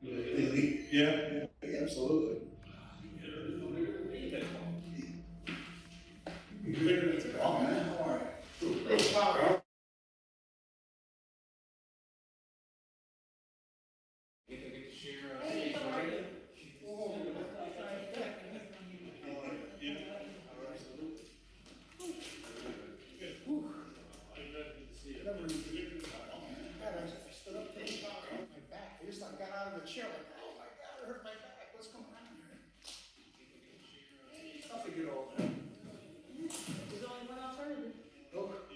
Yeah, absolutely. Oh, man, how are you? Get to share. Hey, how are you? I stood up to the car, my back. I just got out of the chair like, oh my God, it hurt my back. What's going on here? It's tough to get over. There's only one alternative. Look.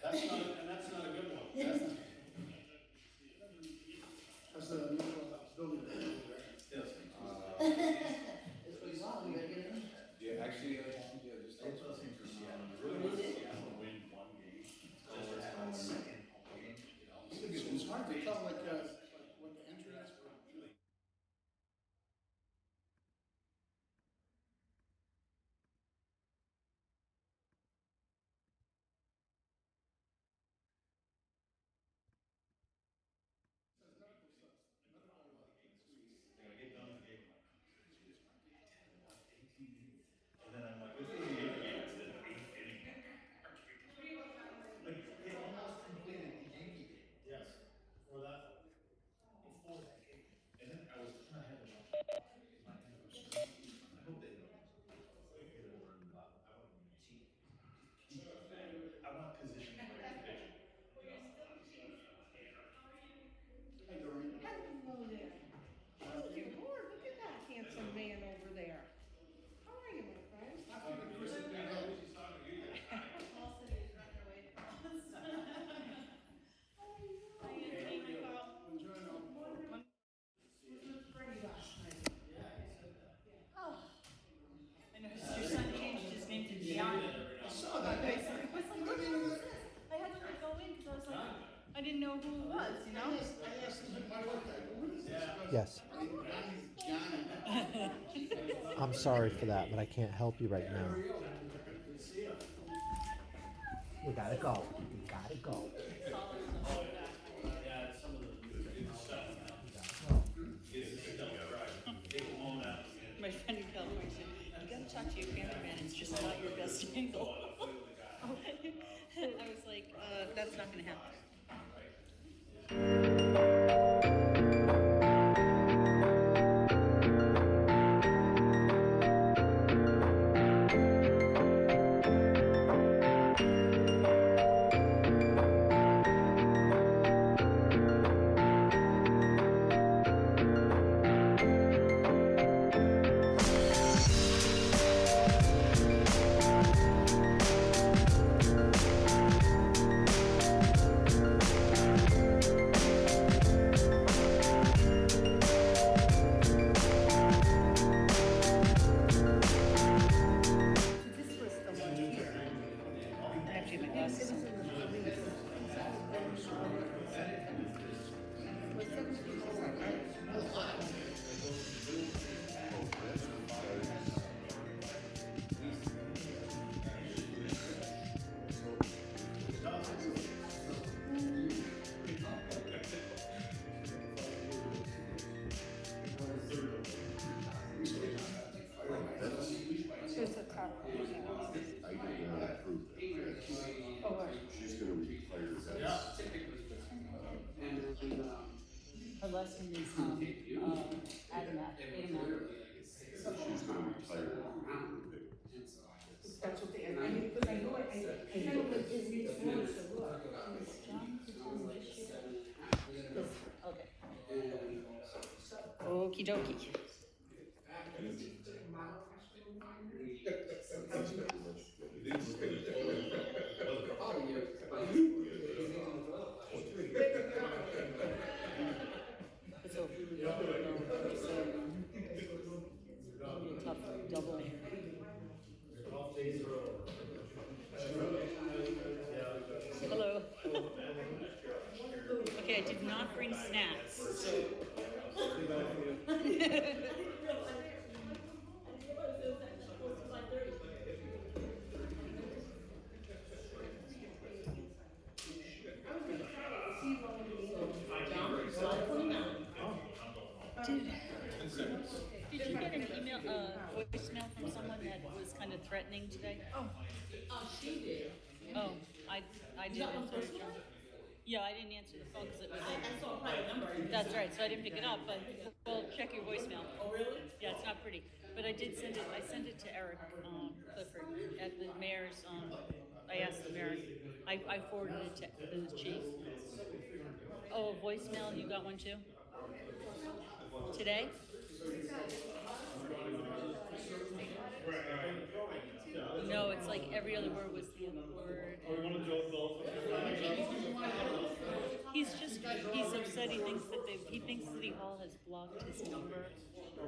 That's not a good one. That's the new building. Yes. It's what you want, we gotta get it in. Yeah, actually, yeah, just. It's the same for Seattle. Really, Seattle win one game. Second home game, you know. It's hard to tell like what the entry is. And then I'm like, this is the 8th game, it's the 8th inning. Like, it almost completed the Yankee game. Yes, before that game. And then I was kind of having my head was I hope they don't. I want to team. I want position for division. Hi, Doreen. Hello there. Oh, dear Lord, look at that handsome man over there. How are you, my friend? Oh. I noticed your son changed his name to Gianni. I saw that. I was like, what the hell is this? I had to like go in because I was like, I didn't know who it was, you know? I asked him at my birthday, what is this? Yes. Johnny. I'm sorry for that, but I can't help you right now. We gotta go. We gotta go. Yeah, some of the stuff. My friend in California said, you gotta talk to your cameraman, it's just not your best angle. I was like, that's not gonna happen. Here's the car. I did not approve that. Oh, right. She's gonna retire as. Her last name is Adama. She's gonna retire. That's what they, because I know I know what his name was to look. It's John to tell me this year. Okay. Okie dokie. So, it'll be a tough double. Hello. Okay, I did not bring snacks, so. Did you get an email, voicemail from someone that was kind of threatening today? Oh, she did. Oh, I didn't. Yeah, I didn't answer the phone because it was I saw a private number. that's right, so I didn't pick it up, but well, check your voicemail. Oh, really? Yeah, it's not pretty, but I did send it, I sent it to Eric, Clifford at the mayor's, I asked the mayor, I forwarded it to the chief. Oh, a voicemail, you got one too? Today? No, it's like every other word was the other word. He's upset, he thinks City Hall has blocked his number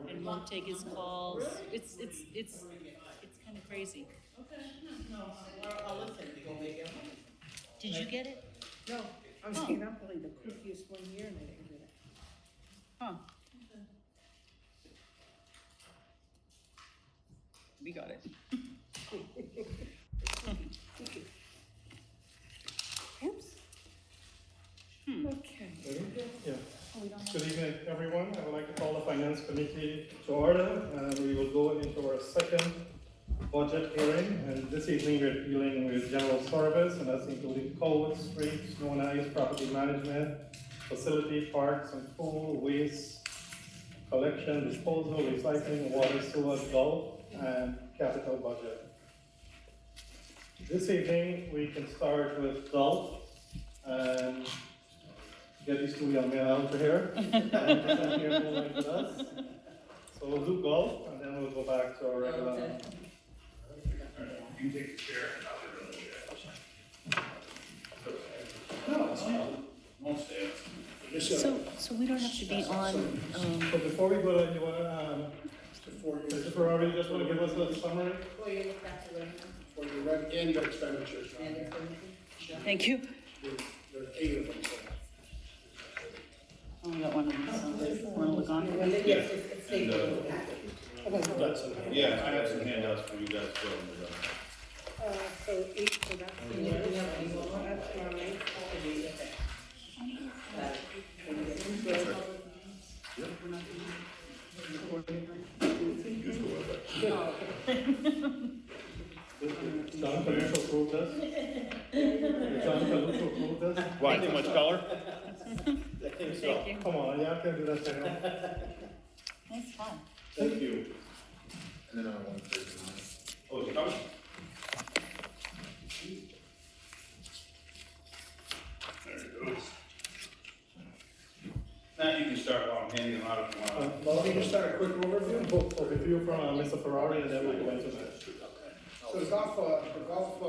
and won't take his calls. It's kind of crazy. Okay, no, I'll listen. Did you get it? No, I'm saying I'm probably the kookiest one here and I didn't get it. Huh. We got it. Oops. Okay. Yeah. Good evening, everyone. I would like to call the Finance Committee to order, and we will go into our second budget hearing. And this evening we're dealing with general service, and that's including codes, streets, snow and ice, property management, facility, parks and pool, waste, collection, disposal, recycling, water, sewer, golf, and capital budget. This evening we can start with golf and get these two young men out of here and present here tonight with us. So we'll do golf and then we'll go back to our regular. Okay. You take the chair and I'll do it. No, it's not. Most days. So we don't have to be on, So before we go, you wanna, Mr. Ferrari, just wanna give us a summary? Before you look back to the For your rent and your expenditures, and Ron. it's thank you. There's 8 of them, so. Oh, we got one of these, wanna look on? Yes, it's stapled in the packet. Yeah, I have some handouts for you guys to go. So each, so that's yours. That's mine. John Caluso approved this? John Caluso approved this? Why, too much color? I think so. Thank you. Come on, yeah, I can do that to him. That's fun. Thank you. And then I want to take mine. Oh, is it coming? There it goes. Now you can start while I'm handing them out if you want. Well, let me just start a quick overview. A review from Mr. Ferrari and then we'll go into that. So the golf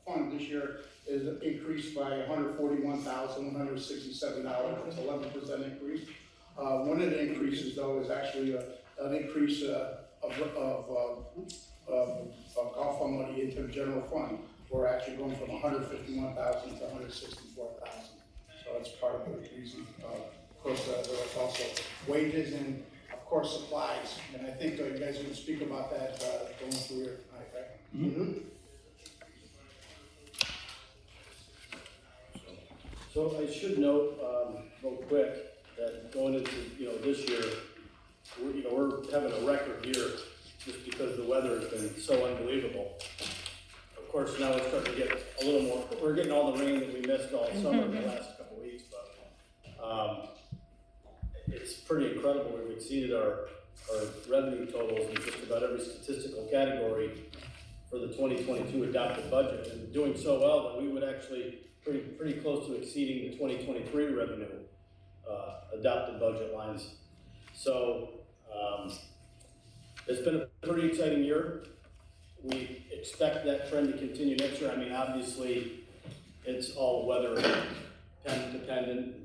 fund this year is increased by $141,167. It's 11% increase. One of the increases though is actually an increase of golf fund money into the general fund. We're actually going from 151,000 to 164,000. So that's part of the reason. Of course, there was also wages and of course supplies. And I think you guys are going to speak about that going through your tonight, right? Mm-hmm. So I should note, real quick, that going into, this year, we're having a record year just because the weather has been so unbelievable. Of course, now it's starting to get a little more, we're getting all the rain that we missed all summer in the last couple of weeks, but, it's pretty incredible. We've exceeded our revenue totals in just about every statistical category for the 2022 adopted budget, and doing so well that we would actually pretty close to exceeding the 2023 revenue adopted budget lines. So it's been a pretty exciting year. We expect that trend to continue next year. I mean, obviously, it's all weather dependent.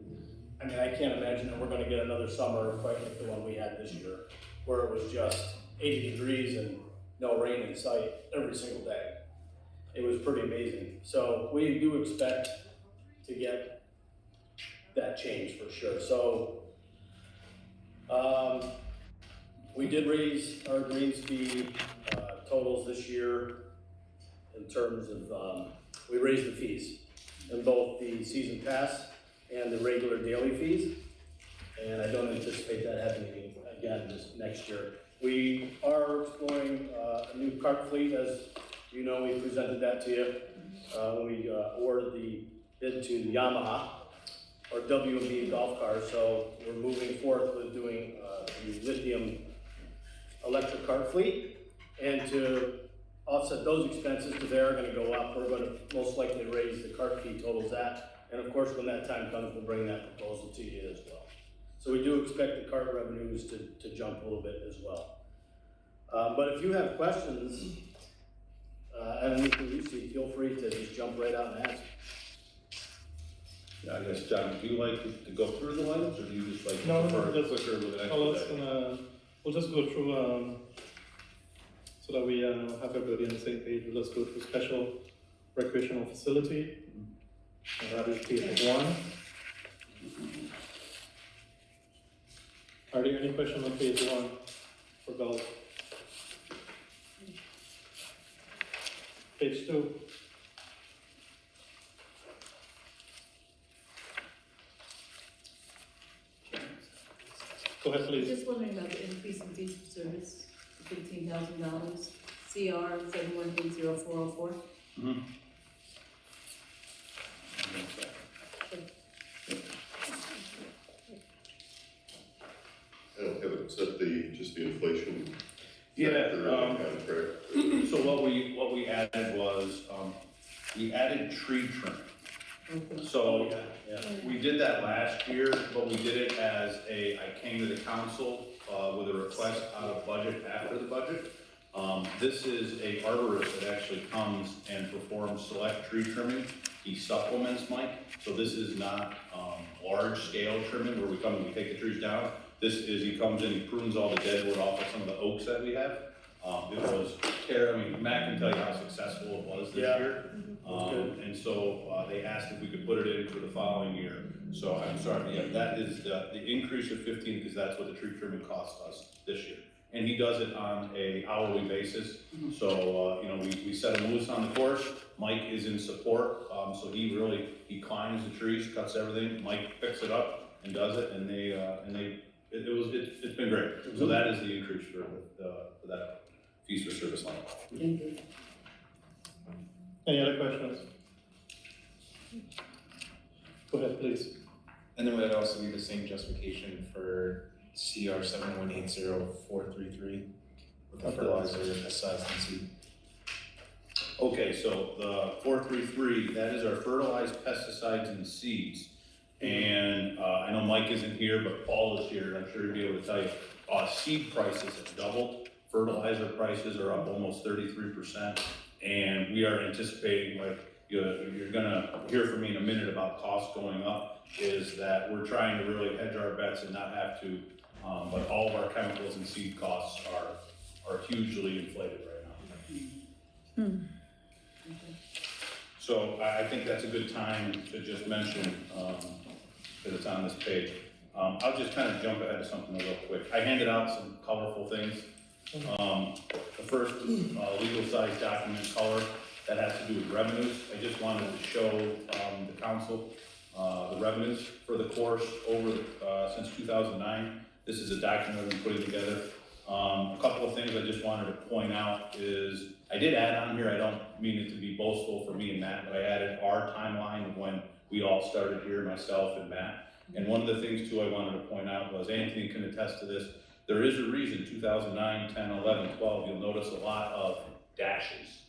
I mean, I can't imagine that we're going to get another summer quite like the one we had this year, where it was just 80 degrees and no rain in sight every single day. It was pretty amazing. So we do expect to get that change for sure. So we did raise our greens fee totals this year in terms of, we raised the fees in both the season pass and the regular daily fees. And I don't anticipate that having any again this next year. We are exploring a new kart fleet, as you know, we presented that to you when we awarded the bid to Yamaha, or WMB golf cars. So we're moving forth with doing the lithium electric kart fleet. And to offset those expenses, because they are gonna go up, we're gonna most likely raise the kart fee totals at. And of course, when that time comes, we'll bring that proposal to you as well. So we do expect the kart revenues to jump a little bit as well. But if you have questions, and anything you see, feel free to just jump right out and ask. Yeah, I guess, John, do you like to go through the items, or do you just like No, prefer just- quicker with an Well, expedite? we'll just go through, so that we have everybody on the same page. We'll just go through special recreational facility. And that is page 1. Are there any questions on page 1 for golf? Page 2. Go ahead, I'm please. just wondering about the increase in fees for service, $15,000, CR 7180-404. I don't have it, set just the inflation. Yeah, factor in the contract. So what we added was, we added tree trim. So Yeah. we did that last year, but we did it as I came to the council, with a request out of budget after the budget. This is a arborist that actually comes and performs select tree trimming. He supplements Mike, so this is not, large scale trimming where we come and we take the trees down. This is, he comes in, he prunes all the dead wood off of some of the oaks that we have. It was terrible. I mean, Matt can tell you how successful it was this Yeah. year. And so, they asked if we could put it in for the following year. So I'm sorry, yeah, that is the increase of 15, because that's what the tree trimming cost us this year. And he does it on a hourly basis. So, you know, we set him loose on the course. Mike is in support, so he climbs the trees, cuts everything. Mike picks it up and does it, and it's been great. So that is the increase for that fees for service line. Any other questions? Go ahead, please. And then would it also be the same justification for CR 7180-433 with the Okay. fertilizer, pesticides, and seed? Okay, so the 433, that is our fertilized pesticides and seeds. And I know Mike isn't here, but Paul is here, and I'm sure he'll be able to tell you, seed prices have doubled. Fertilizer prices are up almost 33%. And we are anticipating, like, you're gonna hear from me in a minute about costs going up, is that we're trying to really hedge our bets and not have to, but all of our chemicals and seed costs are hugely inflated right now. So I think that's a good time to just mention, because it's on this page. I'll just kind of jump ahead to something real quick. I handed out some colorful things. The first legal size document color, that has to do with revenues. I just wanted to show the council the revenues for the course over since 2009. This is a document I've been putting together. A couple of things I just wanted to point out is, I did add on here, I don't mean it to be boastful for me and Matt, but I added our timeline of when we all started here, myself and Matt. And one of the things too I wanted to point out was, Anthony can attest to this, there is a reason 2009, 10, 11, 12, you'll notice a lot of dashes.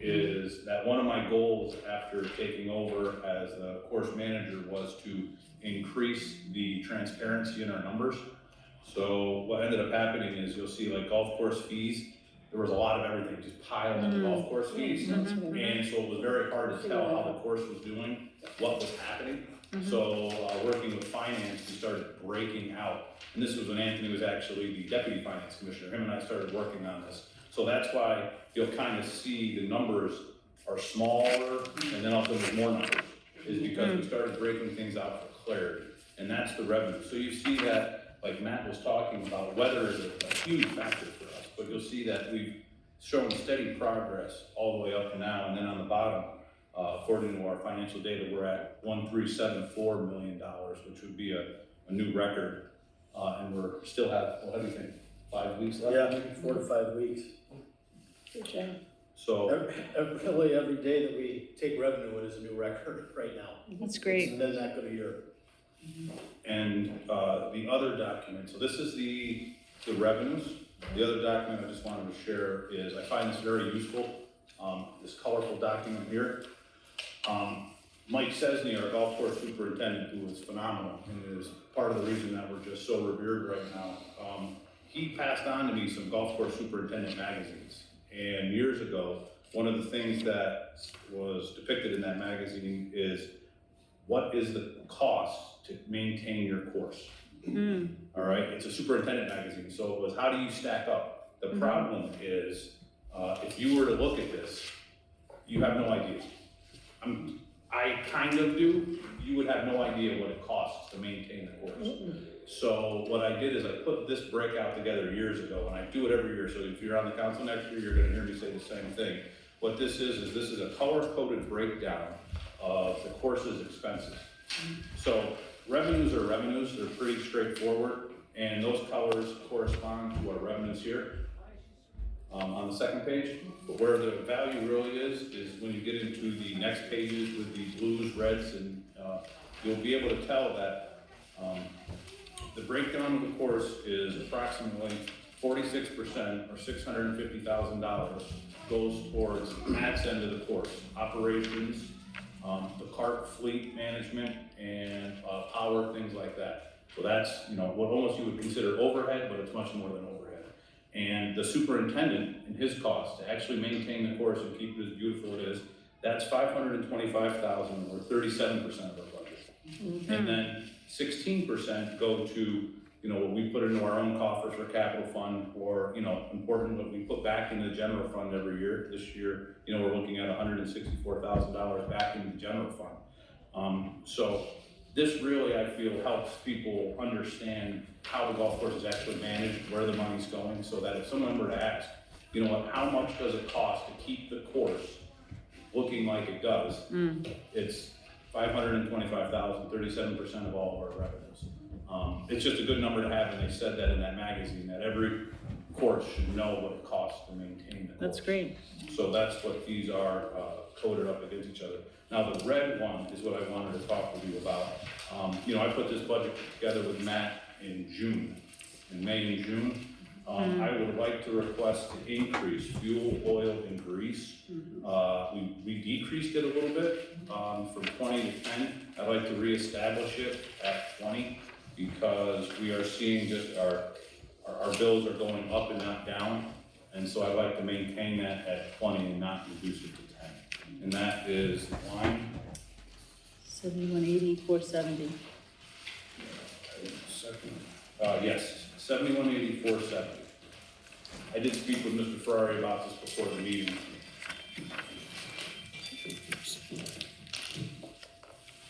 Is that one of my goals after taking over as the course manager was to increase the transparency in our numbers. So what ended up happening is, you'll see like golf course fees, there was a lot of everything just piled into golf course fees. And so it was very hard to tell how the course was doing, what was happening. So working with finance, we started breaking out. And this was when Anthony was actually the deputy finance commissioner. Him and I started working on this. So that's why you'll kind of see the numbers are smaller, and then also there's more numbers, is because we started breaking things out for clarity. And that's the revenue. So you see that, like Matt was talking about, weather is a huge factor for us, but you'll see that we've shown steady progress all the way up to now. And then on the bottom, according to our financial data, we're at $1,374 million, which would be a new record. and we're still what do you think, 5 weeks left? Yeah, 4 to 5 weeks. So, Really, every day that we take revenue in is a new record right now. That's It's great. been that good a year. and, the other document, so this is the revenues. The other document I just wanted to share is, I find this very useful, this colorful document here. Mike Cesney, our golf course superintendent, who is phenomenal, and is part of the reason that we're just so revered right now. He passed on to me some golf course superintendent magazines. And years ago, one of the things that was depicted in that magazine is, what is the cost to maintain your course? All right, it's a superintendent magazine, so it was, how do you stack up? The problem is, if you were to look at this, you have no idea. I kind of do, you would have no idea what it costs to maintain the course. So what I did is I put this breakout together years ago, and I do it every year, so if you're on the council next year, you're gonna hear me say the same thing. What this is this is a color-coded breakdown of the course's expenses. So revenues are revenues, they're pretty straightforward, and those colors correspond to our revenues here. On the second page, but where the value really is when you get into the next pages with the blues, reds, and you'll be able to tell that the breakdown of the course is approximately 46% or $650,000 goes towards Matt's end of the course, operations, the cart fleet management, and power, things like that. So that's, what almost you would consider overhead, but it's much more than overhead. And the superintendent and his cost to actually maintain the course and keep it as beautiful as it is, that's $525,000 or 37% of our budget. And then 16% go to, what we put into our own coffers for capital fund, or, important what we put back into the general fund every year. This year, we're looking at $164,000 back into the general fund. So this really, I feel, helps people understand how the golf course is actually managed, where the money's going, so that if someone were to ask, how much does it cost to keep the course looking like it does? It's $525,000, 37% of all of our revenues. It's just a good number to have, and they said that in that magazine, that every course should know what it costs to maintain the course. That's great. So that's what these are coded up against each other. Now, the red one is what I wanted to talk with you about. I put this budget together with Matt in May and June. I would like to request to increase fuel, oil, and grease. We decreased it a little bit from 20 to 10. I'd like to reestablish it at 20 because we are seeing just our bills are going up and not down. And so I'd like to maintain that at 20 and not reduce it to 10. And that is line 7180, 470. yes, 7184.70. I did speak with Mr. Ferrari about this before the meeting.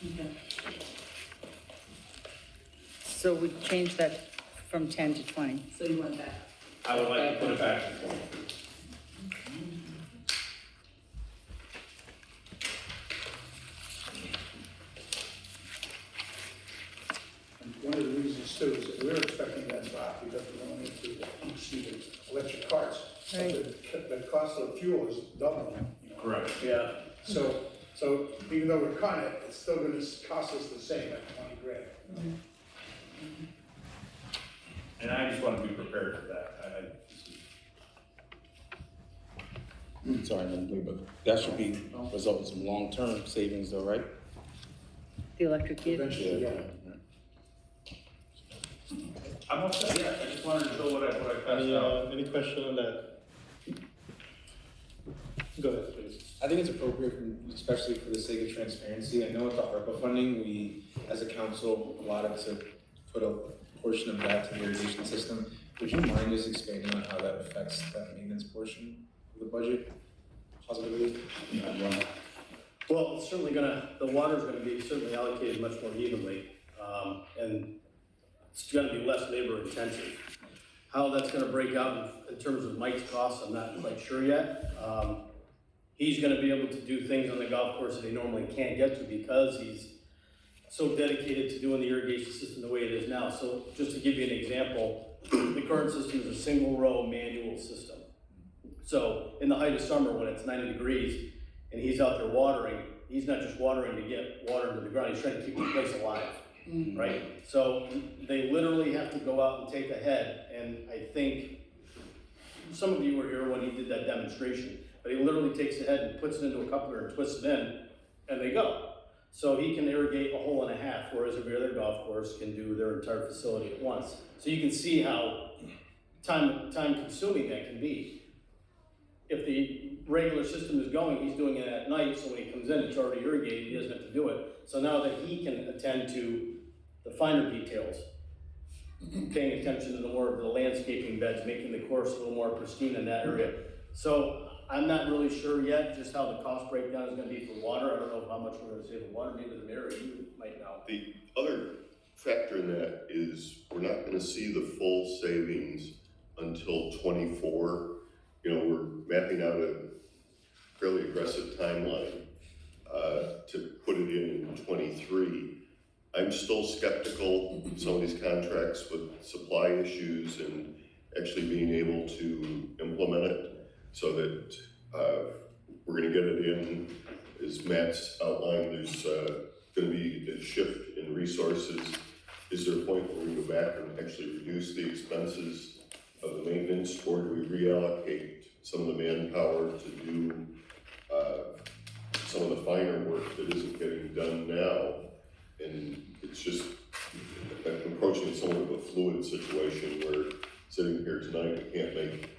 Okay. So we changed that from 10 to 20. So you want that? I would like to put it back to 20. One of the reasons too is that we're expecting that drop because we're going into electric cars. But Right. the cost of fuel is doubling. Correct. Yeah. So even though we're cutting it, it's still going to cost us the same at 20 grand. And I just want to be prepared for that. Sorry, but that should be result in some long-term savings though, right? The electric vehicle. Eventually, yeah. I'm all set, yeah, I just wanted to show what I passed out. Any question on that? Go ahead, please. I think it's appropriate, especially for the sake of transparency. I know with the ARPA funding, we, as a council, allotted to put a portion of that to the irrigation system. Would you mind just expanding on how that affects that maintenance portion of the budget positively? Well, it's certainly the water's gonna be certainly allocated much more evenly, and it's gonna be less labor intensive. How that's gonna break out in terms of Mike's costs, I'm not quite sure yet. He's gonna be able to do things on the golf course that he normally can't get to because he's so dedicated to doing the irrigation system the way it is now. So just to give you an example, the current system is a single row manual system. So in the height of summer when it's 90 degrees and he's out there watering, he's not just watering to get water into the ground, he's trying to keep the place alive, right? So they literally have to go out and take a head, and I think some of you were here when he did that demonstration, but he literally takes a head and puts it into a coupler and twists it in, and they go. So he can irrigate a hole and a half, whereas every other golf course can do their entire facility at once. So you can see how time consuming that can be. If the regular system is going, he's doing it at night, so when he comes in, it's already irrigated, he doesn't have to do it. So now that he can attend to the finer details, paying attention to the more of the landscaping beds, making the course a little more pristine in that area. So I'm not really sure yet just how the cost breakdown is gonna be for water. I don't know how much we're gonna save in water, maybe the mayor, you might know. The other factor in that is we're not gonna see the full savings until 24. You know, we're mapping out a fairly aggressive timeline to put it in 23. I'm still skeptical of some of these contracts with supply issues and actually being able to implement it so that we're gonna get it in. As Matt's outlined, there's gonna be a shift in resources. Is there a point where we go back and actually reduce the expenses of the maintenance, or do we reallocate some of the manpower to do some of the finer work that isn't getting done now? And it's just approaching somewhat of a fluid situation where sitting here tonight, we can't make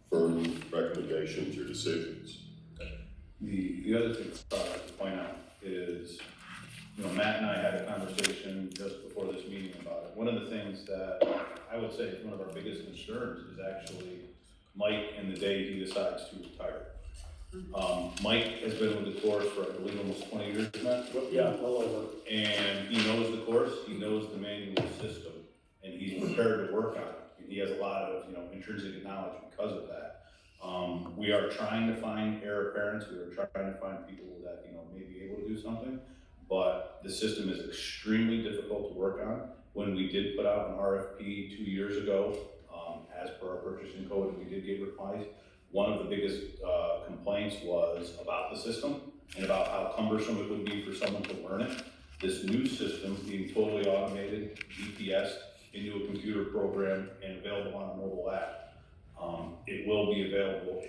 firm recommendations or decisions. The other thing to point out is, you know, Matt and I had a conversation just before this meeting about it. One of the things that I would say is one of our biggest concerns is actually Mike and the day he decides to retire. Mike has been with the course for, I believe, almost 20 years, Matt? Yeah, well over. And he knows the course, he knows the manual system, and he's prepared to work on it. And he has a lot of, you know, intrinsic knowledge because of that. We are trying to find heir apparents, we are trying to find people that, you know, may be able to do something, but the system is extremely difficult to work on. When we did put out an RFP 2 years ago, as per our purchasing code, and we did get replies, one of the biggest complaints was about the system and about how cumbersome it would be for someone to learn it. This new system being totally automated, GPS, into a computer program and available on a mobile app, it will be available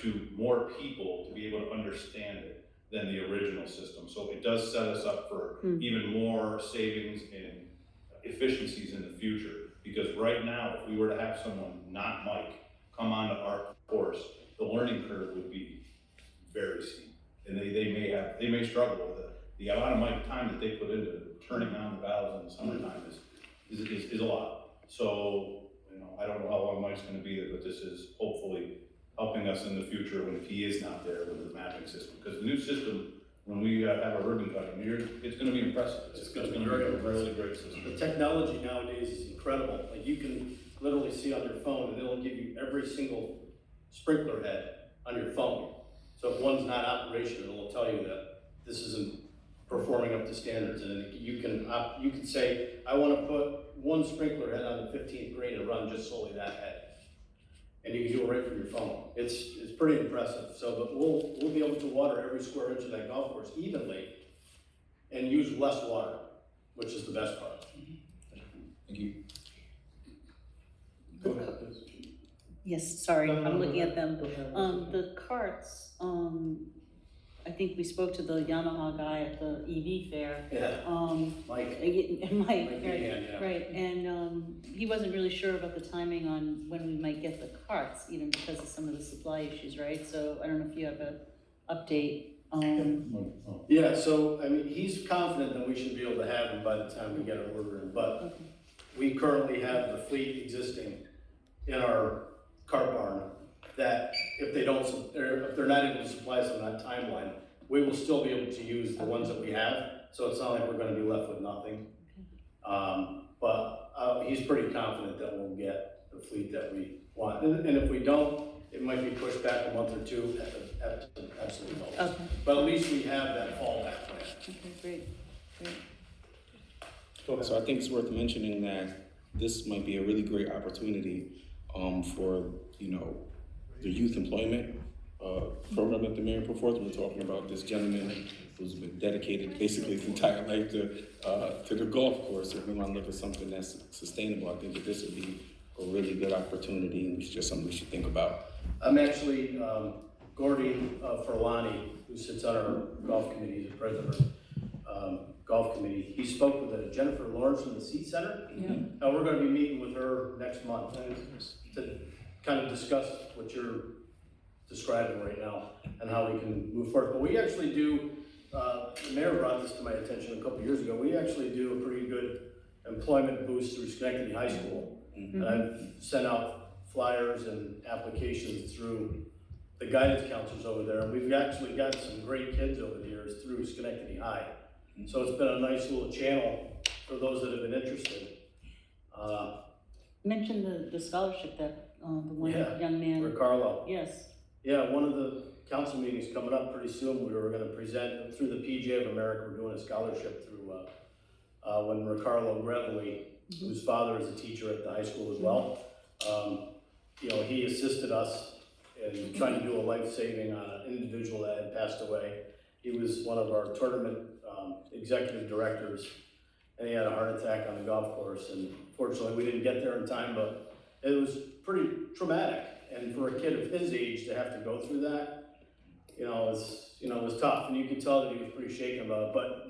to more people to be able to understand it than the original system. So it does set us up for even more savings and efficiencies in the future. Because right now, if we were to have someone, not Mike, come onto our course, the learning curve would be very steep. And they may struggle with it. The amount of time that they put into turning on the valves in the summertime is a lot. So, you know, I don't know how long Mike's gonna be there, but this is hopefully helping us in the future when he is not there with the mapping system. Because the new system, when we have our ribbon cutting, it's gonna be impressive. It's gonna be a really great system. The technology nowadays is incredible. Like you can literally see on your phone and it'll give you every single sprinkler head on your phone. So if one's not operational, it'll tell you that this isn't performing up to standards. And then you can say, I wanna put one sprinkler head on the 15th green and run just solely that head. And you can do it right from your phone. It's pretty impressive. So, but we'll be able to water every square inch of that golf course evenly and use less water, which is the best part. Thank you. Go ahead, please. Yes, sorry, No, no, I'm no, looking go at them. ahead. Go ahead. The carts, I think we spoke to the Yamaha guy at the EV fair. Yeah, Mike, Mike. right, Meehan, yeah. right, and, he wasn't really sure about the timing on when we might get the carts, you know, because of some of the supply issues, right? So I don't know if you have an update, Yeah, so, I mean, he's confident that we should be able to have them by the time we get our order in, but we currently have the fleet existing in our cart barn that if they're not able to supply us on that timeline, we will still be able to use the ones that we have, so it's not like we're gonna be left with nothing. But he's pretty confident that we'll get the fleet that we want, and if we don't, it might be pushed back a month or two at the absolute most. Okay. But at least we have that fallback plan. Okay, great. Go ahead. So I think it's worth mentioning that this might be a really great opportunity for, you know, the youth employment program that the mayor put forth. We're talking about this gentleman who's been dedicated basically his entire life to the golf course. If we want to look at something that's sustainable, I think that this would be a really good opportunity, and it's just something we should think about. I'm actually, Gordy Furlani, who sits on our golf committee, he's the president of golf committee. He spoke with Jennifer Lawrence from the Seed Center. Yeah. And we're gonna be meeting with her next month to kind of discuss what you're describing right now and how we can move forward. But we actually do, the mayor brought this to my attention a couple years ago, we actually do a pretty good employment boost through Schenectady High School. And I've sent out flyers and applications through the guidance counselors over there, and we've actually got some great kids over the years through Schenectady High. So it's been a nice little channel for those that have been interested. Mention the scholarship that, the one Yeah, young man. For Carlo. Yes. Yeah, one of the council meetings coming up pretty soon, we were gonna present through the PGA of America, we're doing a scholarship through, when Ricardo Grevely, whose father is a teacher at the high school as well, you know, he assisted us in trying to do a life saving on an individual that had passed away. He was one of our tournament executive directors, and he had a heart attack on the golf course, and fortunately we didn't get there in time, but it was pretty traumatic. And for a kid of his age to have to go through that, it was tough, and you could tell that he was pretty shaken about it. But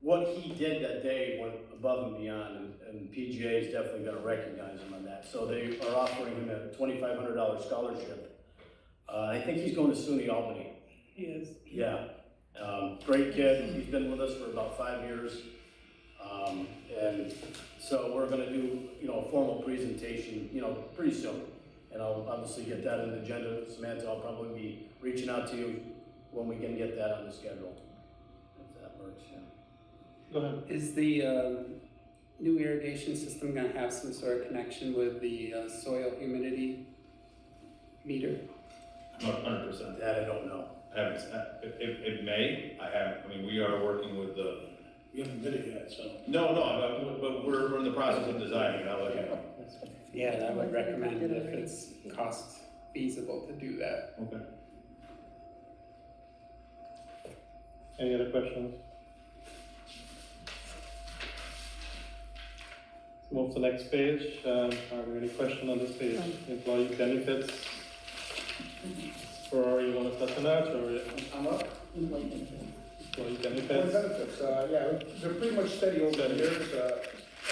what he did that day went above and beyond, and PGA is definitely going to recognize him on that. So they are offering him a $2,500 scholarship. I think he's going to SUNY Albany. He is. Yeah, great kid. He's been with us for about 5 years. And so we're gonna do, a formal presentation, pretty soon. And I'll obviously get that on the agenda. Samantha, I'll probably be reaching out to you when we can get that on the schedule, if that works, yeah. Go ahead. Is the new irrigation system gonna have some sort of connection with the soil humidity meter? Not 100%. That I don't know. I haven't, it may, we are working with the. We haven't did it yet, so. No, but we're in the process of designing it, I'll let you know. Yeah, and I would recommend if it's cost feasible to do that. Okay. Any other questions? Let's move to the next page. Are there any questions on this page? Employee benefits. Or you want to touch on that, or? I'm up. Employee Employee benefits? benefits, yeah, they're pretty much steady over the years.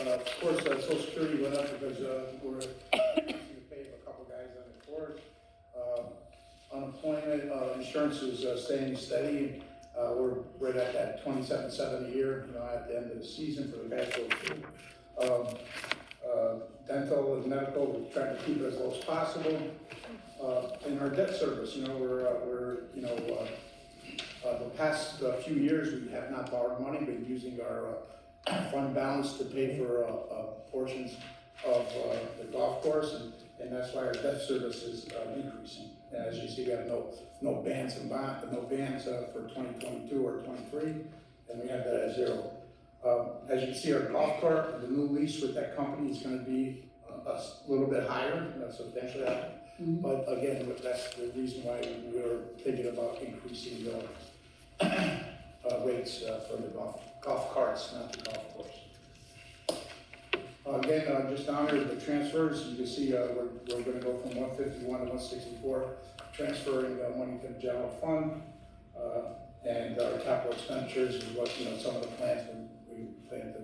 Of course, Social Security went up because we're paying a couple guys on the course. Unemployment insurance is staying steady. We're right at that 27.7 a year, at the end of the season for the guys to go through. Dental and medical, we're trying to keep it as low as possible. In our debt service, we're the past few years, we have not borrowed money, been using our fund balance to pay for portions of the golf course, and that's why our debt service is decreasing. And as you see, we have no bans for 2022 or 23, and we have that at zero. As you can see, our golf cart, the new lease with that company is going to be a little bit higher, substantially higher. But again, that's the reason why we're thinking about increasing the rates for the golf carts, not the golf course. Again, just down here, the transfers, you can see we're going to go from 151 to 164, transferring money to the general fund, and our capital expenditures is what, some of the plans we plan to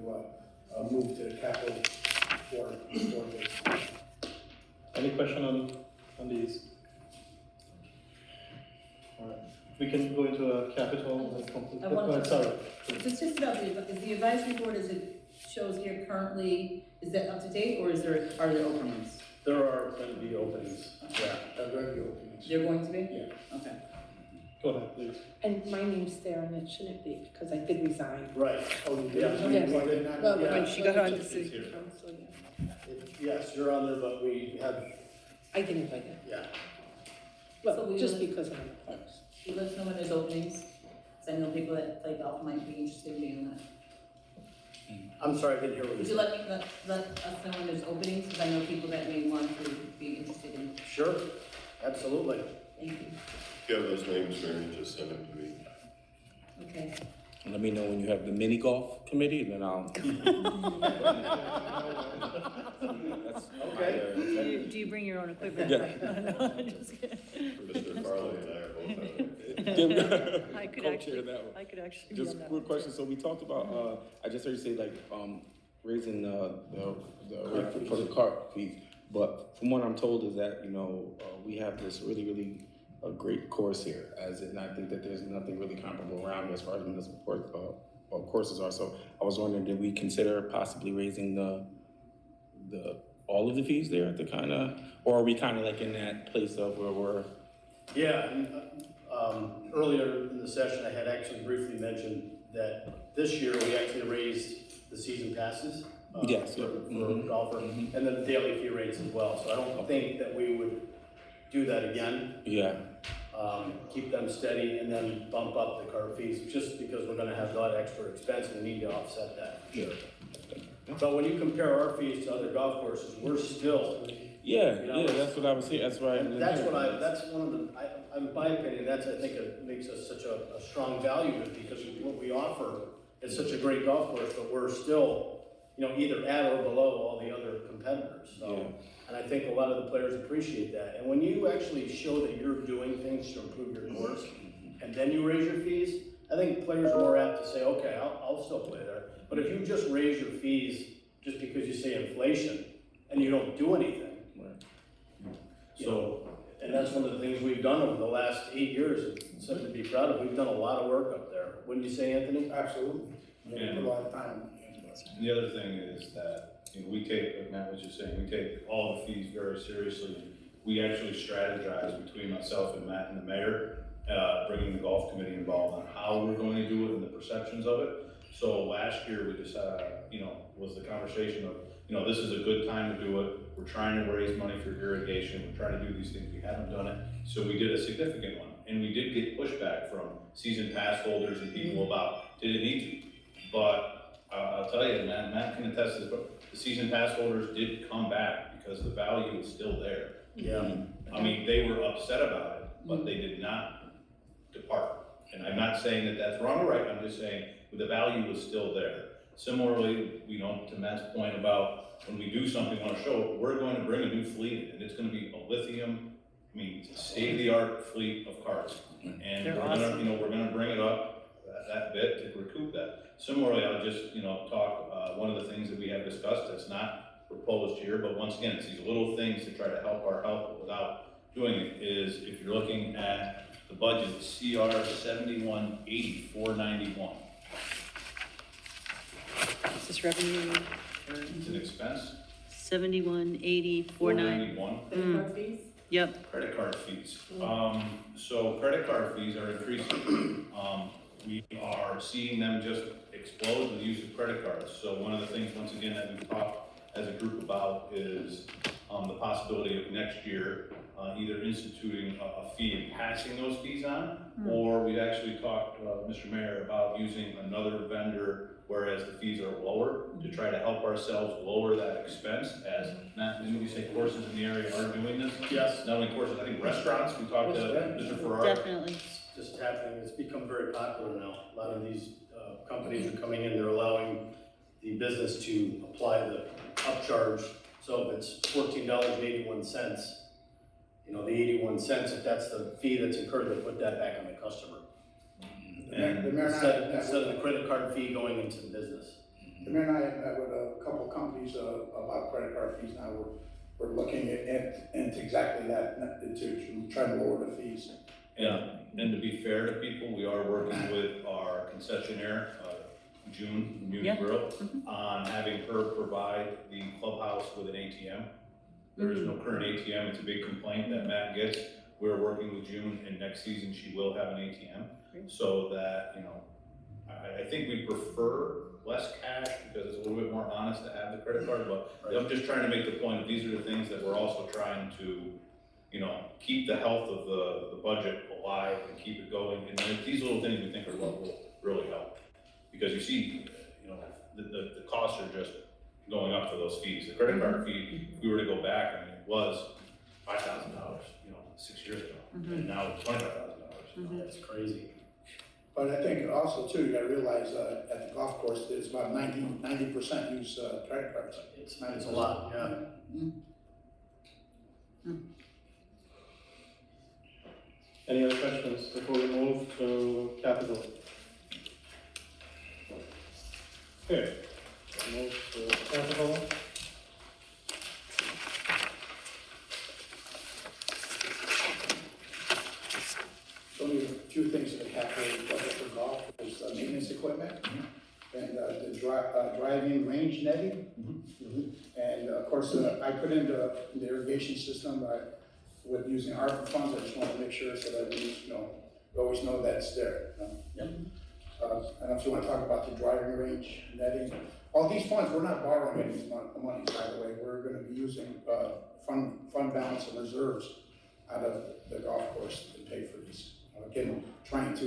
move to the capital for this. Any question on these? All right. We can go into a capital. Sorry. It's just about the advisory board, as it shows here currently, is that up to date, or are there openings? There are going to be openings, yeah. There are going to be openings. They're going to be? Yeah. Okay. Go ahead, please. And my name's there, and it shouldn't be, because I did resign. Right. Oh, Yeah. Yes. Well, Yeah. when she got on to city council, yeah. Yes, you're on there, but we have, I didn't like it. yeah. So Well, we just will- because of my parts. You let us know when there's openings, because I know people that play golf might be interested in doing that. I'm sorry, I didn't hear what you Would you said. let us know when there's openings, because I know people that may want to be interested in, Sure, absolutely. thank you, If you have those names, Mary, just send them to me. okay. And let me know when you have the mini golf committee, then I'll. That's Okay. Do you bring your own equipment? Yeah. No, I'm just kidding. Mr. Farley and I are both on it. I could Co-chair actually, that one. I could actually be Just on that quick one, question, so we talked about, I just heard you say like, raising the rate for the cart fees. But from what I'm told is that, we have this really a great course here, and I think that there's nothing really comparable around here as far as municipal courses are. So I was wondering, did we consider possibly raising all of the fees there to kind of, or are we kind of like in that place of where we're? Yeah, and, earlier in the session, I had actually briefly mentioned that this year we actually raised the season passes. Yes, For yeah. Mhm. golfer, Mhm. and then the daily fee rates as well, so I don't think that we would do that again. Yeah. Keep them steady and then bump up the cart fees, just because we're gonna have that extra expense and we need to offset that. Yeah. But when you compare our fees to other golf courses, we're still, Yeah, You know, that's what I was saying, that's why. that's one of the, in my opinion, I think it makes us such a strong value, because what we offer is such a great golf course, but we're still, either at or below all the other competitors, so. Yeah. And I think a lot of the players appreciate that, and when you actually show that you're doing things to improve your course, and then you raise your fees, I think players are more apt to say, okay, I'll still play there. But if you just raise your fees just because you say inflation, and you don't do anything, and that's one of the things we've done over the last 8 years, it's something to be proud of. We've done a lot of work up there. Wouldn't you say, Anthony? Absolutely. We put a lot of time into this. And the other thing is that, we take, like Matt was just saying, we take all the fees very seriously. We actually strategize between myself and Matt and the mayor, bringing the golf committee involved on how we're going to do it and the perceptions of it. So last year we decided, was the conversation of, this is a good time to do it. We're trying to raise money for irrigation. We're trying to do these things. We haven't done it. So we did a significant one. And we did get pushback from season pass holders and people about, did it need to? But I'll tell you, Matt can attest to this, but the season pass holders did come back because the value is still there. Yeah. I mean, they were upset about it, but they did not depart. And I'm not saying that that's wrong or right, I'm just saying the value was still there. Similarly, to Matt's point about when we do something on a show, we're going to bring a new fleet in, and it's gonna be a lithium, state-of-the-art fleet of carts. And They're we're awesome. gonna, we're gonna bring it up that bit to recoup that. Similarly, I'll just, talk, one of the things that we have discussed that's not proposed here, but once again, it's these little things to try to help our health without doing it, is if you're looking at the budget, CR 7180,491. Is this revenue? It's an expense, 718049. 491. Credit card fees? Yep. Credit card fees. So credit card fees are increasing. We are seeing them just explode with the use of credit cards. So one of the things, once again, that we've talked as a group about is the possibility of next year either instituting a fee and passing those fees on, or we've actually talked, Mr. Mayor, about using another vendor, whereas the fees are lower, to try to help ourselves lower that expense. As Matt, didn't you say courses in the area are doing this? Yes. Not only courses, I think restaurants, we talked to Mr. Farrar. Definitely. Just happening, it's become very popular now. A lot of these companies are coming in, they're allowing the business to apply the upcharge. So if it's $14.81, the 81 cents, if that's the fee that's incurred, they put that back on the customer. And The mayor and I Instead of the credit card fee going into the business. The mayor and I have met with a couple of companies about credit card fees now. We're looking into exactly that, to try to lower the fees. And to be fair to people, we are working with our concessionaire, June, Muni Grill, on having her provide the clubhouse with an ATM. There is no current ATM, it's a big complaint that Matt gets. We're working with June, and next season she will have an ATM. So that, I think we prefer less cash because it's a little bit more honest to have the credit card, but I'm just trying to make the point that these are the things that we're also trying to, keep the health of the budget alive and keep it going. And then these little things we think are what will really help. Because you see, the costs are just going up for those fees. The credit card fee, if we were to go back, I mean, it was $5,000, 6 years ago, and now it's $25,000. That's crazy. But I think also too, you gotta realize, at the golf course, there's about 90% use, credit cards. It's a lot, yeah. Any other questions before we move to capital? Okay, move to capital. Only a few things that have to budget for golf is maintenance equipment and the driving range netting. And of course, I put in the irrigation system with using ARPA funds. I just want to make sure so that we always know that's there. I don't know if you want to talk about the driving range netting. All these funds, we're not borrowing any money, by the way. We're going to be using fund balance and reserves out of the golf course to pay for these. Again, trying to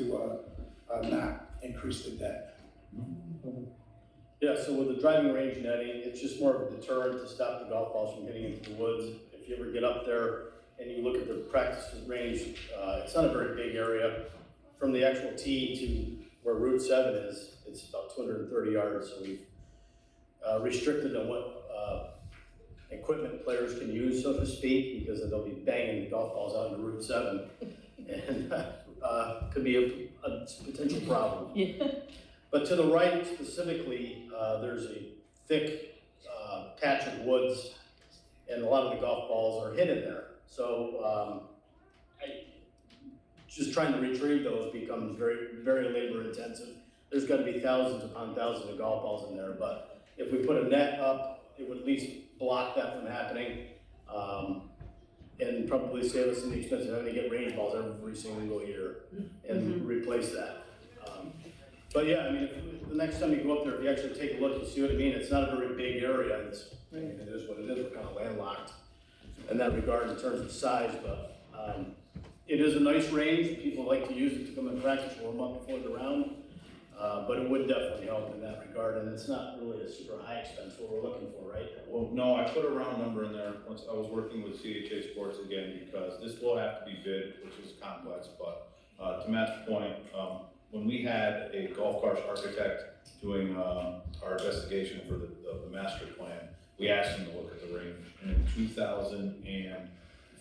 not increase the debt. Yeah, so with the driving range netting, it's just more of a deterrent to stop the golf balls from getting into the woods. If you ever get up there and you look at the practice range, it's not a very big area. From the actual tee to where Route 7 is, it's about 230 yards. So we've restricted on what equipment players can use, so to speak, because they'll be banging the golf balls out into Route 7. And could be a potential problem. Yeah. But to the right specifically, there's a thick patch of woods, and a lot of the golf balls are hidden there. So just trying to retrieve those becomes very, very labor intensive. There's got to be thousands upon thousands of golf balls in there, but if we put a net up, it would at least block that from happening. And probably save us the expense of having to get range balls every single year and replace that. But yeah, I mean, if the next time you go up there, if you actually take a look, you see what I mean. It's not a very big area. It is what it is. We're kind of landlocked in that regard in terms of size, but it is a nice range. People like to use it to come and practice, warm up before the round. But it would definitely help in that regard, and it's not really a super high expense what we're looking for, right? Well, no, I put a round number in there once I was working with CHA Sports again, because this will have to be bid, which is complex, but to Matt's point, when we had a golf course architect doing our investigation for the master plan, we asked him to look at the range, and in 2015,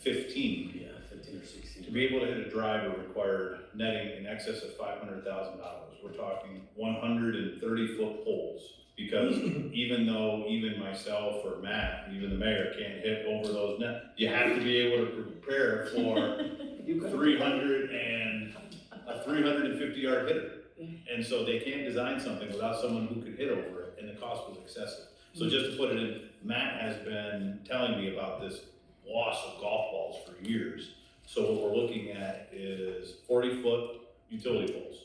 15 or 16. to be able to hit a driver required netting in excess of $500,000. We're talking 130-foot poles, because even though even myself or Matt, even the mayor, can't hit over those nets, you have to be able to prepare for 350-yard hitter. And so they can't design something without someone who could hit over it, and the cost was excessive. So just to put it in, Matt has been telling me about this loss of golf balls for years. So what we're looking at is 40-foot utility poles.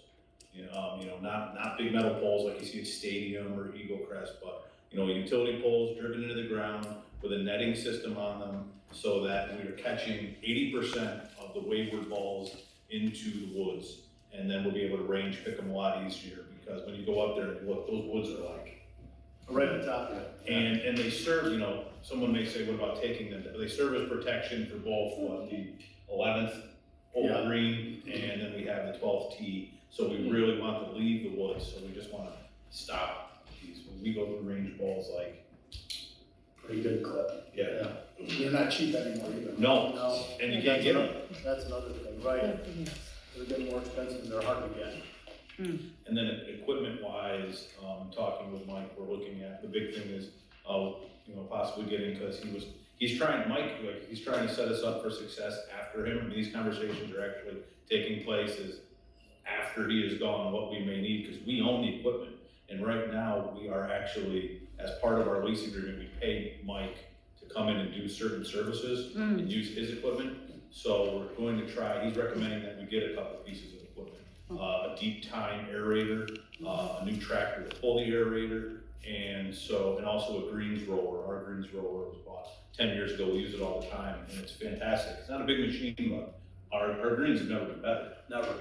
Not big metal poles like you see at Stadium or Eagle Crest, but utility poles driven into the ground with a netting system on them, so that we are catching 80% of the wayward balls into the woods, and then we'll be able to range pick them a lot easier, because when you go up there and look, those woods are like right on top of it. And they serve, someone may say, what about taking them? They serve as protection for both the 11th hole green, and then we have the 12th tee. So we really want to leave the woods, so we just want to stop these. When we go through range balls, like, Pretty good clip. yeah. They're not cheap anymore either. No, and you can't get them. That's another thing, right? They're getting more expensive and they're hard to get. And then equipment-wise, talking with Mike, we're looking at, the big thing is, possibly getting, because he's trying to set us up for success after him. I mean, these conversations are actually taking place after he is gone, what we may need, because we own the equipment. And right now, we are actually, as part of our lease agreement, we pay Mike to come in and do certain services and use his equipment. So we're going to try, he's recommending that we get a couple pieces of equipment. A deep tine aerator, a new tractor to pull the aerator, and also a greens roller. Our greens roller was bought 10 years ago. We use it all the time, and it's fantastic. It's not a big machine, but our greens have never been better. Never.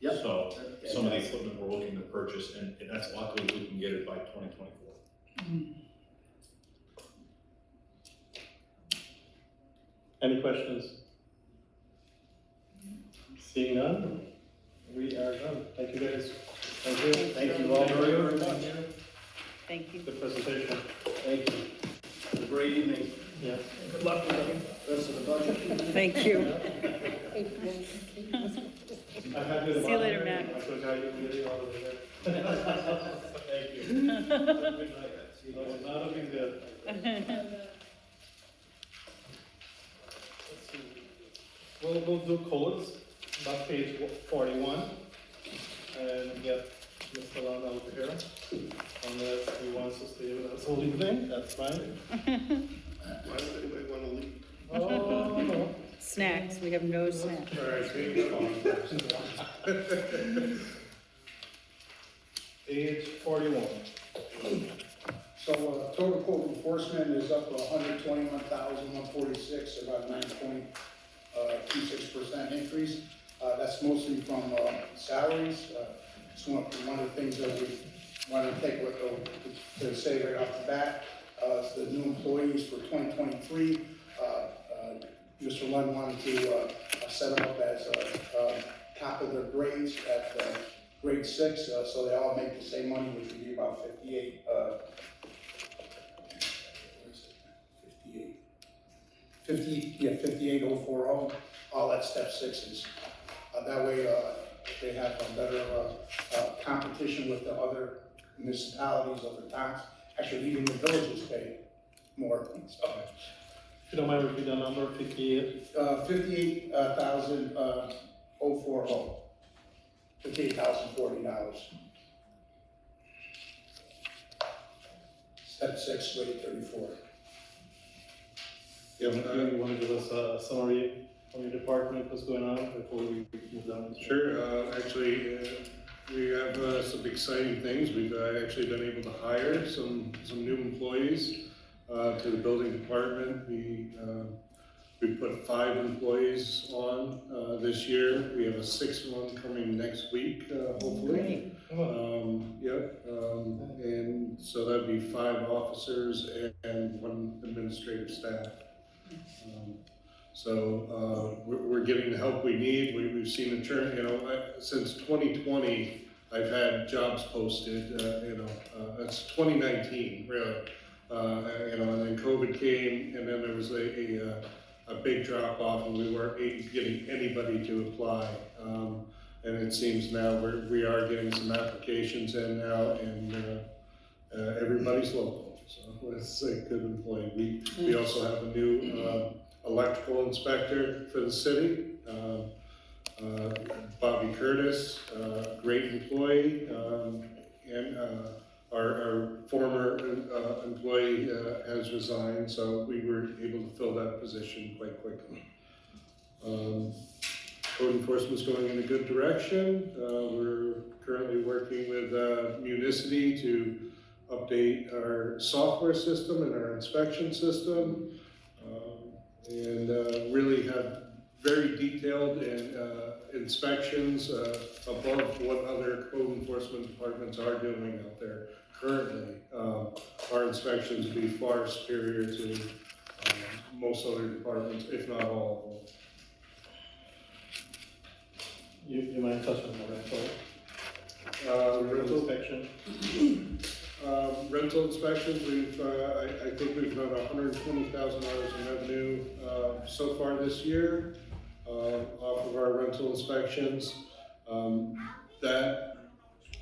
Yep. So some of the equipment we're looking to purchase, and that's luckily we can get it by 2024. Any questions? Seeing none, we are done. Thank you guys. Thank you. Thank you all very, very much. Thank you. Good presentation. Thank you. Have a great evening. Yeah. Good luck with the rest of the budget. Thank you. I'm happy to. See you later, Matt. I showed how you did it all over there. Thank you. Have a good night. Not looking good. We'll do codes, about page 41, and get Mr. Lund over here. Unless he wants to stay with us all evening, that's fine. Why does anybody want to leave? Oh, no. Snacks, we have no snacks. All right, so you go on. Page 41. So, total code enforcement is up to 121,146, about 9.26% increase. That's mostly from salaries. It's one of the things that we want to take to say right off the bat. The new employees for 2023, Mr. Lund wanted to set them up as top of their grades at grade 6, so they all make the same money, which would be about 58. 58,040, all at step 6s. That way, they have a better competition with the other municipalities, other towns. Actually, even the villages pay more. So, If you don't mind repeating the number, 58. $58,040. $58,040. Step 6, grade 34. Yeah, you want to give us a summary from your department, what's going on before we move on? Sure, actually, we have some exciting things. We've actually been able to hire some new employees to the building department. We put 5 employees on this year. We have a 6th one coming next week, hopefully. And so that'd be 5 officers and 1 administrative staff. We're getting the help we need. We've seen a turn, since 2020, I've had jobs posted, that's 2019, really. And then COVID came, and then there was a big drop off, and we weren't getting anybody to apply. And it seems now we are getting some applications in now, and everybody's local, so it's a good employee. We also have a new electrical inspector for the city, Bobby Curtis, great employee, and our former employee has resigned, so we were able to fill that position quite quickly. Code enforcement's going in a good direction. We're currently working with Municity to update our software system and our inspection system, and really have very detailed inspections above what other code enforcement departments are doing out there currently. Our inspections would be far superior to most other departments, if not all of them. You mind touching on the rental inspection? Rental inspections, I think we've done $120,000 in revenue so far this year off of our rental inspections. That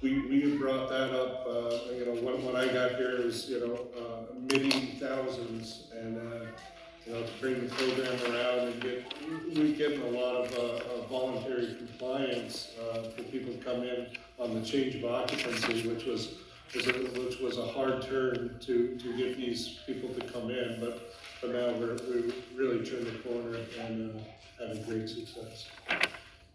we brought that up. When I got here, it was many thousands, and to bring the program around and we're getting a lot of voluntary compliance for people to come in on the change of occupancy, which was a hard turn to get these people to come in, but now we really turned the corner and having great success.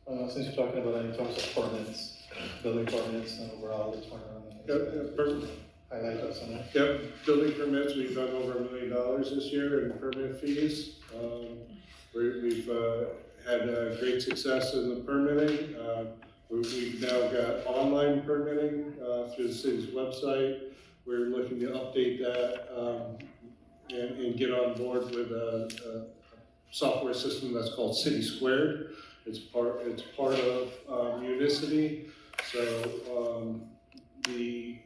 Since you're talking about in terms of permits, building permits and overall, just want to highlight us on that. Yep, building permits, we've done over $1 million this year in permit fees. We've had great success in the permitting. We've now got online permitting through the city's website. We're looking to update that and get on board with a software system that's called City Squared. It's part of Unicity. So the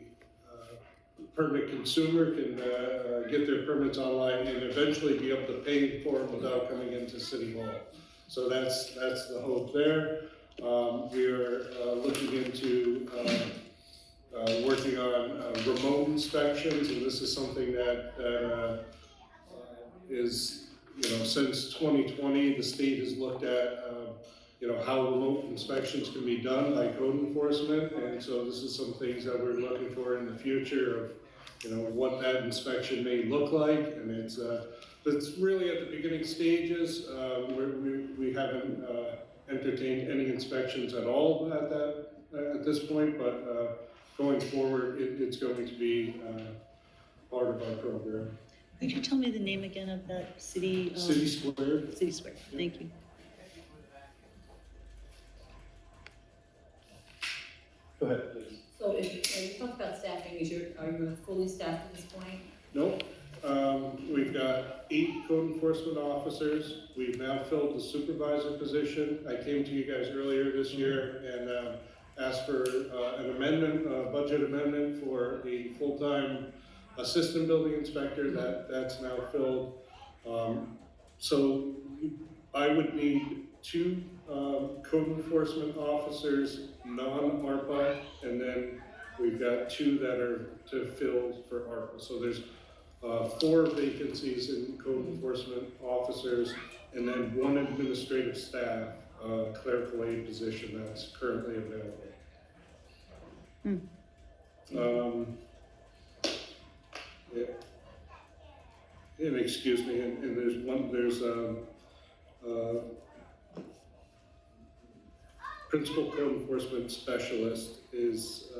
permit consumer can get their permits online and eventually be able to pay for them without coming into City Hall. So that's the hope there. We are looking into working on remote inspections, and this is something that is, since 2020, the state has looked at, how remote inspections can be done by code enforcement, and so this is some things that we're looking for in the future of, what that inspection may look like, and it's really at the beginning stages. We haven't entertained any inspections at all at this point, but going forward, it's going to be part of our program. Could you tell me the name again of that city? City Squared. City Square, thank you. Go ahead, please. So you talked about staffing, are you fully staffed at this point? Nope. We've got 8 code enforcement officers. We've now filled the supervisor position. I came to you guys earlier this year and asked for an amendment, a budget amendment for a full-time assistant building inspector. That's now filled. So I would need 2 code enforcement officers, non-ARPA, and then we've got 2 that are to fill for ARPA. So there's 4 vacancies in code enforcement officers, and then 1 administrative staff clerical aid position that's currently available. And excuse me, and there's principal code enforcement specialist is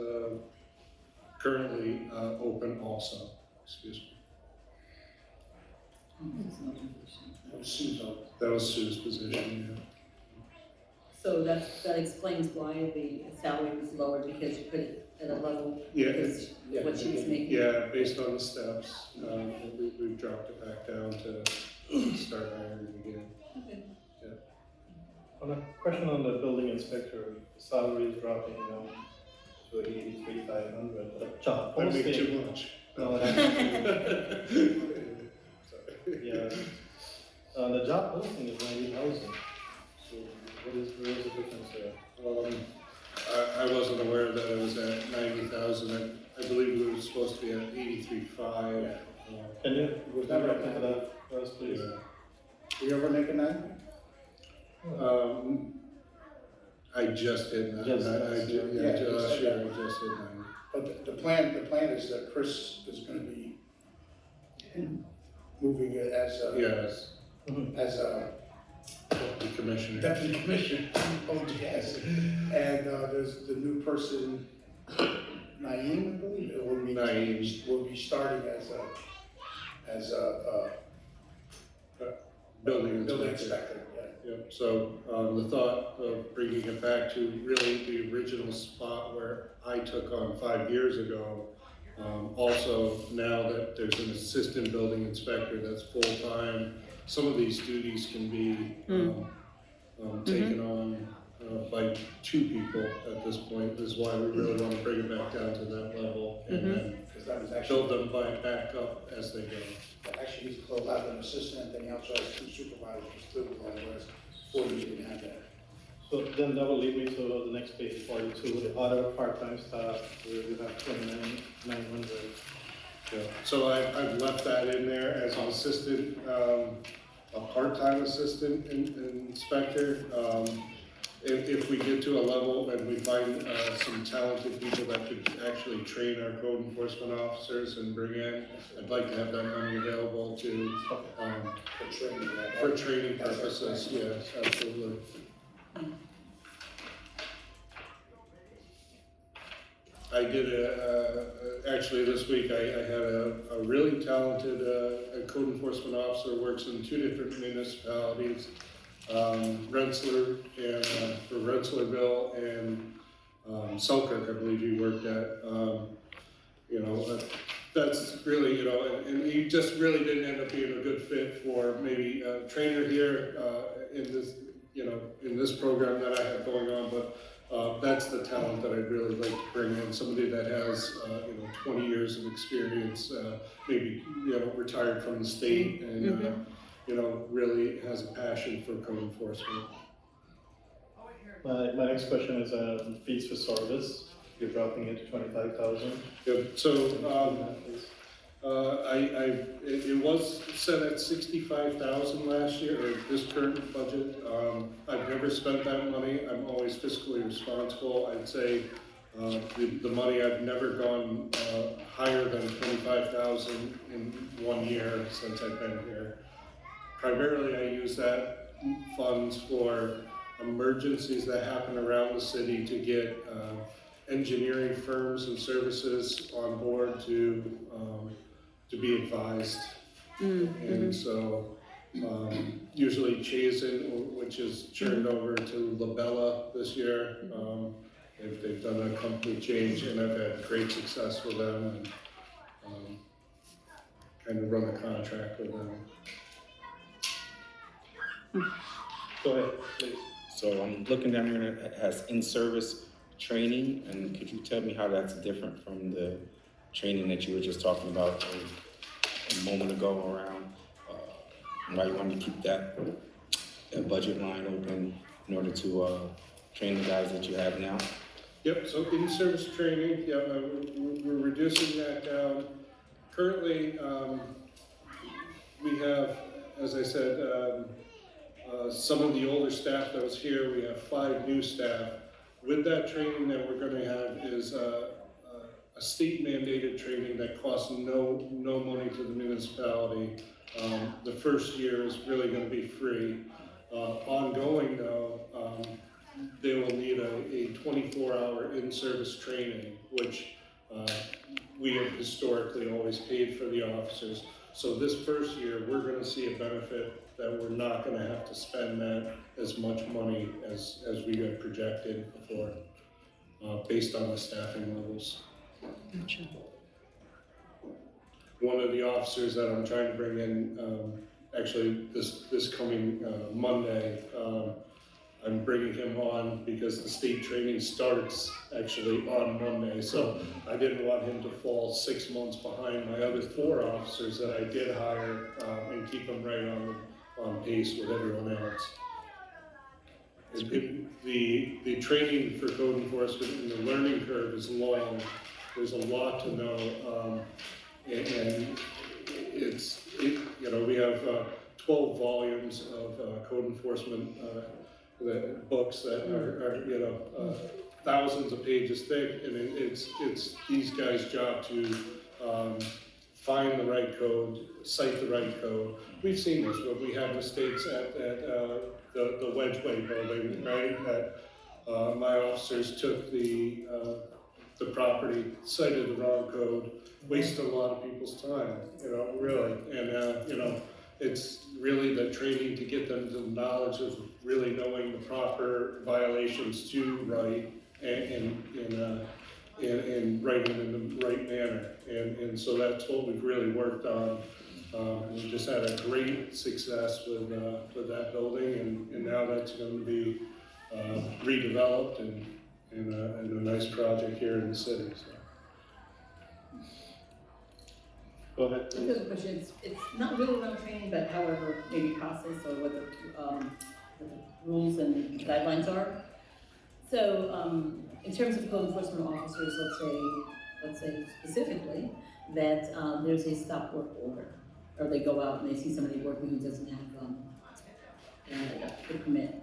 currently open also. Excuse me. That was Sue's position, yeah. So that explains why the salary was lower, because you put it at a level, Yeah, because what she was making. Yeah, based on the steps, we've dropped it back down to start hiring again. Okay. On a question on the building inspector, the salary is dropping down to 83,500. The job I make posting. too much. No, that's yeah. The job posting is 90,000. So where is the difference there? I wasn't aware that it was at 90,000. I believe we were supposed to be at 83.5. Can you look into that for us, please? Do you ever make a 90? I just did that. Just last year, I just did 90. But the plan is that Chris is gonna be moving it as a, Yes, as a the commissioner. deputy commissioner. Oh, yes. And there's the new person, Naeem, I believe, it will be. Naeem. Will be starting as a Building building inspector. inspector, yeah. Yep, so the thought of bringing it back to really the original spot where I took on 5 years ago. Also, now that there's an assistant building inspector that's full-time, some of these duties can be taken on by 2 people at this point. This is why we really want to bring it back down to that level and then Because that was actually. build them back up as they go. Actually, he's called out an assistant, then he also has 2 supervisors too, whereas 40 didn't have that. So then that will lead me to the next page, 42, the other part-time staff, where you have 29,900. Yeah. So I've left that in there as an assistant, a part-time assistant inspector. If we get to a level and we find some talented people that could actually train our code enforcement officers and bring in, I'd like to have that money available to, for training purposes, yes, absolutely. I did actually this week I had a really talented code enforcement officer, works in 2 different municipalities. Rensselaerville and Selkirk, I believe he worked at. You know, that's really, you know, and he just really didn't end up being a good fit for maybe a trainer here in this, you know, in this program that I have going on, but that's the talent that I'd really like to bring in, somebody that has, you know, 20 years of experience, maybe, you know, retired from the state and, you know, really has a passion for code enforcement. My next question is fees for service. You're dropping it to 25,000. Yep. So it was set at 65,000 last year, or this current budget. I've never spent that money. I'm always fiscally responsible. I'd say the money, I've never gone higher than 25,000 in 1 year since I've been here. Primarily, I use that funds for emergencies that happen around the city to get engineering firms and services on board to be advised. And so usually Chazen, which is turned over to Labella this year. They've done a company change and I've had great success with them and kind of run a contract with them. Go ahead, please. So I'm looking down here and it has in-service training, and could you tell me how that's different from the training that you were just talking about a moment ago around why you wanted to keep that budget line open in order to train the guys that you have now? Yep, so in-service training, yeah, we're reducing that down. Currently, we have, as I said, some of the older staff that was here, we have 5 new staff. With that training that we're gonna have is a state mandated training that costs no money to the municipality. The first year is really gonna be free. Ongoing though, they will need a 24-hour in-service training, which we have historically always paid for the officers. So this first year, we're gonna see a benefit that we're not gonna have to spend that as much money as we had projected before, based on the staffing levels. Gotcha. One of the officers that I'm trying to bring in, actually this coming Monday, I'm bringing him on because the state training starts actually on Monday. So I didn't want him to fall 6 months behind my other 4 officers that I did hire, and keep them right on pace with everyone else. The training for code enforcement and the learning curve is long. There's a lot to know, and you know, we have 12 volumes of code enforcement books that are you know, thousands of pages thick, and it's these guys' job to find the right code, cite the right code. We've seen this, but we have mistakes at the Wedgeway building, right? That my officers took the property, cited the wrong code, wasted a lot of people's time, you know, really. And you know, it's really the training to get them to the knowledge of really knowing the proper violations to write and write them in the right manner. And so that's what we've really worked on. We just had a great success with that building, and now that's going to be redeveloped and a nice project here in the city. So. Go ahead. I have a question. It's not really around training, but however, maybe process or what the rules and guidelines are. So, in terms of code enforcement officers, let's say specifically that there's a stop work order, or they go out and they see somebody working who doesn't have the permit.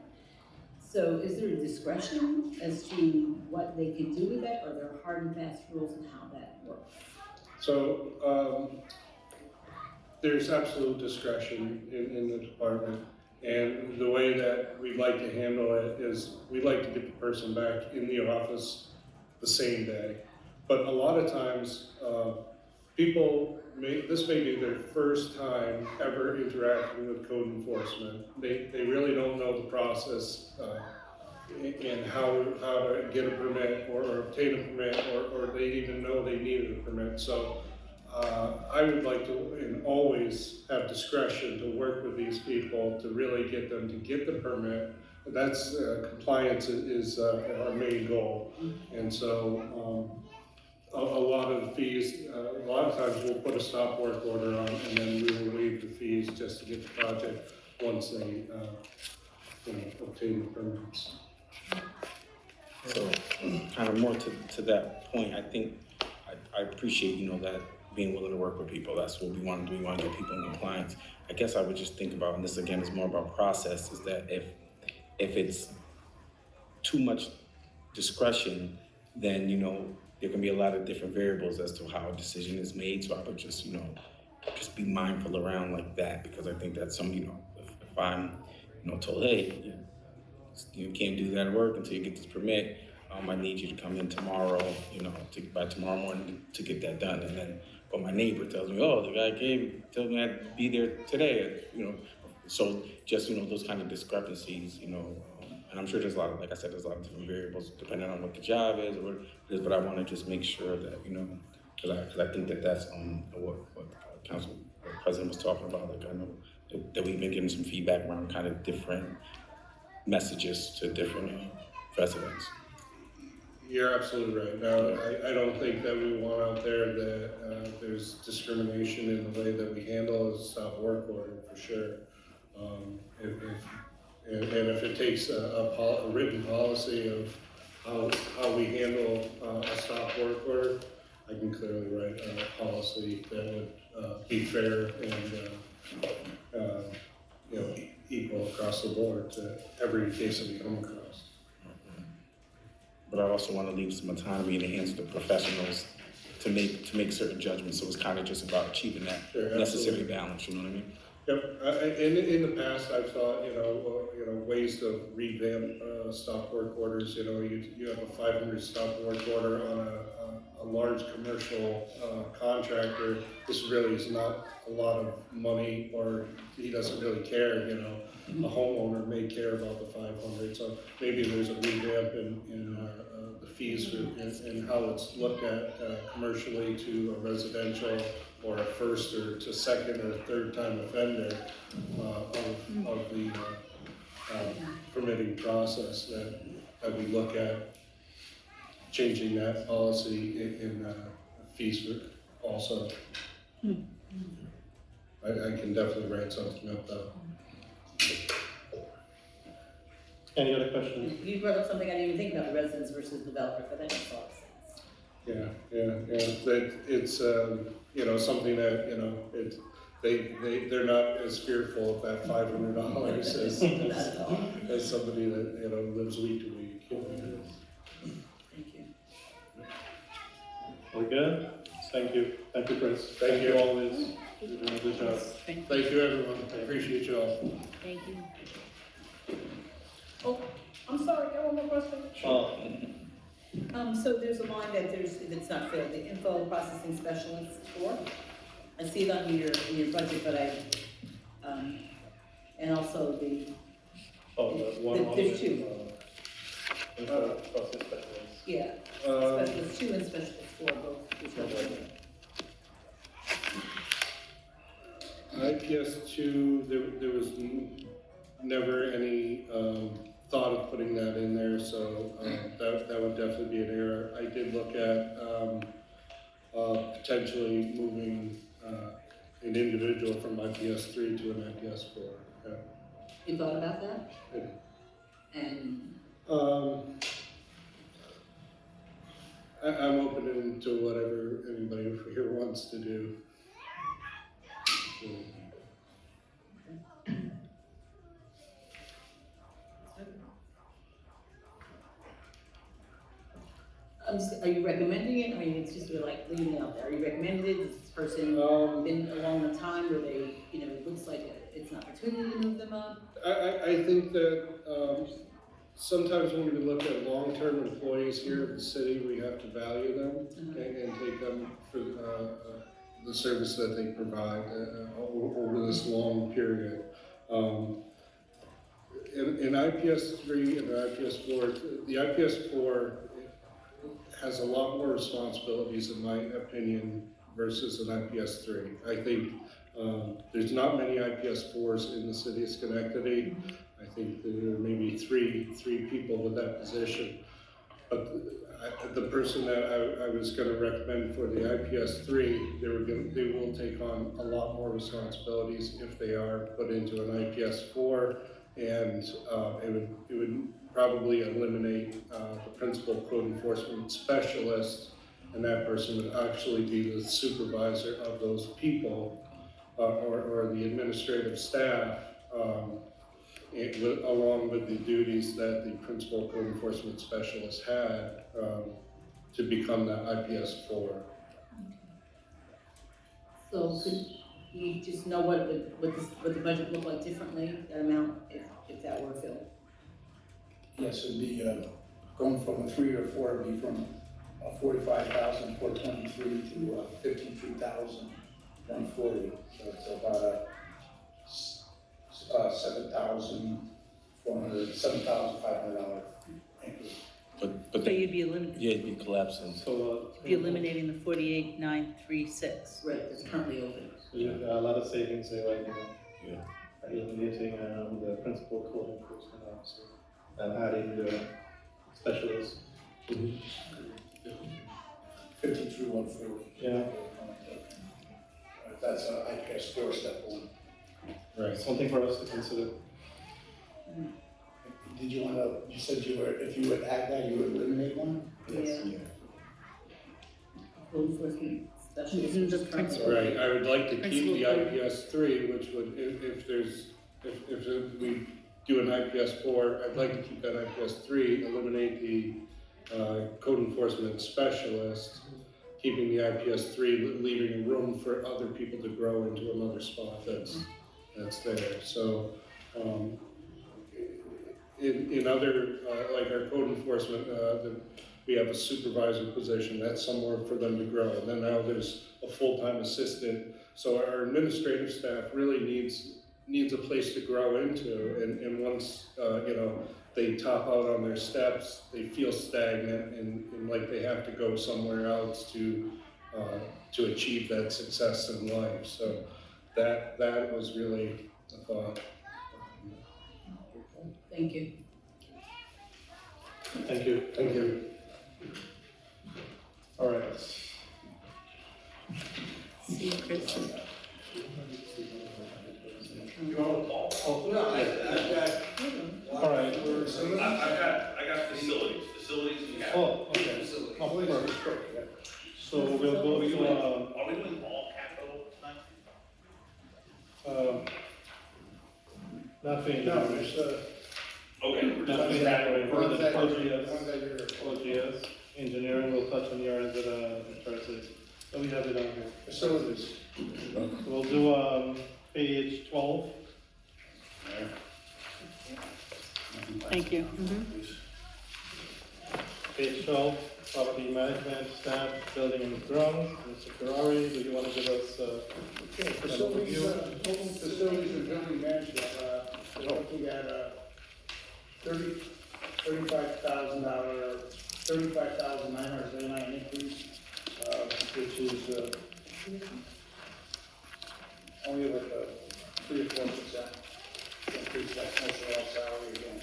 So, is there a discretion as to what they can do with that, or are there hard and fast rules on how that works? So there's absolute discretion in the department, and the way that we'd like to handle it is we'd like to get the person back in the office the same day. But a lot of times people this may be their first time ever interacting with code enforcement. They really don't know the process, and how to get a permit or obtain a permit, or they even know they needed a permit. So I would like to, and always have discretion to work with these people to really get them to get the permit. That's, compliance is our main goal. And so a lot of the fees, a lot of times we'll put a stop work order on, and then we will waive the fees just to get the project once they, obtain the permits. So, kind of more to that point, I think, I appreciate, that being willing to work with people, that's what we want to do, we want to get people in compliance. I guess I would just think about, and this again is more about process, is that if it's too much discretion, then, there can be a lot of different variables as to how a decision is made, so I would just, just be mindful around like that, because I think that if I'm, told, hey, you can't do that work until you get this permit. I need you to come in tomorrow, by tomorrow morning to get that done. And then, but my neighbor tells me, oh, the guy told me I'd be there today, So just, those kind of discrepancies, and I'm sure there's a lot of, like I said, there's a lot of different variables depending on what the job is or what it is, but I want to just make sure that, because I think that's what Council President was talking about. Like, I know that we've been getting some feedback around kind of different messages to different residents. You're absolutely right. Now, I don't think that we want out there that there's discrimination in the way that we handle a stop work order, for sure. If it takes a written policy of how we handle a stop work order, I can clearly write a policy that would be fair and equal across the board to every case that we come across. But I also want to leave some autonomy in the hands of the professionals to make certain judgments. So it's kind of just about achieving that necessary balance. You know what I mean? Yep. In the past, I've thought ways to revamp stop work orders. You have a 500 stop work order on a large commercial contractor. This really is not a lot of money, or he doesn't really care. A homeowner may care about the 500, so maybe there's a revamp in the fees and how it's looked at commercially to a residential or a first or to second or third time offender of the permitting process that we look at changing that policy in fees also. I can definitely write something up though. Any other questions? You brought up something I didn't even think about, the residents versus developer, but that makes a lot of sense. Yeah. That it's something that they're not as fearful of that $500 as somebody that lives week to week. Thank you. We're good? Thank you, Chris. Thank you. Always. You're doing a good job. Thank Thank you, everyone. I appreciate you all. Thank you. Oh, I'm sorry, I have one more question. So there's a line that's not filled, the info processing specialist for. I see it on your budget, but and also the. There's two. Process specialist. Yeah, specialist 2 and specialist 4, both. I guess too, there was never any thought of putting that in there, so that would definitely be an error. I did look at potentially moving an individual from IPS 3 to an IPS 4. Yeah. You thought about that? Yeah. And I'm open to whatever anybody here wants to do. are you recommending it? I mean, it's just like leaving it out there. Are you recommending it? Has this person been along the time where they, it looks like it's an opportunity to move them up? I think that sometimes when we look at long-term employees here in the city, we have to value them and take them for the service that they provide over this long period. In IPS 3 and the IPS 4, the IPS 4 has a lot more responsibilities, in my opinion, versus an IPS 3. I think there's not many IPS 4s in the city of Schenectady. I think there are maybe three people with that position. But the person that I was going to recommend for the IPS 3, they will take on a lot more responsibilities if they are put into an IPS 4, and it would probably eliminate the principal code enforcement specialist, and that person would actually be the supervisor of those people or the administrative staff. Along with the duties that the principal code enforcement specialist had to become that IPS 4. So could we just know what the budget look like differently, that amount, if that were filled? Yes, it'd be, going from a 3 or 4, it'd be from 45,423 to 53,140. So it's about $7,500 increase. So you'd be eliminating, Yeah, it'd be collapsing. So, eliminating the 48,936. Right, that's currently open. so you got a lot of savings there, like, Yeah. eliminating the principal code enforcement officer and adding the specialist. 53,140. Yeah. That's IPS 4 step 1. Right. Something for us to consider. Did you want to, you said if you would add that, you would eliminate one? Yeah. Code enforcement specialist, which is currently Right, I would like to keep the Principal IPS 3, which would, if we do an IPS 4, I'd like to keep that IPS 3, eliminate the code enforcement specialist, keeping the IPS 3, leaving room for other people to grow into another spot that's there. So, in other, like our code enforcement, we have a supervisor position, that's somewhere for them to grow. And then now there's a full-time assistant. So our administrative staff really needs a place to grow into. And once, they top out on their steps, they feel stagnant and like they have to go somewhere else to achieve that success in life. So that was really the thought. Thank you. Thank you. Thank you. All right. See you, Chris. You want to call? Oh, No, I all right. got facilities we have. Oh, okay. Oh, perfect. So we'll go to, Are we doing all capital tonight? nothing. No, there's, Okay, we're just Nothing adding one further. that OGS, you're, OGS, engineering will touch on yours at Thursday. So we have it on here. facilities. We'll do, page 12. Thank you. Page 12, property management, staff, building and grounds. Mr. Ferrari, do you want to give us, Facilities, total facilities and building management, we're looking at $35,939 increase, which is only like a 3 or 4% increase, that's mostly all salary again.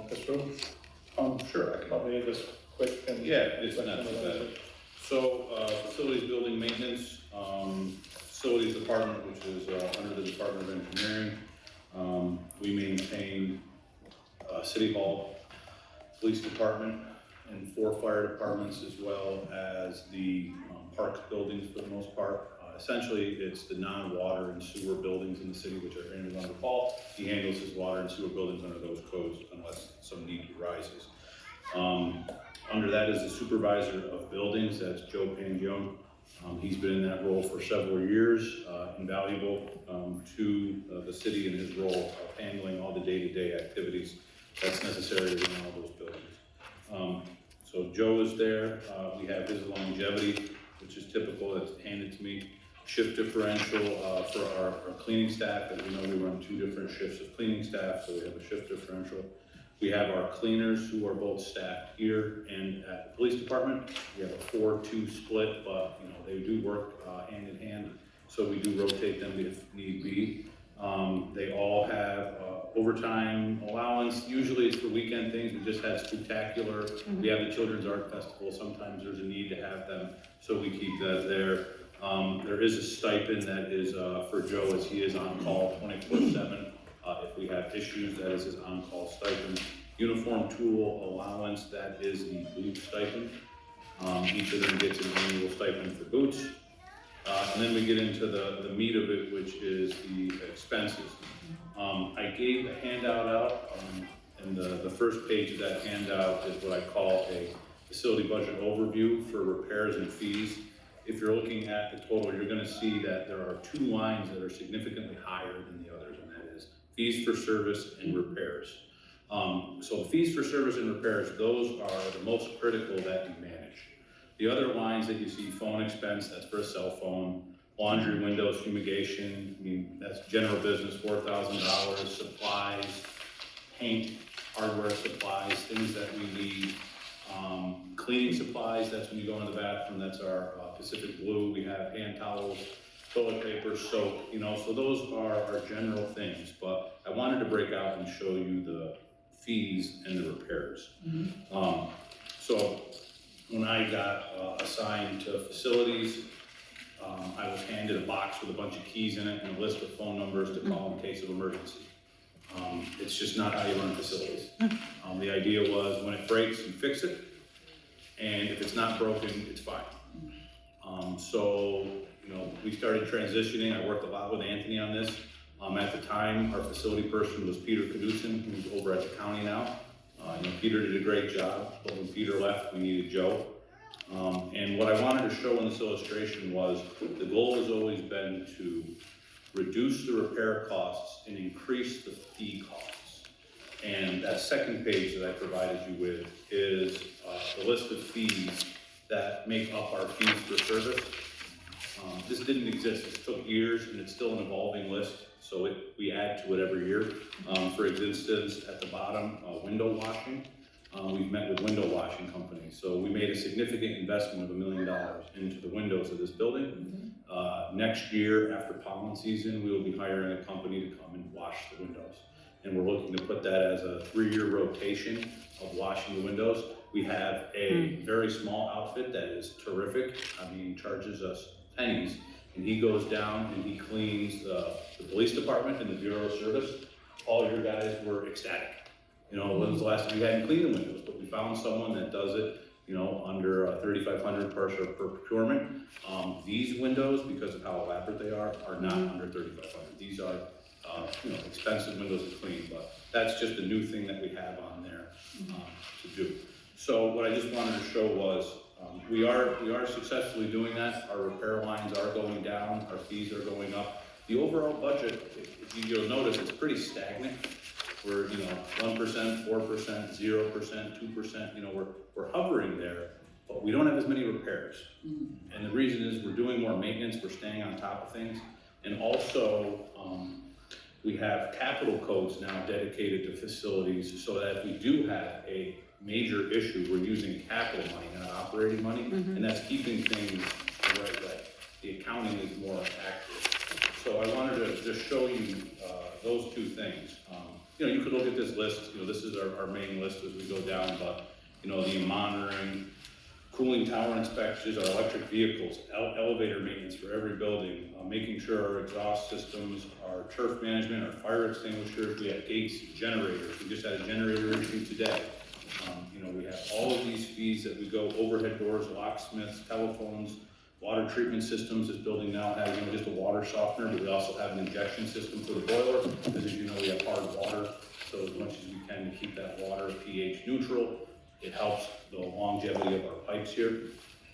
walk us through? Sure, I can. Probably just quick and. Yeah, it's not too bad. So, facilities, building maintenance, facilities department, which is under the Department of Engineering. We maintain City Hall, Police Department, and 4 fire departments, as well as the parks buildings for the most part. Essentially, it's the non-water and sewer buildings in the city which are handled under Paul. He handles his water and sewer buildings under those codes unless some need arises. Under that is the supervisor of buildings, that's Joe Pangione. He's been in that role for several years, invaluable to the city in his role of handling all the day-to-day activities that's necessary to run all those buildings. So Joe is there, we have his longevity, which is typical, that's handed to me. Shift differential for our cleaning staff, as we know, we run 2 different shifts of cleaning staff, so we have a shift differential. We have our cleaners who are both staffed here and at the police department. We have a 4-2 split, but they do work hand in hand, so we do rotate them if need be. They all have overtime allowance. Usually it's for weekend things. We just had Spectacular. We have the Children's Art Festival. Sometimes there's a need to have them, so we keep that there. There is a stipend that is for Joe, as he is on call 24/7. If we have issues, that is his on-call stipend. Uniform tool allowance, that is the boot stipend. Each of them gets an annual stipend for boots. And then we get into the meat of it, which is the expenses. I gave a handout out, and the first page of that handout is what I call a facility budget overview for repairs and fees. If you're looking at the total, you're gonna see that there are 2 lines that are significantly higher than the others, and that is fees for service and repairs. So fees for service and repairs, those are the most critical that you manage. The other lines that you see, phone expense, that's for a cell phone, laundry, windows, fumigation, I mean, that's general business, $4,000, supplies, paint, hardware supplies, things that we need. Cleaning supplies, that's when you go in the bathroom, that's our Pacific Blue. We have hand towels, toilet paper, soap, so those are our general things. But I wanted to break out and show you the fees and the repairs. So when I got assigned to facilities, I was handed a box with a bunch of keys in it and a list of phone numbers to call in case of emergency. It's just not how you run facilities. The idea was when it breaks, you fix it, and if it's not broken, it's fine. So, we started transitioning. I worked a lot with Anthony on this. At the time, our facility person was Peter Knudsen, who's over at the county now. Peter did a great job, but when Peter left, we needed Joe. And what I wanted to show in this illustration was the goal has always been to reduce the repair costs and increase the fee costs. And that second page that I provided you with is the list of fees that make up our fees for service. This didn't exist. This took years, and it's still an evolving list, so we add to it every year. For instance, at the bottom, window washing. We've met with window washing companies, so we made a significant investment of $1 million into the windows of this building. Next year, after pollen season, we will be hiring a company to come and wash the windows. And we're looking to put that as a 3-year rotation of washing the windows. We have a very small outfit that is terrific. I mean, charges us pennies, and he goes down and he cleans the police department and the Bureau of Service. All your guys were ecstatic. When was the last time we hadn't cleaned the windows? But we found someone that does it, under $3,500 per procurement. These windows, because of how elaborate they are not under $3,500. These are, expensive windows to clean, but that's just a new thing that we have on there to do. So what I just wanted to show was we are successfully doing that. Our repair lines are going down, our fees are going up. The overall budget, if you'll notice, it's pretty stagnant. We're 1%, 4%, 0%, 2%. We're hovering there, but we don't have as many repairs. And the reason is we're doing more maintenance. We're staying on top of things, and also we have capital codes now dedicated to facilities, so that if we do have a major issue, we're using capital money, not operating money, and that's keeping things the right way. The accounting is more accurate. So I wanted to just show you those 2 things. You could look at this list. This is our main list as we go down, but the monitoring, cooling tower inspections, our electric vehicles, elevator maintenance for every building, making sure our exhaust systems, our turf management, our fire extinguishers, we have gates, generators. We just had a generator issue today. We have all of these fees that we go, overhead doors, locksmiths, telephones, water treatment systems. This building now has just a water softener, but we also have an injection system for the boiler, because as you know, we have hard water. So as much as we can to keep that water pH neutral, it helps the longevity of our pipes here.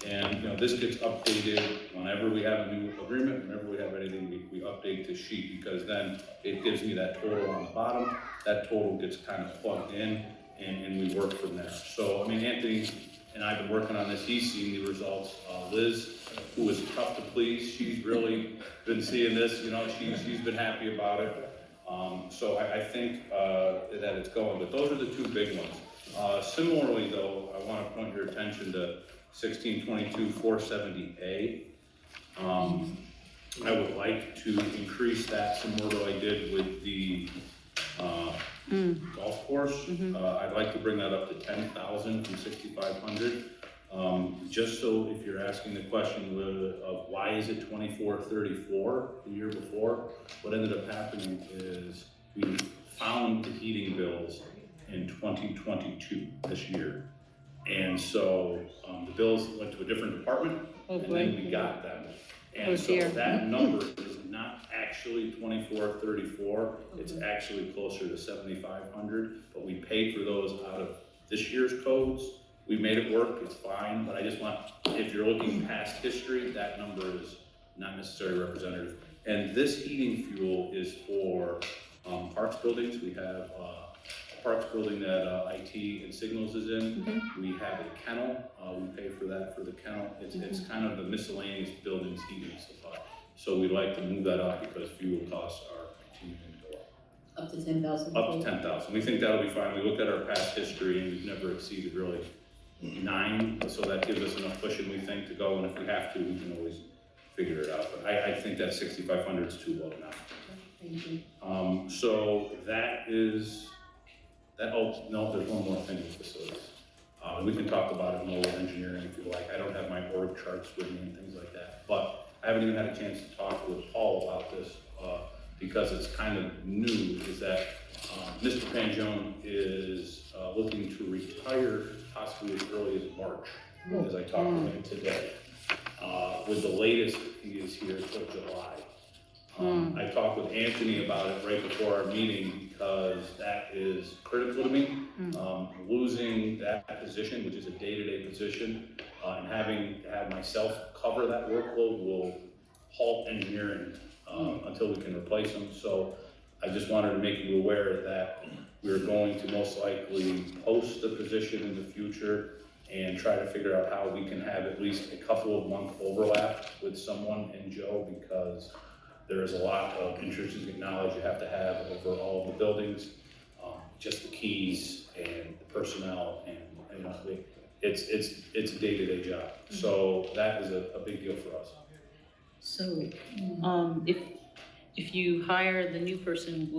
And this gets updated whenever we have a new agreement, whenever we have anything, we update the sheet, because then it gives me that total on the bottom. That total gets kind of plugged in, and we work from there. So, I mean, Anthony and I've been working on this, he's seen the results. Liz, who was tough to please, she's really been seeing this, you know, she's been happy about it. So I think that it's going, but those are the two big ones. Similarly though, I want to point your attention to 1622 470A. I would like to increase that similar to what I did with the golf course. I'd like to bring that up to 10,000 from 6,500. Just so if you're asking the question of why is it 2434 the year before, what ended up happening is we found the heating bills in 2022 this year. And so the bills went to a different department and then we got them. And so that number is not actually 2434, it's actually closer to 7,500, but we paid for those out of this year's codes. We made it work, it's fine, but I just want, if you're looking past history, that number is not necessarily representative. And this heating fuel is for parks buildings. We have a parks building that IT and Signals is in. We have a kennel, we pay for that for the kennel. It's kind of the miscellaneous buildings heating supply. So we'd like to move that up because fuel costs are continuing to go up. Up to 10,000? Up to 10,000. We think that'll be fine. We looked at our past history and we've never exceeded really 9, so that gives us enough cushion, we think, to go, and if we have to, we can always figure it out. But I think that 6,500 is too low now. Thank you. So that is, oh, no, there's one more thing with facilities. We can talk about it more with engineering if you like. I don't have my org charts with me and things like that, but I haven't even had a chance to talk with Paul about this because it's kind of new, is that Mr. Pangione is looking to retire possibly as early as March, as I talked to him today. With the latest, he is here till July. I talked with Anthony about it right before our meeting because that is critical to me. Losing that position, which is a day-to-day position, and having to have myself cover that workload will halt engineering until we can replace them. So I just wanted to make you aware that we're going to most likely post the position in the future and try to figure out how we can have at least a couple of month overlap with someone in Joe, because there is a lot of intrinsic knowledge you have to have over all of the buildings, just the keys and the personnel, and you know, it's a day-to-day job. So that is a big deal for us. So, if you hire the new person,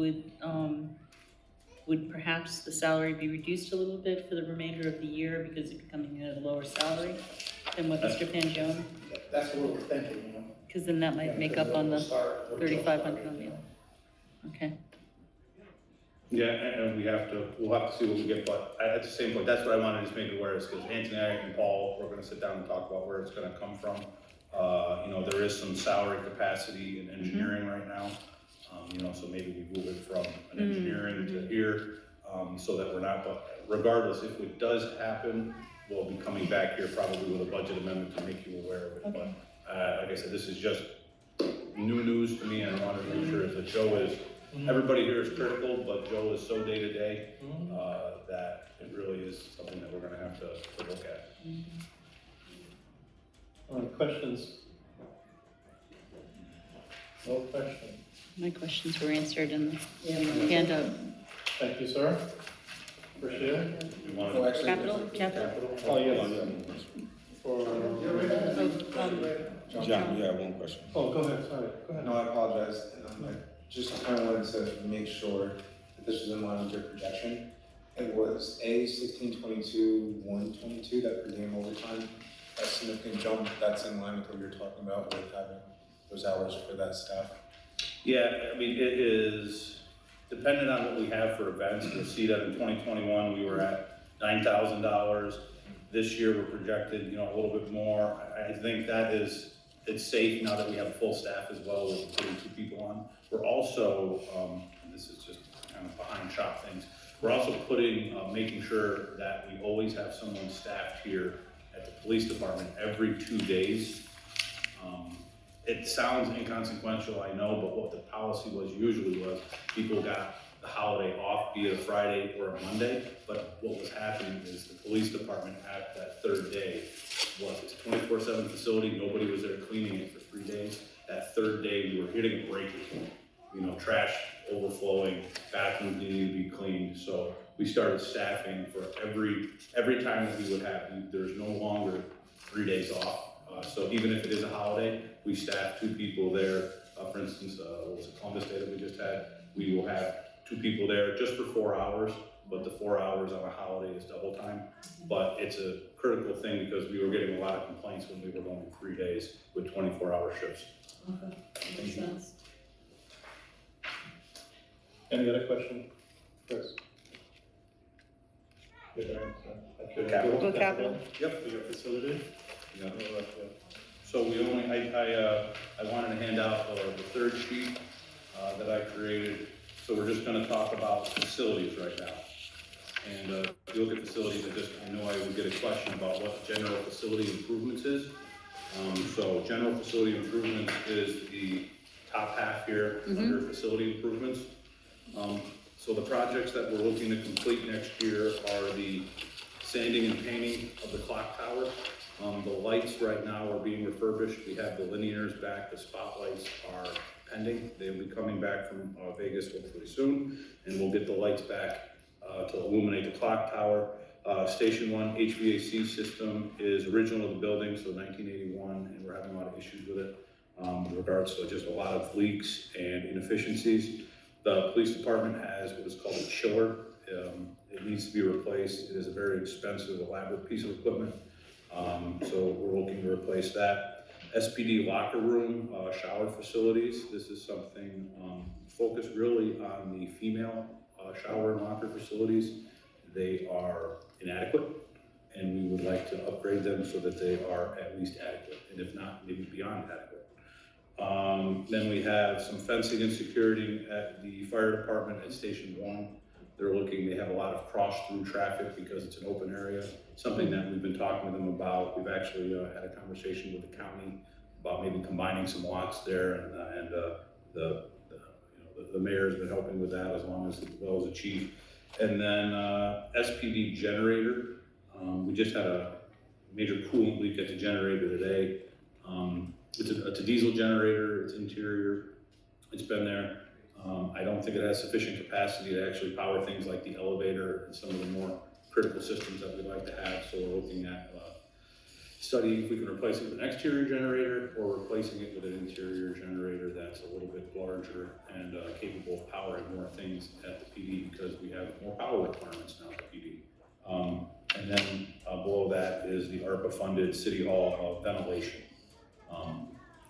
would perhaps the salary be reduced a little bit for the remainder of the year because it's becoming at a lower salary than what Mr. Pangione? That's what we're thinking, you know. Because then that might make up on the 3,500 on the other. Okay. Yeah, and we'll have to see what we get, but at the same point, that's what I wanted to just make you aware is because Anthony and Paul, we're gonna sit down and talk about where it's gonna come from. You know, there is some salary capacity in engineering right now. You know, so maybe we move it from an engineering to here, so that we're not, but regardless, if it does happen, we'll be coming back here probably with a budget amendment to make you aware of it. Okay. But like I said, this is just new news to me, and I wanted to make sure that Joe is, everybody here is critical, but Joe is so day to day that it really is something that we're gonna have to look at. Questions? No questions. My questions were answered in the handout. Thank you, sir. Appreciate it. Capital? Oh, yes. For, John, yeah, one question. oh, go ahead, sorry, go ahead. No, I apologize. I just kind of wanted to make sure that this was in line with your projection. It was A 1622 122 that per diem overtime. A significant jump. That's in line with what you're talking about with having those hours for that staff. Yeah, I mean, it is dependent on what we have for events. You'll see that in 2021, we were at $9,000. This year, we're projected, you know, a little bit more. I think that is, it's safe now that we have full staff as well, we're putting 2 people on. We're also, this is just kind of behind shop things, we're also putting, making sure that we always have someone staffed here at the police department every 2 days. It sounds inconsequential, I know, but what the policy was usually was people got the holiday off, be it a Friday or a Monday, but what was happening is the police department at that third day it's a 24/7 facility, nobody was there cleaning it for 3 days. That third day, we were hitting a breaking point. You know, trash overflowing, bathrooms needing to be cleaned, so we started staffing for every time that we would have, there's no longer 3 days off. So even if it is a holiday, we staff 2 people there. For instance, what was it, Columbus Day that we just had? We will have 2 people there just for 4 hours, but the 4 hours on a holiday is double time. But it's a critical thing because we were getting a lot of complaints when we were going 3 days with 24-hour shifts. Okay, makes sense. Any other question? Chris? Capital. Capital? Yep. For your facility? Yeah. So we only, I wanted to hand out the third sheet that I created. So we're just gonna talk about facilities right now. And if you look at facilities, I know I would get a question about what general facility improvements is. So general facility improvements is the top half here under facility improvements. So the projects that we're looking to complete next year are the sanding and painting of the clock tower. The lights right now are being refurbished. We have the linears back, the spotlights are pending. They'll be coming back from Vegas hopefully soon, and we'll get the lights back to illuminate the clock tower. Station 1 HVAC system is original to the building, so 1981, and we're having a lot of issues with it with regards to just a lot of leaks and inefficiencies. The police department has what is called a chiller. It needs to be replaced. It is a very expensive, elaborate piece of equipment. So we're looking to replace that. SPD locker room, shower facilities. This is something focused really on the female shower and locker facilities. They are inadequate, and we would like to upgrade them so that they are at least adequate, and if not, maybe beyond adequate. Then we have some fencing and security at the fire department at Station 1. They have a lot of cross-through traffic because it's an open area, something that we've been talking to them about. We've actually had a conversation with the county about maybe combining some lots there, and the mayor's been helping with that as well as the chief. And then SPD generator. We just had a major coolant leak at the generator today. It's a diesel generator, it's interior, it's been there. I don't think it has sufficient capacity to actually power things like the elevator and some of the more critical systems that we'd like to have. So we're looking at studying if we can replace it with an exterior generator or replacing it with an interior generator that's a little bit larger and capable of powering more things at the PD because we have more power requirements now at the PD. And then below that is the ARPA-funded City Hall ventilation.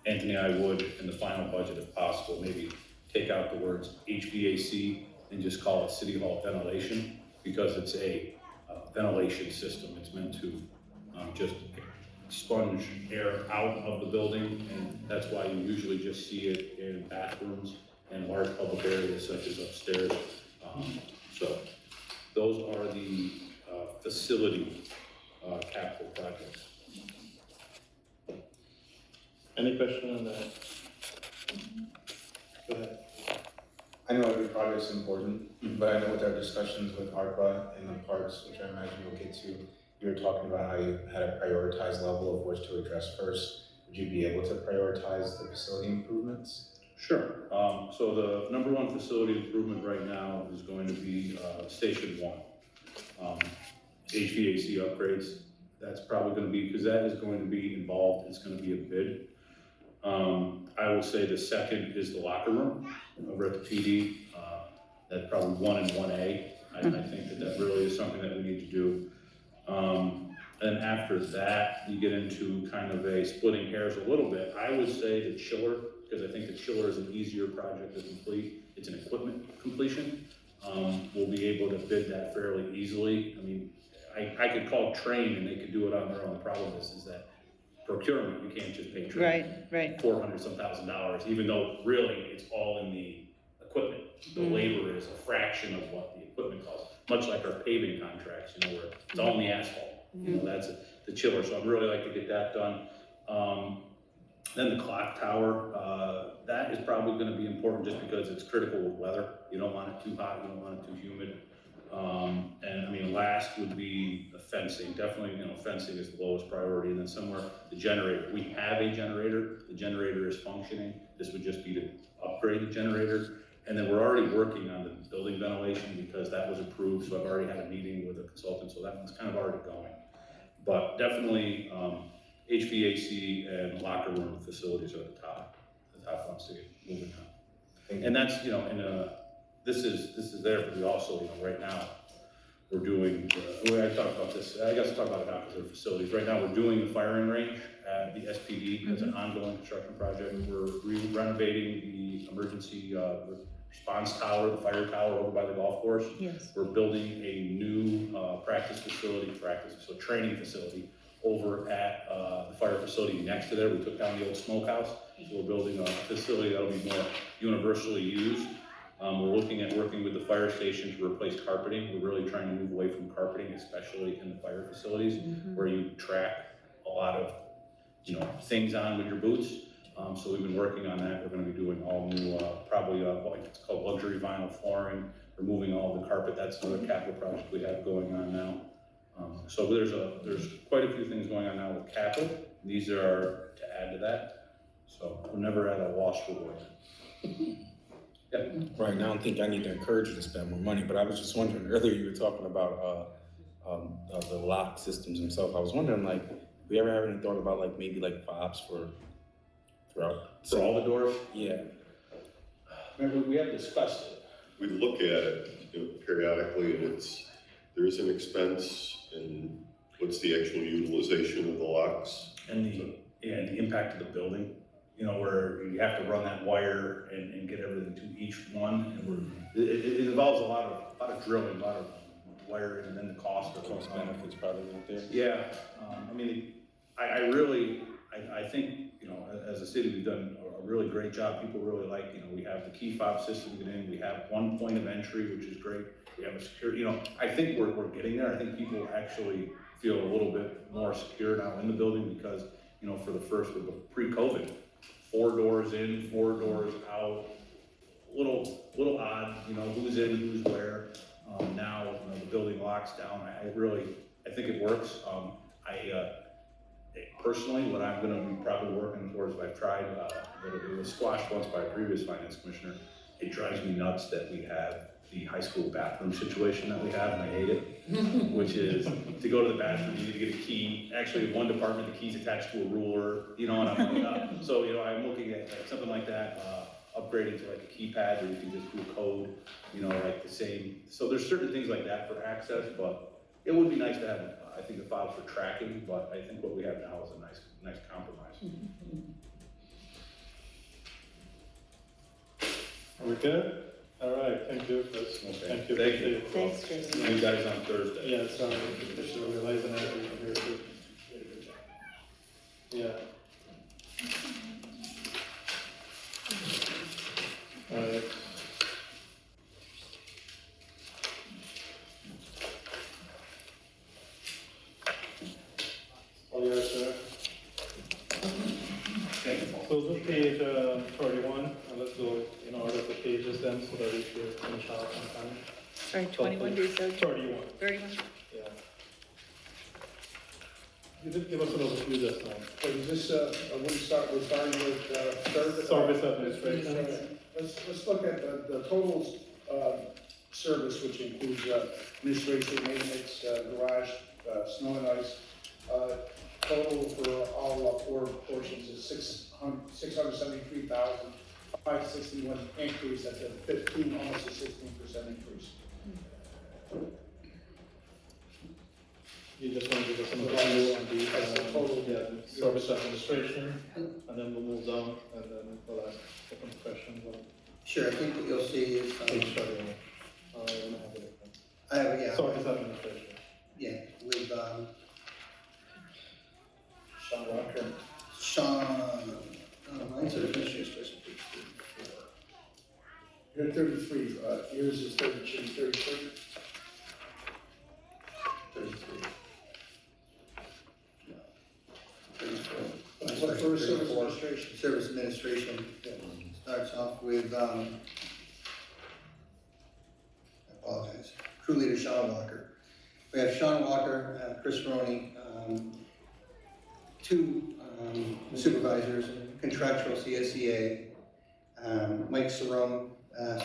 Anthony, I would, in the final budget, if possible, maybe take out the words HVAC and just call it City Hall ventilation because it's a ventilation system. It's meant to just sponge air out of the building, and that's why you usually just see it in bathrooms and large public areas such as upstairs. So those are the facility capital projects. Any question on that? Go ahead. I know every project's important, but I know with our discussions with ARPA and the parks, which I imagine we'll get to, you were talking about how you had a prioritized level of which to address first. Would you be able to prioritize the facility improvements? Sure. So the number one facility improvement right now is going to be Station 1. HVAC upgrades. That's probably going to be, because that is going to be involved, it's going to be a bid. I will say the second is the locker room over at the PD. That's probably 1 and 1A. I think that really is something that we need to do. And after that, you get into kind of a splitting hairs a little bit. I would say the chiller, because I think the chiller is an easier project to complete. It's an equipment completion. We'll be able to bid that fairly easily. I mean, I could call Train and they could do it on their own. The problem is that procurement, you can't just pay Train Right. $400-some thousand, even though really it's all in the equipment. The labor is a fraction of what the equipment costs, much like our paving contracts, where it's all in the asphalt. That's the chiller, so I'd really like to get that done. Then the clock tower, that is probably gonna be important just because it's critical with weather. You don't want it too hot, you don't want it too humid. And I mean, last would be the fencing, definitely, you know, fencing is the lowest priority, and then somewhere, the generator. We have a generator, the generator is functioning, this would just be to upgrade the generator. And then we're already working on the building ventilation because that was approved, so I've already had a meeting with a consultant, so that one's kind of already going. But definitely, HVAC and locker room facilities are the top ones to get moving on. And that's, you know, this is there, but we also, you know, right now, we're doing, I talked about this, I guess I'll talk about it now because they're facilities. Right now, we're doing the firing range at the SPD. That's an ongoing construction project. We're renovating the emergency response tower, the fire tower over by the golf course. Yes. We're building a new training facility over at the fire facility next to there. We took down the old smokehouse, so we're building a facility that'll be more universally used. We're looking at working with the fire station to replace carpeting. We're really trying to move away from carpeting, especially in the fire facilities, where you track a lot of, you know, things on with your boots. So we've been working on that. We're going to be doing all new, probably what it's called luxury vinyl flooring, removing all the carpet. That's another capital project we have going on now. So there's quite a few things going on now with capital. These are to add to that. So we're never at a loss for work. Yeah. Right now, I don't think I need to encourage you to spend more money, but I was just wondering, earlier you were talking about the lock systems themselves. I was wondering, like, we ever have any thought about, like, maybe like fobs for all the doors? Yeah. Remember, we have discussed it. We look at it, you know, periodically, and there is an expense, and what's the actual utilization of the locks? And the impact of the building, you know, where you have to run that wire and get everything to each one. And it involves a lot of drilling, a lot of wiring, and then the cost benefits probably not there. Yeah, I mean, I think, you know, as a city, we've done a really great job. People really like, you know, we have the key fob system get in, we have one point of entry, which is great. We have a security, you know, I think we're getting there. I think people actually feel a little bit more secure now in the building because, you know, for the first, pre-COVID, 4 doors in, 4 doors out, little odd, you know, who's in, who's where. Now, you know, the building locks down. I think it works. Personally, what I'm gonna be probably working towards, I've tried, but it was squashed once by a previous finance commissioner. It drives me nuts that we have the high school bathroom situation that we have, and I hate it, which is to go to the bathroom, you need to get a key. Actually, in one department, the key's attached to a ruler, you know, and I'm like, so, you know, I'm looking at something like that, upgrading to like a keypad where you can just do a code, you know, like the same. So there's certain things like that for access, but it would be nice to have, I think, the fobs for tracking, but I think what we have now is a nice compromise. Are we good? All right, thank you, Chris. Okay. Thank you. Thank you. Thanks, Chris. See you guys on Thursday. Yeah, sorry, I should have realized that I was here too. Yeah. All right. All yours, sir. So this page 31, and let's go in order of the pages then, so that we should finish out on time. Sorry, 21, you said? 31. 31? Yeah. You did give us an overview this time. So is this, we're starting with Service administration. Let's look at the total service, which includes administration, maintenance, garage, snow and ice. Total for all 4 portions is $673,561 increase. That's a 15, almost a 16% increase. You just want to give us an overview on the service administration, and then we'll move down, and then we'll ask open questions on Sure, I think what you'll see is, page 31. I don't have it. I have it, yeah. Service administration. Yeah, with, Sean Rocker. Mine's administration starts at page 34. You're 33, yours is 33. 33. So for service administration, administration. Service administration starts off with, I apologize, crew leader Sean Walker. We have Sean Walker, Chris Roney, two supervisors, contractual CSEA, Mike Cerrone, I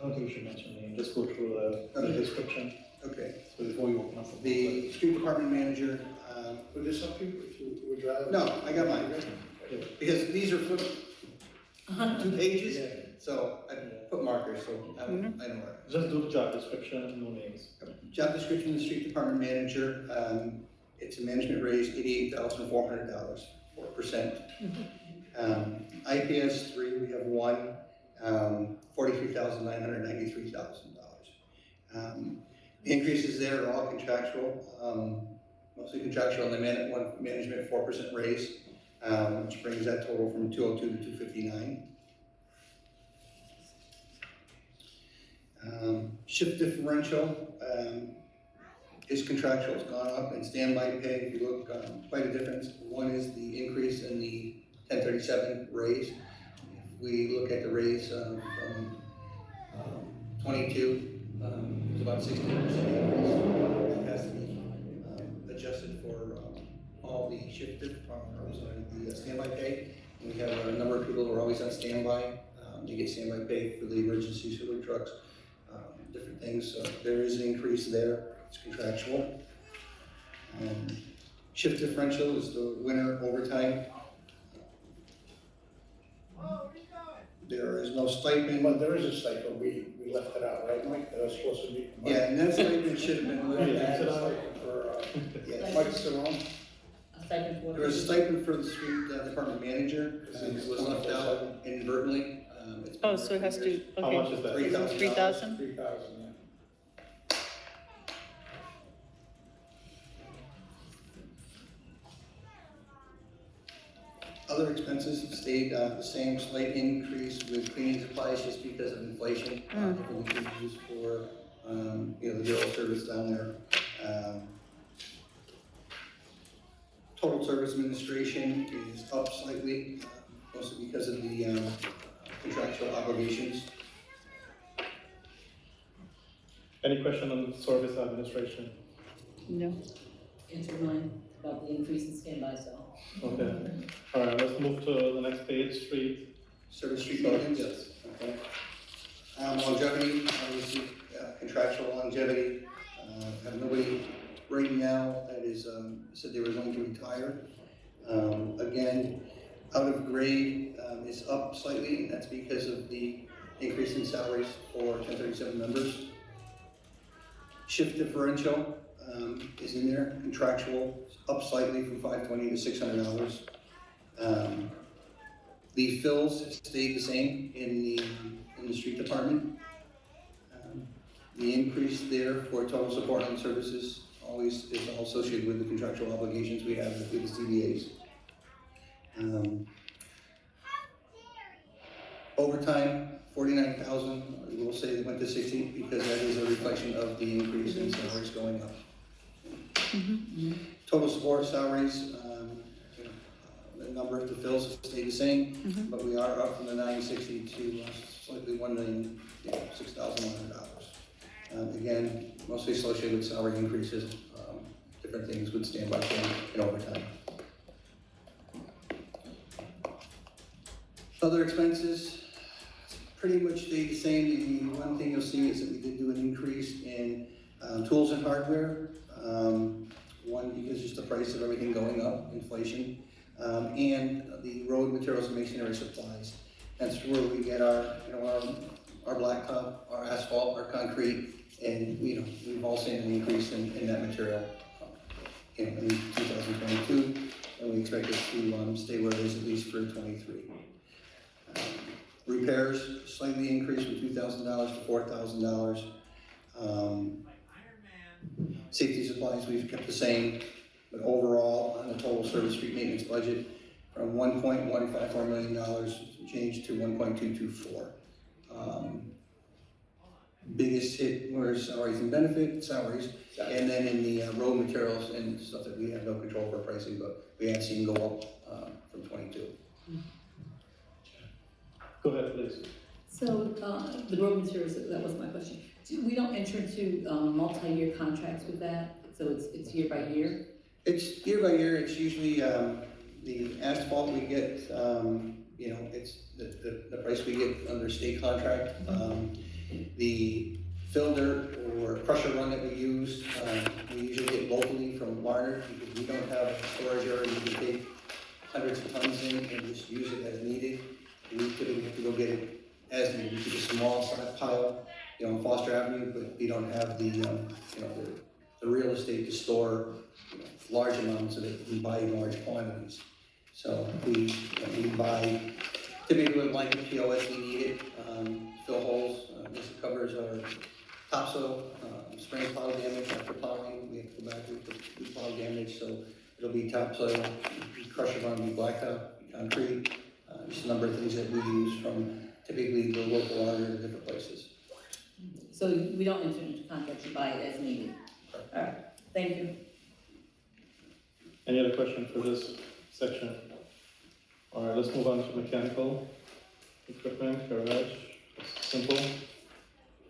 don't think we should mention name, just go through the description. okay. So before you open up. The street department manager, Would this help you if you would rather? no, I got mine, because these are for 2 pages, so I put markers, so I know where. Just do the job description, no names. Job description of the street department manager, it's a management raise, $88,400, 4%. IPS 3, we have one, $43,993,000. The increases there are all contractual, mostly contractual, and the management 4% raise, which brings that total from 202 to 259. Shift differential is contractual, it's gone up, and standby pay, if you look, quite a difference. One is the increase in the 1037 raise. If we look at the raise from 22, it's about 16% increase. It has to be adjusted for all the shift the standby pay. And we have a number of people who are always on standby. They get standby pay for the emergency sewer trucks, different things. So there is an increase there. It's contractual. Shift differential is the winter overtime. There is no stipend. But there is a stipend, we left it out, right, Mike? That was supposed to be. Yeah, and that stipend should have been left Add a out. stipend for, Yes. Mike Cerrone. A stipend for. There was a stipend for the street department manager, it was left out inadvertently. It's been Oh, so it has to, How much is okay, that? $3,000. 3,000? 3,000, yeah. Other expenses have stayed the same, slight increase with cleaning supplies just because of inflation. We could use for, the jail service down there. Total service administration is up slightly, mostly because of the contractual obligations. Any question on service administration? No. Answer mine about the increase in standby, so. Okay, all right, let's move to the next page, street. Service street maintenance? Yes. Okay. Longevity, obviously, contractual longevity. Have nobody right now that is, said they were going to retire. Again, out of grade is up slightly, and that's because of the increase in salaries for 1037 members. Shift differential is in there, contractual, up slightly from $520 to $600. The fills have stayed the same in the street department. The increase there for total support and services always is all associated with the contractual obligations we have with the CDAs. Overtime, 49,000. We'll say they went to 60 because that is a reflection of the increase in salaries going up. Total support salaries, the number of the fills have stayed the same, but we are up from the 960 to slightly $1,006,100. Again, mostly associated with salary increases, different things with standby pay and overtime. Other expenses pretty much stayed the same. The one thing you'll see is that we did do an increase in tools and hardware. One, because just the price of everything going up, inflation, and the road materials and masonry supplies. That's where we get our blacktop, our asphalt, our concrete, and we've all seen an increase in that material in 2022, and we expect it to stay where it is at least for 23. Repairs slightly increased from $2,000 to $4,000. Safety supplies we've kept the same, but overall on the total service street maintenance budget from $1.154 million changed to $1.224. Biggest hit were salaries and benefits, and then in the road materials and stuff that we have no control over pricing, but we have seen go up, from 22. Go ahead, please. So, the road materials, that was my question. We don't enter into, multi-year contracts with that, so it's year by year? It's year by year, it's usually, the asphalt we get, you know, it's the price we get under state contract. The filter or crusher run that we use, we usually get locally from Larner, because we don't have a storage area, we can take hundreds of tons in and just use it as needed. We typically have to go get it as needed. We keep a small stockpile, you know, on Foster Avenue, but we don't have the, you know, the real estate to store, you know, large amounts of it. We buy in large quantities. So we buy, typically with like PO as we need it, fill holes. This covers our topsoil, spring plow damage after plowing. We have to go back with plow damage, so it'll be topsoil, crusher run, be blacktop, concrete. Just a number of things that we use from typically the local order in different places. So we don't enter into contracts, you buy it as needed? All right, thank you. Any other question for this section? All right, let's move on to mechanical equipment, garage. It's simple.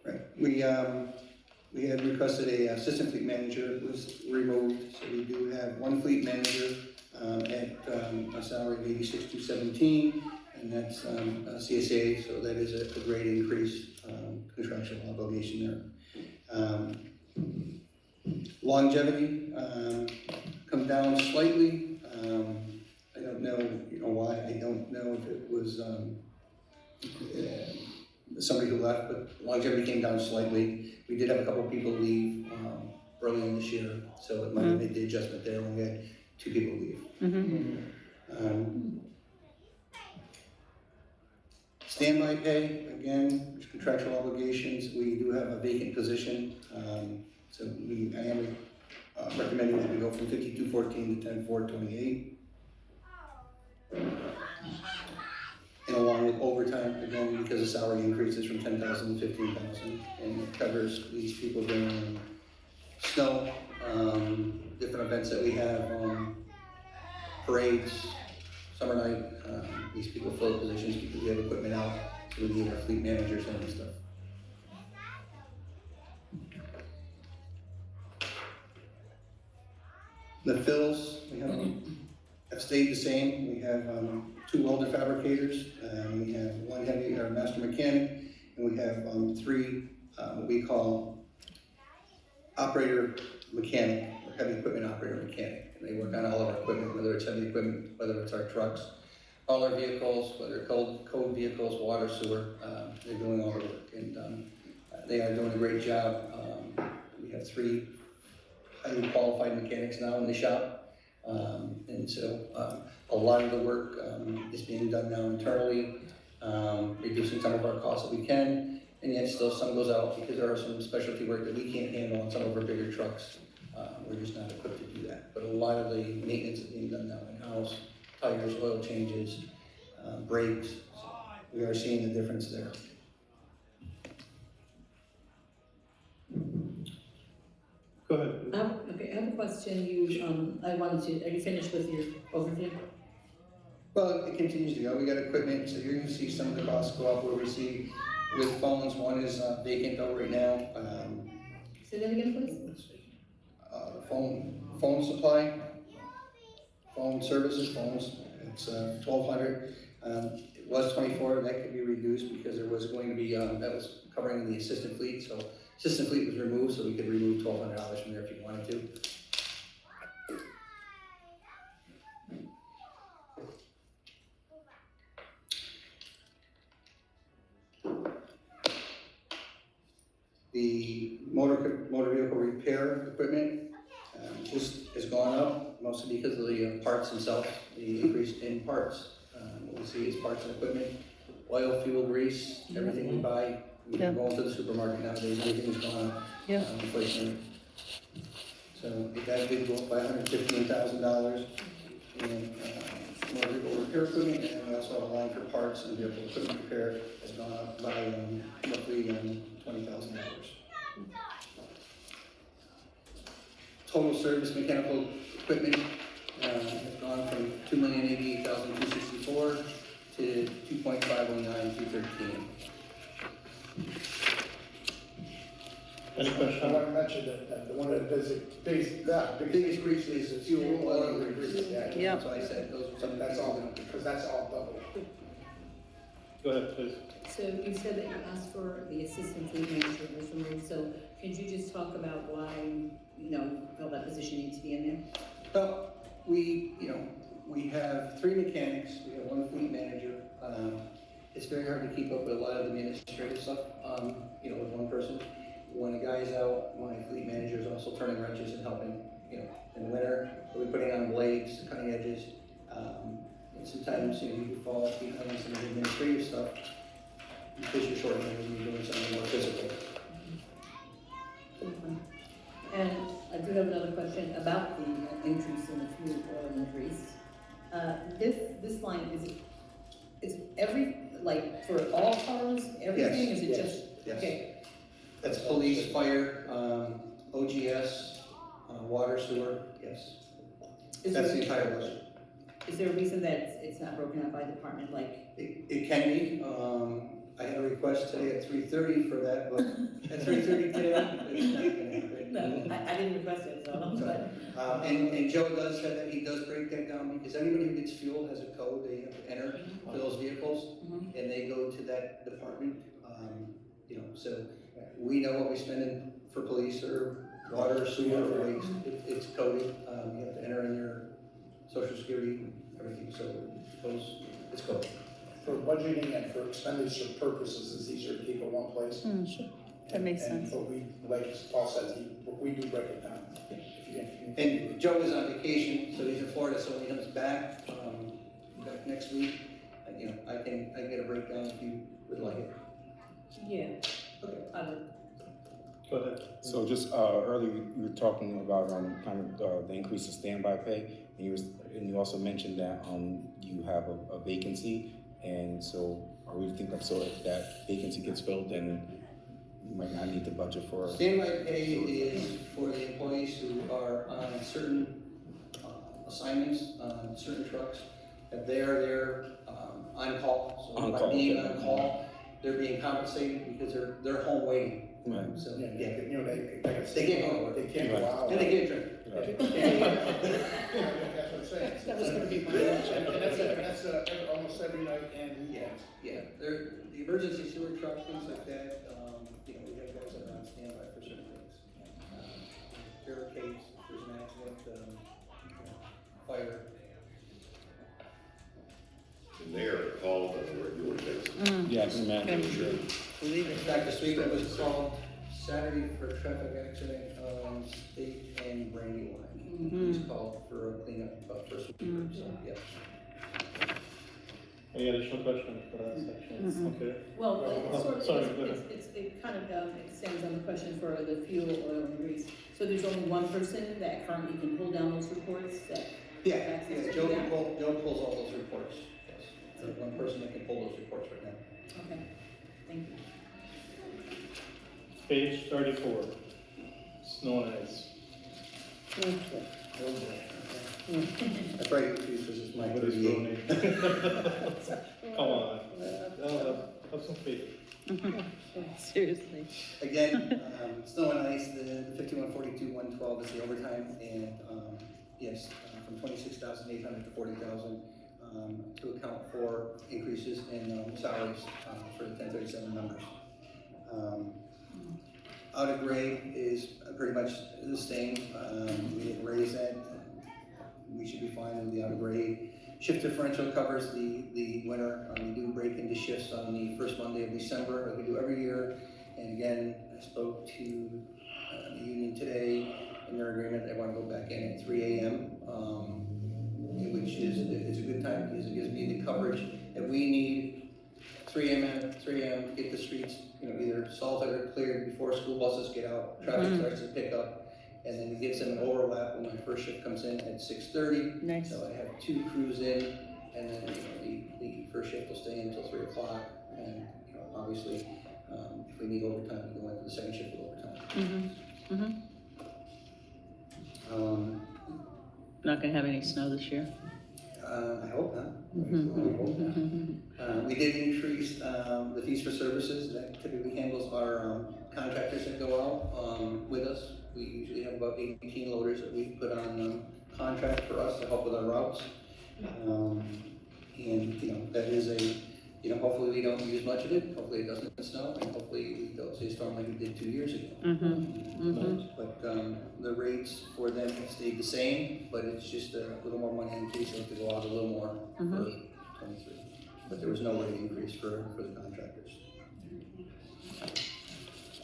Right, we had requested a assistant fleet manager, it was removed, so we do have one fleet manager at a salary of $86,217, and that's CSA, so that is a great increase, contractual obligation there. Longevity come down slightly. I don't know, why. I don't know if it was somebody who left, but longevity came down slightly. We did have a couple people leave early in this year, so it might have made the adjustment there when we had 2 people leave. Standby pay, again, there's contractual obligations. We do have a vacant position, so I am recommending that we go from 5214 to 10428. And along with overtime, again, because the salary increases from 10,000 to 15,000, and it covers these people during snow, different events that we have, parades, summer night. These people fill positions because we have equipment out, so we need our fleet managers and stuff. The fills, we have stayed the same. We have 2 welder fabricators, we have 1 heavy or master mechanic, and we have 3 what we call operator mechanic, or heavy equipment operator mechanic. And they work on all of our equipment, whether it's heavy equipment, whether it's our trucks, all our vehicles, whether they're code vehicles, water, sewer, they're doing all the work, and they are doing a great job. We have 3 highly qualified mechanics now in the shop, and so a lot of the work is being done now internally, reducing some of our costs that we can, and yet still some goes out because there are some specialty work that we can't handle on some of our bigger trucks. We're just not equipped to do that. But a lot of the maintenance is being done now in-house, tires, oil changes, brakes. So we are seeing the difference there. Go ahead. I have a question. Are you finished with your overview? Well, it continues to go. We got equipment, so you're gonna see some of the costs go up where we see with phones. One is vacant though right now. Say that again, please. Phone supply, phone services, phones, it's 1,200. It was 24, that could be reduced because there was going to be, that was covering the assistant fleet, so assistant fleet was removed, so we could remove $1,200 from there if you wanted to. The motor vehicle repair equipment just has gone up, mostly because of the parts themselves, the increase in parts. What we see is parts and equipment, oil, fuel, grease, everything we buy. We can go into the supermarket nowadays, everything's gone up, inflation. So that did go up by $115,000 in motor vehicle repair equipment, and we also have a line for parts and vehicle equipment repair has gone up by roughly $20,000. Total service mechanical equipment has gone from 2,088,264 to 2.509,213. Any I question? want to mention that one of the biggest Biggest increase is fuel, oil, and grease. Yep. So I said those are some. That's all, because that's all double. Go ahead, please. So you said that you asked for the assistant fleet manager was removed, so could you just talk about why, you know, felt that position needs to be in there? Well, we have 3 mechanics, we have 1 fleet manager. It's very hard to keep up with a lot of the administrative stuff, with 1 person. When a guy's out, my fleet manager is also turning wrenches and helping, in the winter, we'll be putting on blades, cutting edges. And sometimes, you can fall behind some of the administrative stuff because you're short-handed and you're doing something more physical. And I do have another question about the increase in the fuel oil and grease. This line, is every, like, for all cars, everything, Yes, is it yes, just? yes. Okay, That's police, fire, OGS, water, sewer, yes. That's the entire list. Is there a reason that it's not broken out by department, like? It can be. I had a request today at 3:30 for that, but at 3:30 today, it's not gonna happen. No, I didn't request it, so, but. And Joe does have that, he does break that down, because anybody who gets fuel has a code they have to enter for those vehicles, and they go to that department. So we know what we spend in for police or water or sewer or waste, it's coded. You have to enter in your social security, everything, so it's coded. For budgeting and for expenditure purposes, it's easier to keep it one place. Sure. That makes sense. But we, like Paul says, we do break it down. And Joe is on vacation, so he's in Florida, so when he comes back, next week, I can get a breakdown if you would like it. Yeah, okay, I would. Go ahead. So just earlier, you were talking about kind of the increase in standby pay, and you also mentioned that you have a vacancy, and so are we thinking so if that vacancy gets filled, then you might not need to budget for. Standby pay is for the employees who are on certain assignments on certain trucks. That they're on call. So by being on call, they're being compensated because they're home waiting. Right. So Yeah, they can't go nowhere. They can't go out. And they can't drink. That's what I'm saying. That was gonna be my And that's almost every night and weekends. Yeah, the emergency sewer truck, things like that, we have guys that are on standby for certain things. Barricades, if there's an accident, fire. And they are called on a regular basis. Yeah, I can imagine. Sure. Believe In fact, this week it was called Saturday for a traffic accident on State and Brandywine. Police called for a cleanup first week, so, yeah. Any additional questions for that section? Okay. Well, Sorry, go ahead. it kind of extends on the question for the fuel, oil, and grease. So there's only 1 person that currently can pull down those reports that? Yeah, Joe pulls all those reports, yes. There's 1 person that can pull those reports right now. Okay, thank you. Page 34, snow and ice. I probably confused because it's my What is 38. Come on, have some faith. Seriously. Again, snow and ice, the 5142-112 is the overtime, and yes, from 26,800 to 40,000 to account for increases in salaries for the 1037 members. Out of grade is pretty much the same. We didn't raise that. We should be fine with the out of grade. Shift differential covers the winter. We do break into shifts on the first Monday of December, like we do every year. And again, I spoke to the union today, and their agreement, they want to go back in at 3 a.m., which is it's a good time because it gives me the coverage that we need. 3 a.m. get the streets, either salted or cleared before school buses get out, traffic starts to pick up, and then it gives them an overlap when my first shift comes in at 6:30. Nice. So I have 2 crews in, and then the first shift will stay until 3 o'clock, and obviously if we need overtime, we go into the second shift with overtime. not gonna have any snow this year? I hope not. We did increase the fees for services that typically handles our contractors that go out with us. We usually have about 18 loaders that we put on contract for us to help with our routes. And, you know, that is a, you know, hopefully we don't use much of it, hopefully it doesn't snow, and hopefully we don't see a storm like we did 2 years ago. But the rates for them have stayed the same, but it's just a little more money in case we have to go out a little more for 23. But there was no rate increase for the contractors.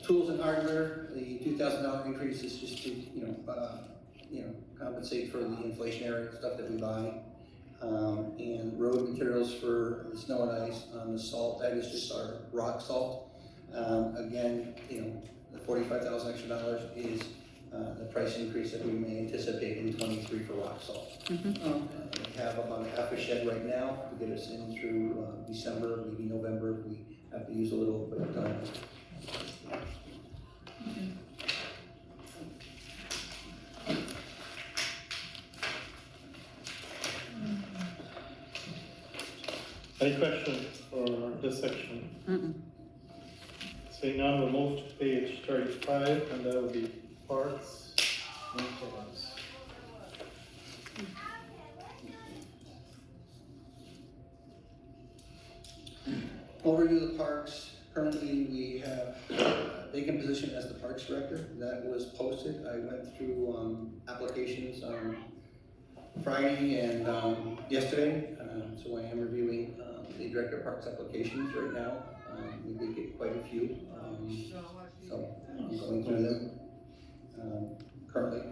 Tools and hardware, the $2,000 increase is just to, compensate for the inflationary stuff that we buy. And road materials for the snow and ice, the salt, that is just our rock salt. Again, the $45,000 extra is the price increase that we may anticipate in 23 for rock salt. We have about half a shed right now to get us in through December, maybe November if we have to use a little bit of time. Any questions for this section? Seeing none, we'll move to page 35, and that will be parks maintenance. Overview of the parks. Currently, we have a vacant position as the parks director. That was posted. I went through applications on Friday and yesterday, so I am reviewing the director of parks applications right now. We did get quite a few, so I'm going through them currently.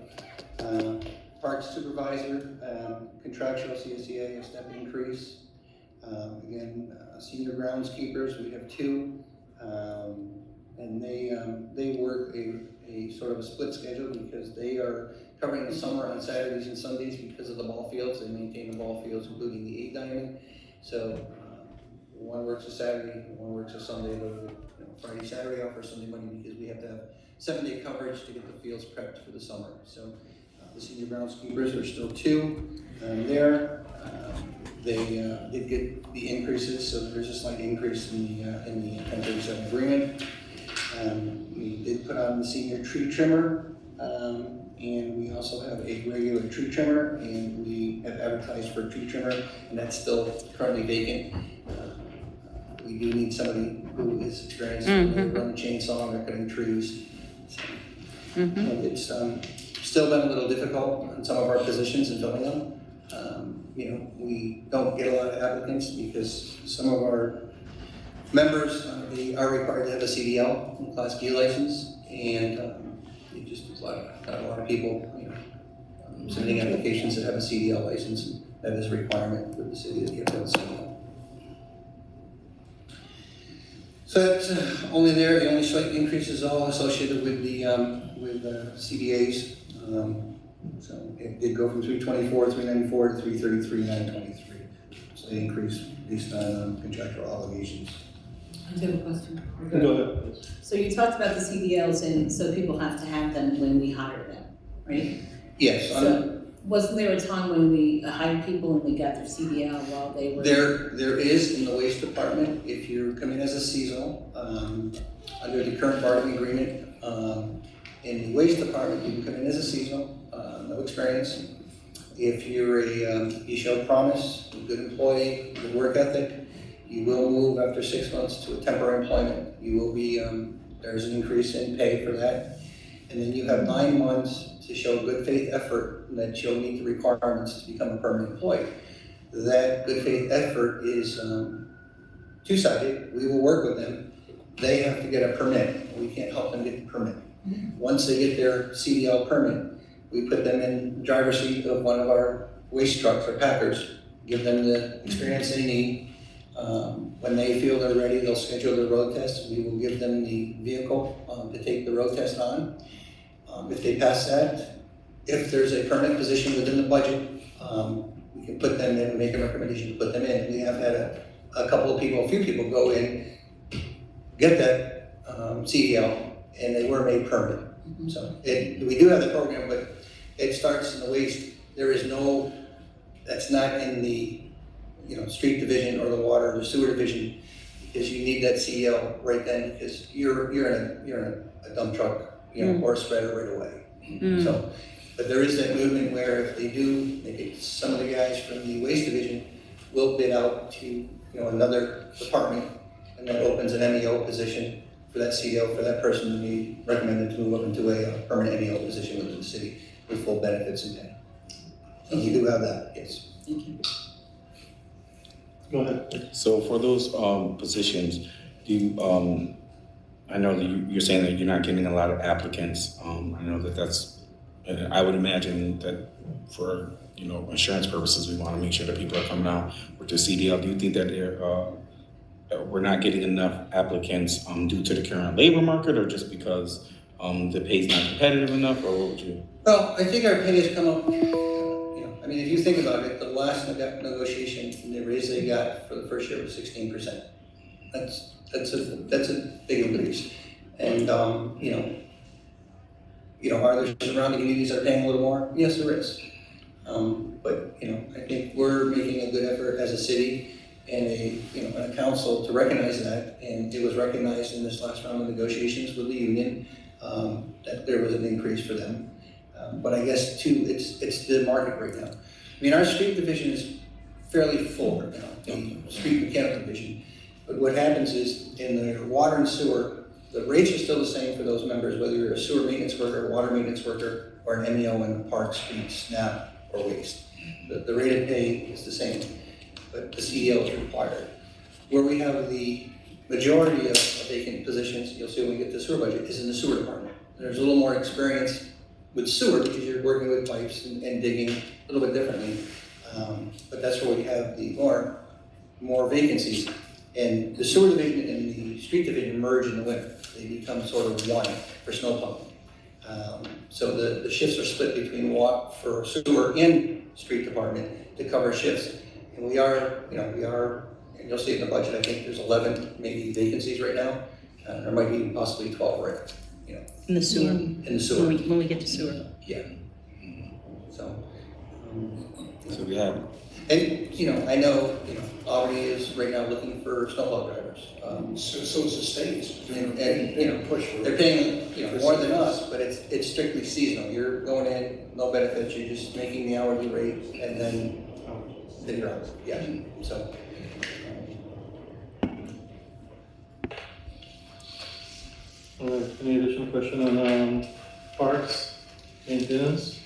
Parks supervisor, contractual CSEA, a step increase. Again, senior groundskeepers, we have 2, and they work a sort of a split schedule because they are covering the summer on Saturdays and Sundays because of the ball fields. They maintain the ball fields, including the 8 diamond. So one works a Saturday, one works a Sunday. Friday, Saturday off, or Sunday, Monday, because we have to have 7-day coverage to get the fields prepped for the summer. So the senior groundskeepers are still 2 there. They did get the increases, so there's a slight increase in the 1037 agreement. We did put on the senior tree trimmer, and we also have a regular tree trimmer, and we have advertised for a tree trimmer, and that's still currently vacant. We do need somebody who is experienced when they run the chainsaw and they're cutting trees. So, it's still been a little difficult in some of our positions in filling them. We don't get a lot of applicants because some of our members they are required to have a CDL, Class B license, and it just is not a lot of people submitting applications that have a CDL license. And that is a requirement for the city that you have to have a CDL. So that's only there. The only slight increase is all associated with the CBAs. So it did go from 324, 394 to 333, 923. So they increased based on contractual obligations. I do have a question. Go ahead, please. So you talked about the CDLs, and so people have to have them when we hire them, right? Yes. So wasn't there a time when we hired people and we got their CDL while they were? There is in the waste department, if you come in as a seasonal, under the current bargaining agreement, in the waste department, you can come in as a seasonal, no experience. If you're you show promise, a good employee, good work ethic, you will move after 6 months to a temporary employment. You will be, there's an increase in pay for that. And then you have 9 months to show good faith effort that you'll meet the requirements to become a permanent employee. That good faith effort is two-sided. We will work with them. They have to get a permit. We can't help them get the permit. Once they get their CDL permit, we put them in the driver's seat of one of our waste trucks or packers, give them the experience they need. When they feel they're ready, they'll schedule their road test. We will give them the vehicle to take the road test on. If they pass that, if there's a permanent position within the budget, we can put them in, make a recommendation to put them in. We have had a few people go in, get that CDL, and they were made permanent. So we do have the program, but it starts in the waste there is no, that's not in the, street division or the water or the sewer division, because you need that CEO right then, because you're in a dump truck, or a spreader right away. So, but there is that movement where if they do, maybe some of the guys from the waste division will bid out to, another department, and that opens an MEO position for that CEO, for that person to be recommended to move up into a permanent MEO position within the city with full benefits and pay. So we do have that, yes. Go ahead. So for those positions, do you, I know that you're saying that you're not getting a lot of applicants. I know that that's, I would imagine that for, insurance purposes, we want to make sure that people are coming out with their CDL. Do you think that we're not getting enough applicants due to the current labor market, or just because the pay is not competitive enough, or what would you? Well, I think our pay has come up, I mean, if you think about it, the last negotiation, the raise they got for the first year was 16%. That's a big increase. And, are there surrounding communities that are paying a little more? Yes, there is. But, I think we're making a good effort as a city and a council to recognize that. And it was recognized in this last round of negotiations with the union, that there was an increase for them. But I guess too, it's the market right now. I mean, our street division is fairly full right now, the street mechanical division. But what happens is in the water and sewer, the rates are still the same for those members, whether you're a sewer maintenance worker, water maintenance worker, or an MEO in park, street, SNAP, or waste. The rate of pay is the same, but the CEO is required. Where we have the majority of vacant positions, you'll see when we get the sewer budget, is in the sewer department. There's a little more experience with sewer because you're working with pipes and digging a little bit differently. But that's where we have the more vacancies. And the sewer division and the street division merge in the winter. They become sort of one for snow plowing. So the shifts are split between for sewer and street department to cover shifts. And we are, and you'll see it in the budget, I think there's 11 maybe vacancies right now. There might be possibly 12 right now. In the sewer. In the sewer. When we get to sewer. Yeah. So. So we have. And, I know, Albany is right now looking for snowplow drivers. So is the state. And they're paying, more than us, but it's strictly seasonal. You're going in, no benefits, you're just making the hourly rate, and then you're out. Yeah, so. Any additional question on parks, maintenance?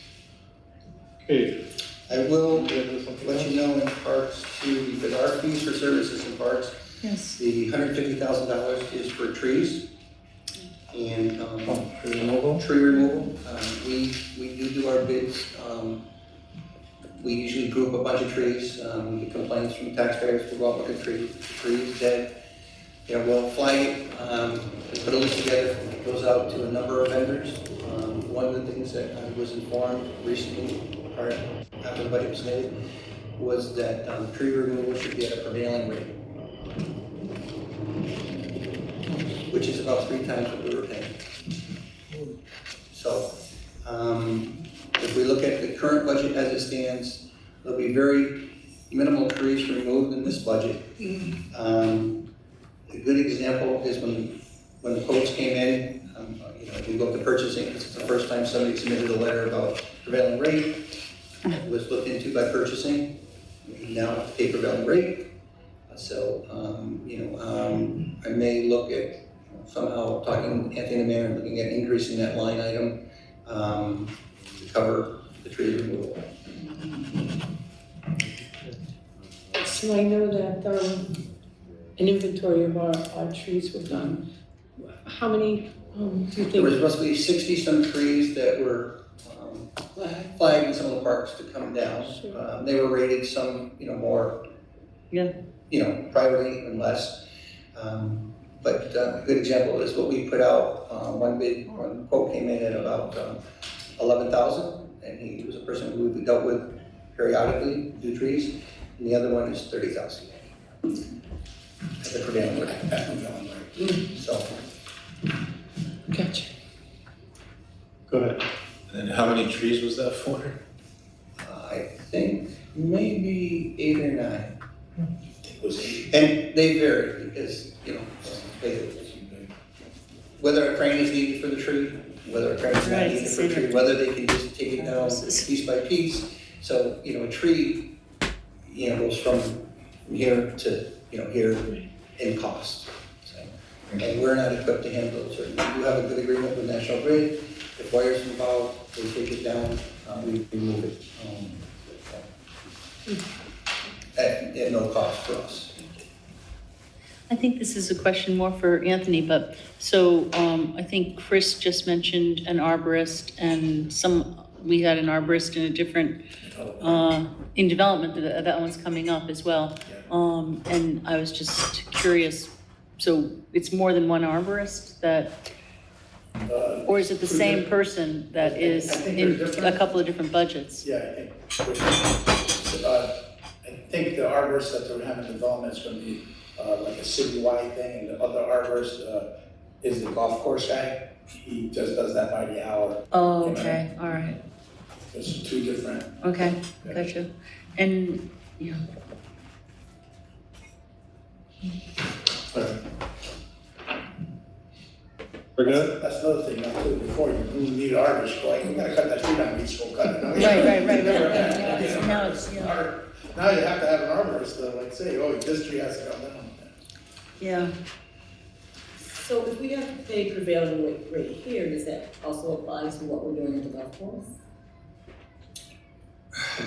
Okay. I will let you know in parks too, because our fees for services in parks, yes, the $150,000 is for trees and tree removal. We do our bids. We usually group a bunch of trees. We get complaints from taxpayers. We'll go out and look at trees dead. We'll flag it, put a list together. It goes out to a number of vendors. One of the things that I was informed recently, after the budget was made, was that tree removal should be at a prevailing rate, which is about 3 times what we were paying. So, if we look at the current budget as it stands, there'll be very minimal trees removed in this budget. A good example is when the quotes came in, if you look at purchasing, it's the first time somebody submitted a letter about prevailing rate. It was looked into by purchasing. We now have to pay prevailing rate. So, I may look at somehow talking to Anthony and the mayor and looking at increasing that line item to cover the tree removal. So I know that an inventory of our trees was done. How many do you think? There was roughly 60-some trees that were flagged in some of the parks to come down. Sure. They were rated some, more, privately and less. But a good example is what we put out. One quote came in at about 11,000, and he was a person who we dealt with periodically, do trees. And the other one is 30,000. At the prevailing rate. So. Gotcha. Go ahead. And then how many trees was that for? think maybe 8 or 9. And they vary because, you know, whether a crane is needed for the tree, whether a crane is not Right, needed for the tree, whether they can just take it down piece by piece. So, you know, a tree, you know, goes from here to, you know, here in cost. So, and we're not equipped to handle it. So we do have a good agreement with National Grid. If wires involved, they take it down, we remove it. At no cost for us. I think this is a question more for Anthony, but, so, I think Chris just mentioned an arborist and we had an arborist in a different, in development, that one's coming up as well. And I was just curious, so it's more than one arborist that, or is it the same person that is in a couple of different budgets? Yeah, I think the arborist that they're having development is gonna be, like a citywide thing, and the other arborist, is the golf course guy. He just does that by the hour. Oh, okay, all right, There's two different. okay, gotcha. And, yeah. We're good? That's another thing, now too, before you need an arborist, like, we gotta cut that tree down, we just go cut it. Right. Now it's, yeah. Now you have to have an arborist to like say, oh, this tree has to come down. Yeah. So if we have to pay prevailing rate here, does that also apply to what we're doing at the golf course?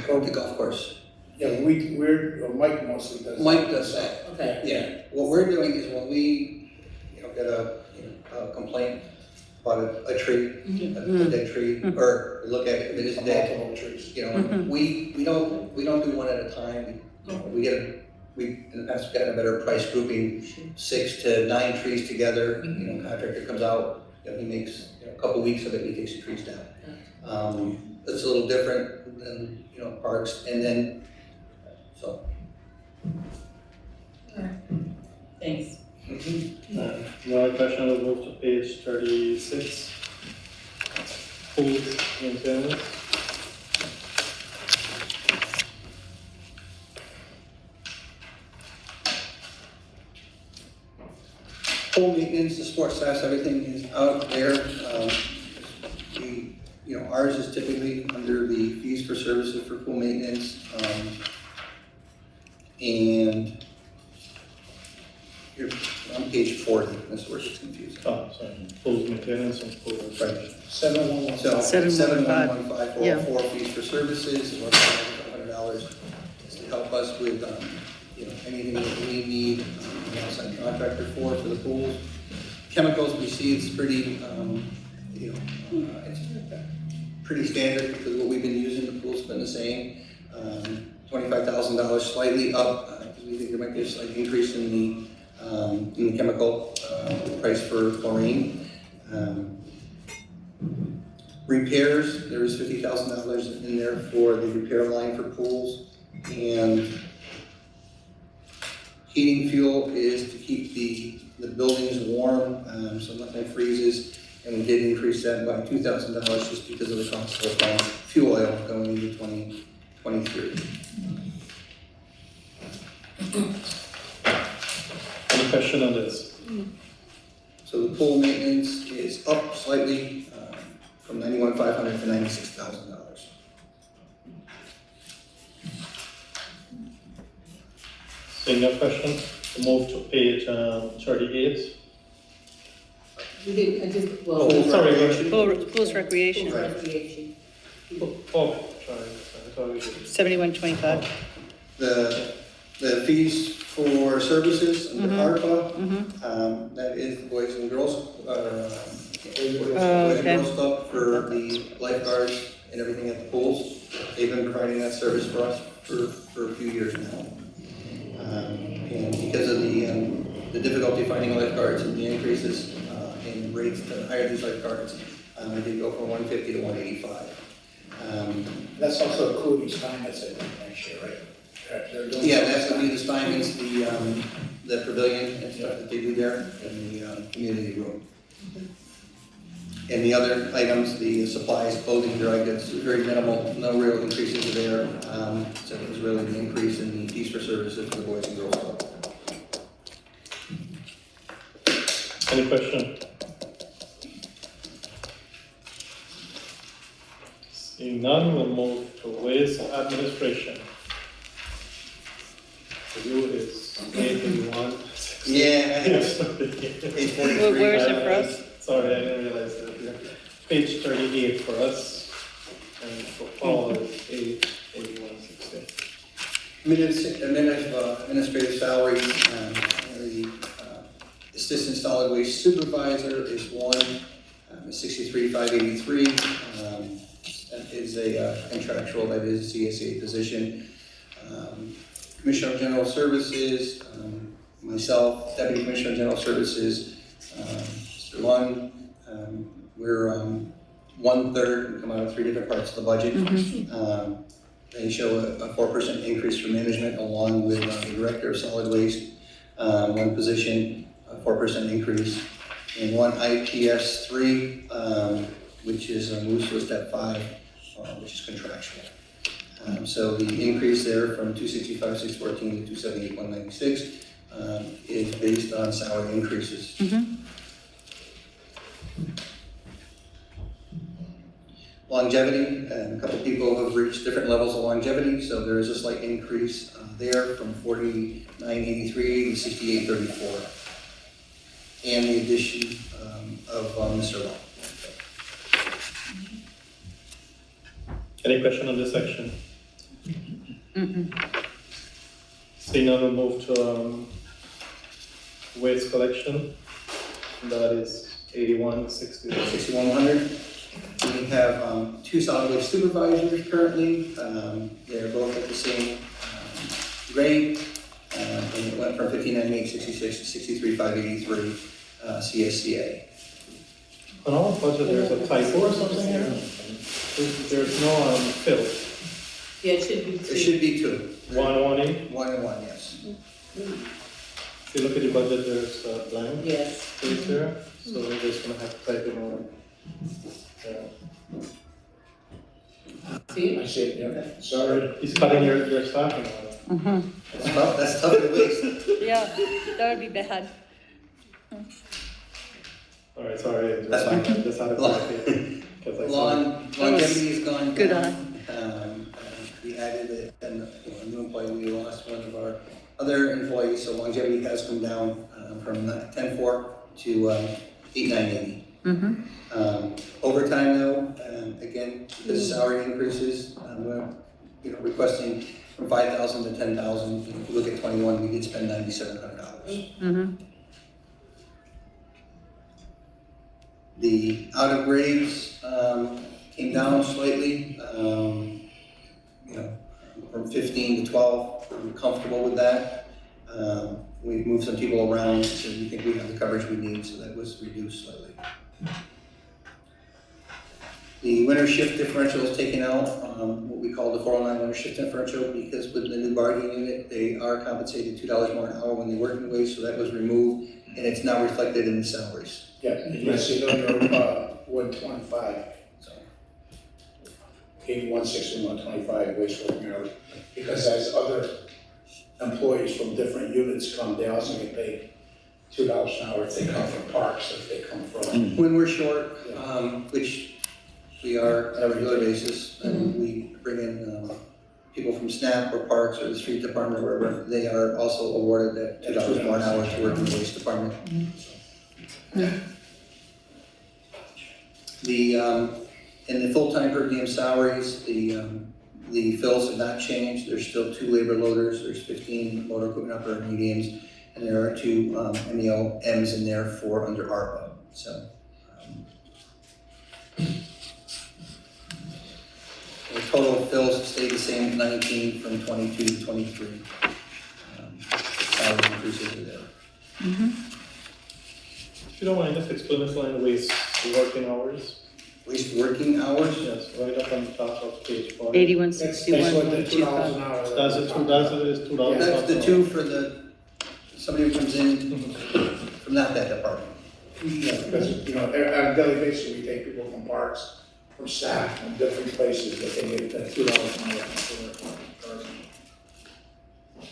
The golf course. Yeah, Mike mostly does. Mike does that. Okay. Yeah, what we're doing is when we, you know, get a complaint about a tree, a dead tree, or look at it, if it is dead, Multiple trees. you know, we don't do one at a time. We in the past gotten a better price grouping 6 to 9 trees together. You know, contractor comes out, you know, he makes a couple weeks of it, he takes the trees down. It's a little different than, you know, parks, and then, so. Thanks. Another question, we'll move to page 36. Pools maintenance. Pool maintenance, the sports staff, everything is out there. You know, ours is typically under the fees for services for pool maintenance. And you're on page 40, that's where it's confusing. Oh, sorry, pools maintenance and pool. Right. 7115. So 7115, yeah. 7115 fees for services, is $1,500 to help us with, you know, anything that we need an outside contractor for the pools. Chemicals we see, it's pretty, you know, it's pretty standard because what we've been using, the pool's been the same. $25,000 slightly up, because we think there might be a slight increase in the chemical price for chlorine. Repairs, there is $50,000 in there for the repair line for pools. And heating fuel is to keep the buildings warm, so nothing freezes. And we did increase that by $2,000 just because of the cost of fuel oil going into 2023. Any question on this? So the pool maintenance is up slightly from $91,500 to $96,000. Seeing no question, we'll move to page 38. We did, I just, well. Oh, sorry, Pools recreation, Pool recreation. Oh, sorry, I thought we did. 7125. The fees for services under ARPA, that is the Boys and Girls, Boys and Girls Club for the lifeguards and everything at the pools. They've been providing that service for us for a few years now. And because of the difficulty finding lifeguards and the increases in rates to hire these lifeguards, I did go from 150 to 185. That's also including Steinmetz, I think, next year, right? Yeah, that's gonna be the Steinmetz, the pavilion and stuff that they do there in the community room. And the other items, the supplies, clothing, dry goods, very minimal, no real increases there. So it was really the increase in the fees for services for the Boys and Girls Club. Any question? Seeing none, we'll move to waste administration. For you, it's 881. Yeah, It's 843. Where's it for us? Sorry, I didn't realize that. Yeah. Page 38 for us, and for Paul is 881.60. Administrative salaries, the assistant solid waste supervisor is one, 63,583. That is a contractual, that is a CSA position. Commissioner of General Services, myself, Deputy Commissioner of General Services, Mr. Lund, we're 1/3, we come out of 3 different parts of the budget. They show a 4% increase for management along with the Director of Solid Waste, one position, a 4% increase, and one IPS 3, which is moves to a step 5, which is contractual. So the increase there from 265,614 to 278,196 is based on salary increases. Longevity, and a couple people have reached different levels of longevity, so there is a slight increase there from 49.83 to 68.34, and the addition of Mr. Long. Any question on this section? Seeing none, we'll move to waste collection. That is 81.60. 6,100. We have 2 solid waste supervisors currently. They're both at the same grade. And it went from 59,866 to 63,583 CSCA. On our budget, there's a typo or something here? There's no fill. Yeah, it should be 2. It should be 2. 118? 1 and 1, yes. If you look at the budget, there's a blank Yes. space there, so we're just gonna have to type it on. See? I see it, yeah, sorry. He's cutting your staffing on. That's tough to waste. Yeah, that would be bad. All right, sorry. That's fine. Just had to clarify it, 'cause I saw it. Longevity has gone down. Good eye. We added a new employee, we lost one of our other employees, so longevity has come down from 10.4 to 8,980. Overtime though, again, because of salary increases, we're requesting from 5,000 to 10,000. If you look at 21, we did spend $9,700. The out of grades came down slightly, from 15 to 12. I'm comfortable with that. We've moved some people around, so we think we have the coverage we need, so that was reduced slightly. The winter shift differential is taken out, what we call the 409 winter shift differential, because with the new bargaining unit, they are compensated $2 more an hour when they work in the waste, so that was removed, and it's now reflected in the salaries. Yeah, you see it under 125. So 81.60, 125 waste working hours. Because as other employees from different units come, they also get paid $2 an hour if they come from parks, if they come from. When we're short, which we are on a regular basis, and we bring in people from SNAP or parks or the street department or wherever, they are also awarded that $2 more an hour to work in the waste department. In the full-time per diem salaries, the fills have not changed. There's still 2 labor loaders, there's 15 motor equipment operator mediums, and there are 2 MEOMs in there for under ARPA. So the total fills have stayed the same, 19 from 22 to 23. Salary increases are there. If you don't mind, just explain this line of waste working hours. Waste working hours? Yes, right up on the top of page 4. 81.61, That's what the $2 an 125. hour. That's it, that's $2. That's the 2 for somebody who comes in from not that department. Yeah, because, you know, on a daily basis, we take people from parks, from staff, from different places, that they get that $2 an hour for their cars.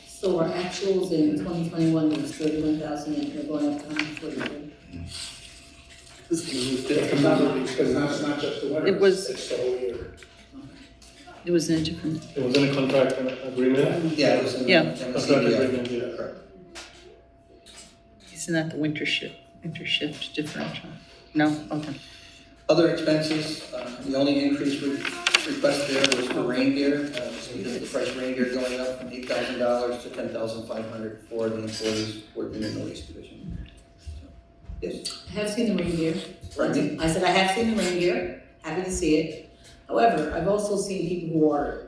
So our actuals in 2021 was 31,000, and we're going up to 143. Because that's not just the winter, It was- it's the whole year. It was in a different, It was in a contract agreement? Yeah, it was in, Yeah. in the Contract CBA. agreement, yeah. Correct. isn't that the winter shift differential? No, okay. Other expenses, the only increase we requested there was for rain gear, just because of the price of rain gear going up from $8,000 to $10,500 for the employees working in the waste division. Yes. I have seen the rain gear. Pardon? I said I have seen the rain gear, happy to see it. However, I've also seen people who are,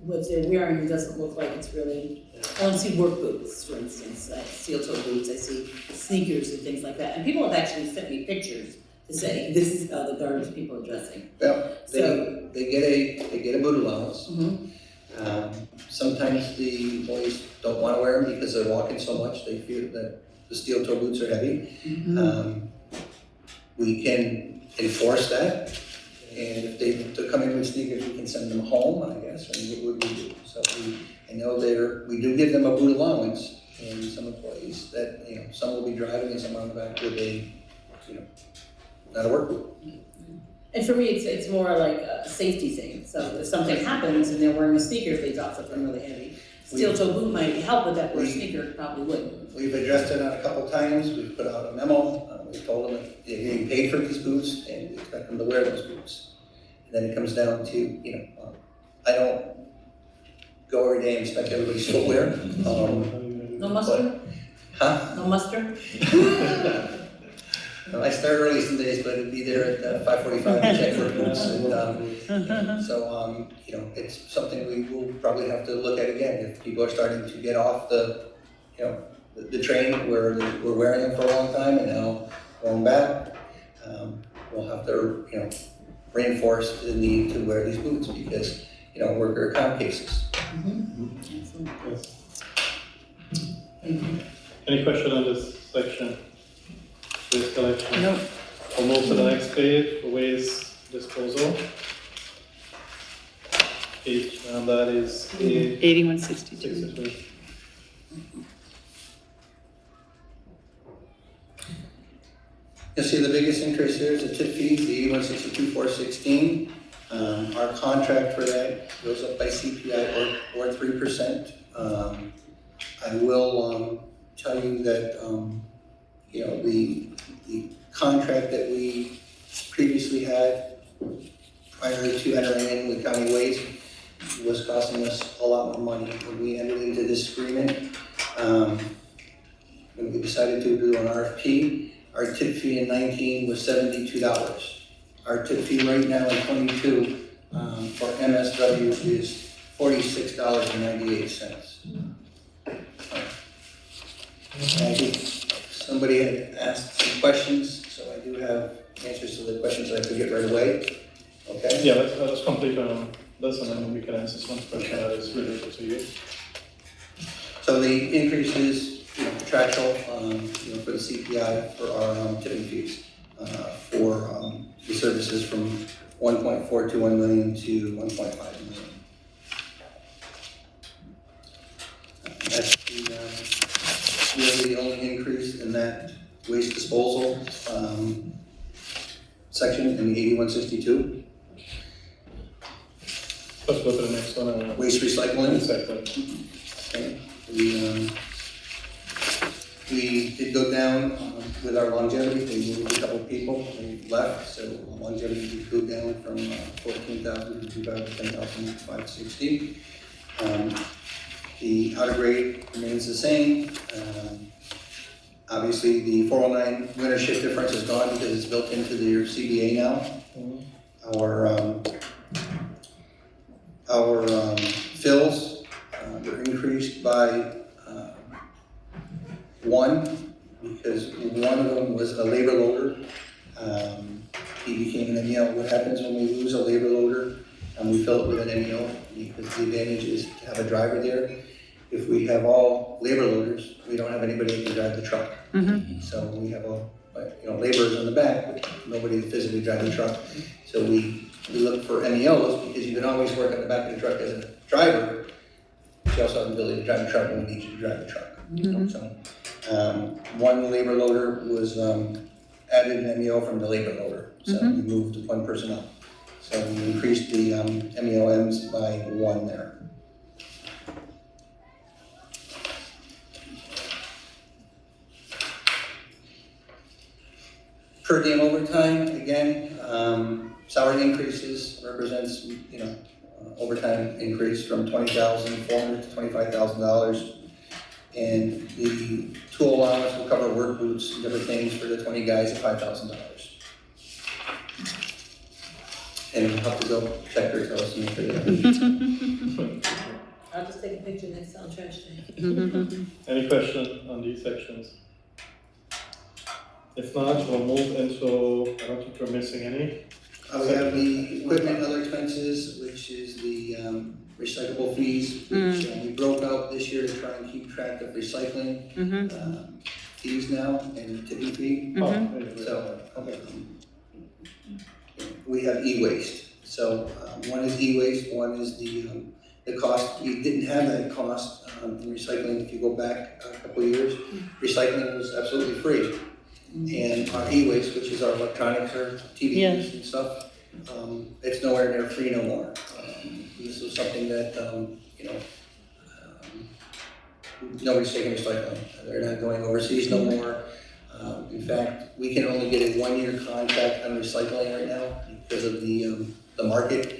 what they're wearing doesn't look like it's really, I don't see work boots, for instance, steel-toe boots, I see sneakers and things like that. And people have actually sent me pictures to say, this is how the garbage people are dressing. Well, So- they get a boot allowance. Sometimes the employees don't wanna wear them because they're walking so much, they feel that the steel toe boots are heavy. We can enforce that, and if they're coming with sneakers, we can send them home, I guess, and what would we do? So I know we do give them a boot allowance, and some employees that, you know, some will be driving and some on the back with a, you know, not a work boot. And for me, it's more like a safety thing. So if something happens and they're wearing a sneaker, if they drop something really heavy, steel-toe boot might help, but that sneaker probably wouldn't. We've addressed it on a couple times, we've put out a memo, we've told them that they're getting paid for these boots, and we expect them to wear those boots. And then it comes down to, you know, I don't go every day and expect everybody's footwear. No mustard? Huh? No mustard? I start early some days, but it'd be there at 5:45 to check for boots, and, so, you know, it's something we will probably have to look at again, if people are starting to get off the, you know, the train where we're wearing them for a long time and now going back, we'll have to, you know, reinforce the need to wear these boots because, you know, worker comp cases. Any question on this section? Waste collection? No. We'll move to the next page, waste disposal. Page, and that is 8162. You'll see the biggest increase here is the tip fees, the 8162,416. Our contract for that goes up by CPI or 3%. I will tell you that you know, the contract that we previously had prior to entering in with county waste was costing us a lot more money. When we entered into this agreement, when we decided to do an RFP, our tip fee in 19 was $72. Our tip fee right now in 22 for MSW is $46.98. I think somebody had asked some questions, so I do have answers to the questions that I could get right away. Okay? Yeah, let's complete this and then we can answer some question that is related to you. So the increase is, you know, contractual, you know, for the CPI for our tipping fees, for the services from 1.421 million to 1.5 million. That's really the only increase in that waste disposal section in the 8162. Let's go to the next one. Waste recycling. Recycling. Okay. We did go down with our longevity. They moved a couple people, they left, so longevity did go down from 14,000 to about 10,560. The outer grade remains the same. Obviously, the 409 winter shift difference is gone because it's built into their CBA now. Our fills were increased by one, because one of them was a labor loader. He became an MEO. What happens when we lose a labor loader and we fill it with an MEO? Because the advantage is to have a driver there. if we have all labor loaders, we don't have anybody who can drive the truck. So we have laborers in the back, but nobody to physically drive the truck. So we look for MEOs, because you can always work in the back of the truck as a driver. You also have the ability to drive the truck when we need you to drive the truck. So, one labor loader was added an MEO from the labor loader. So we moved one person up. So we increased the MEOMs by one there. Per diem overtime, again, salary increases represents, overtime increase from $20,400 to $25,000. And the tool allowance will cover work boots and different things for the 20 guys at $5,000. And we'll have to go check their toes and make sure that. I'll just take a picture next time, trash day. Any question on these sections? If not, we'll move into, I don't think we're missing any. We have the equipment and other expenses, which is the recyclable fees, which we broke out this year to try and keep track of recycling fees now and tipping fee. So, we have e-waste. So one is e-waste, one is the cost. We didn't have that cost in recycling if you go back a couple of years. Recycling was absolutely free. And our e-waste, which is our electronics or TVs and stuff, it's nowhere near free no more. This is something that, nobody's taking recycling. They're not going overseas no more. In fact, we can only get a 1-year contract on recycling right now because of the market,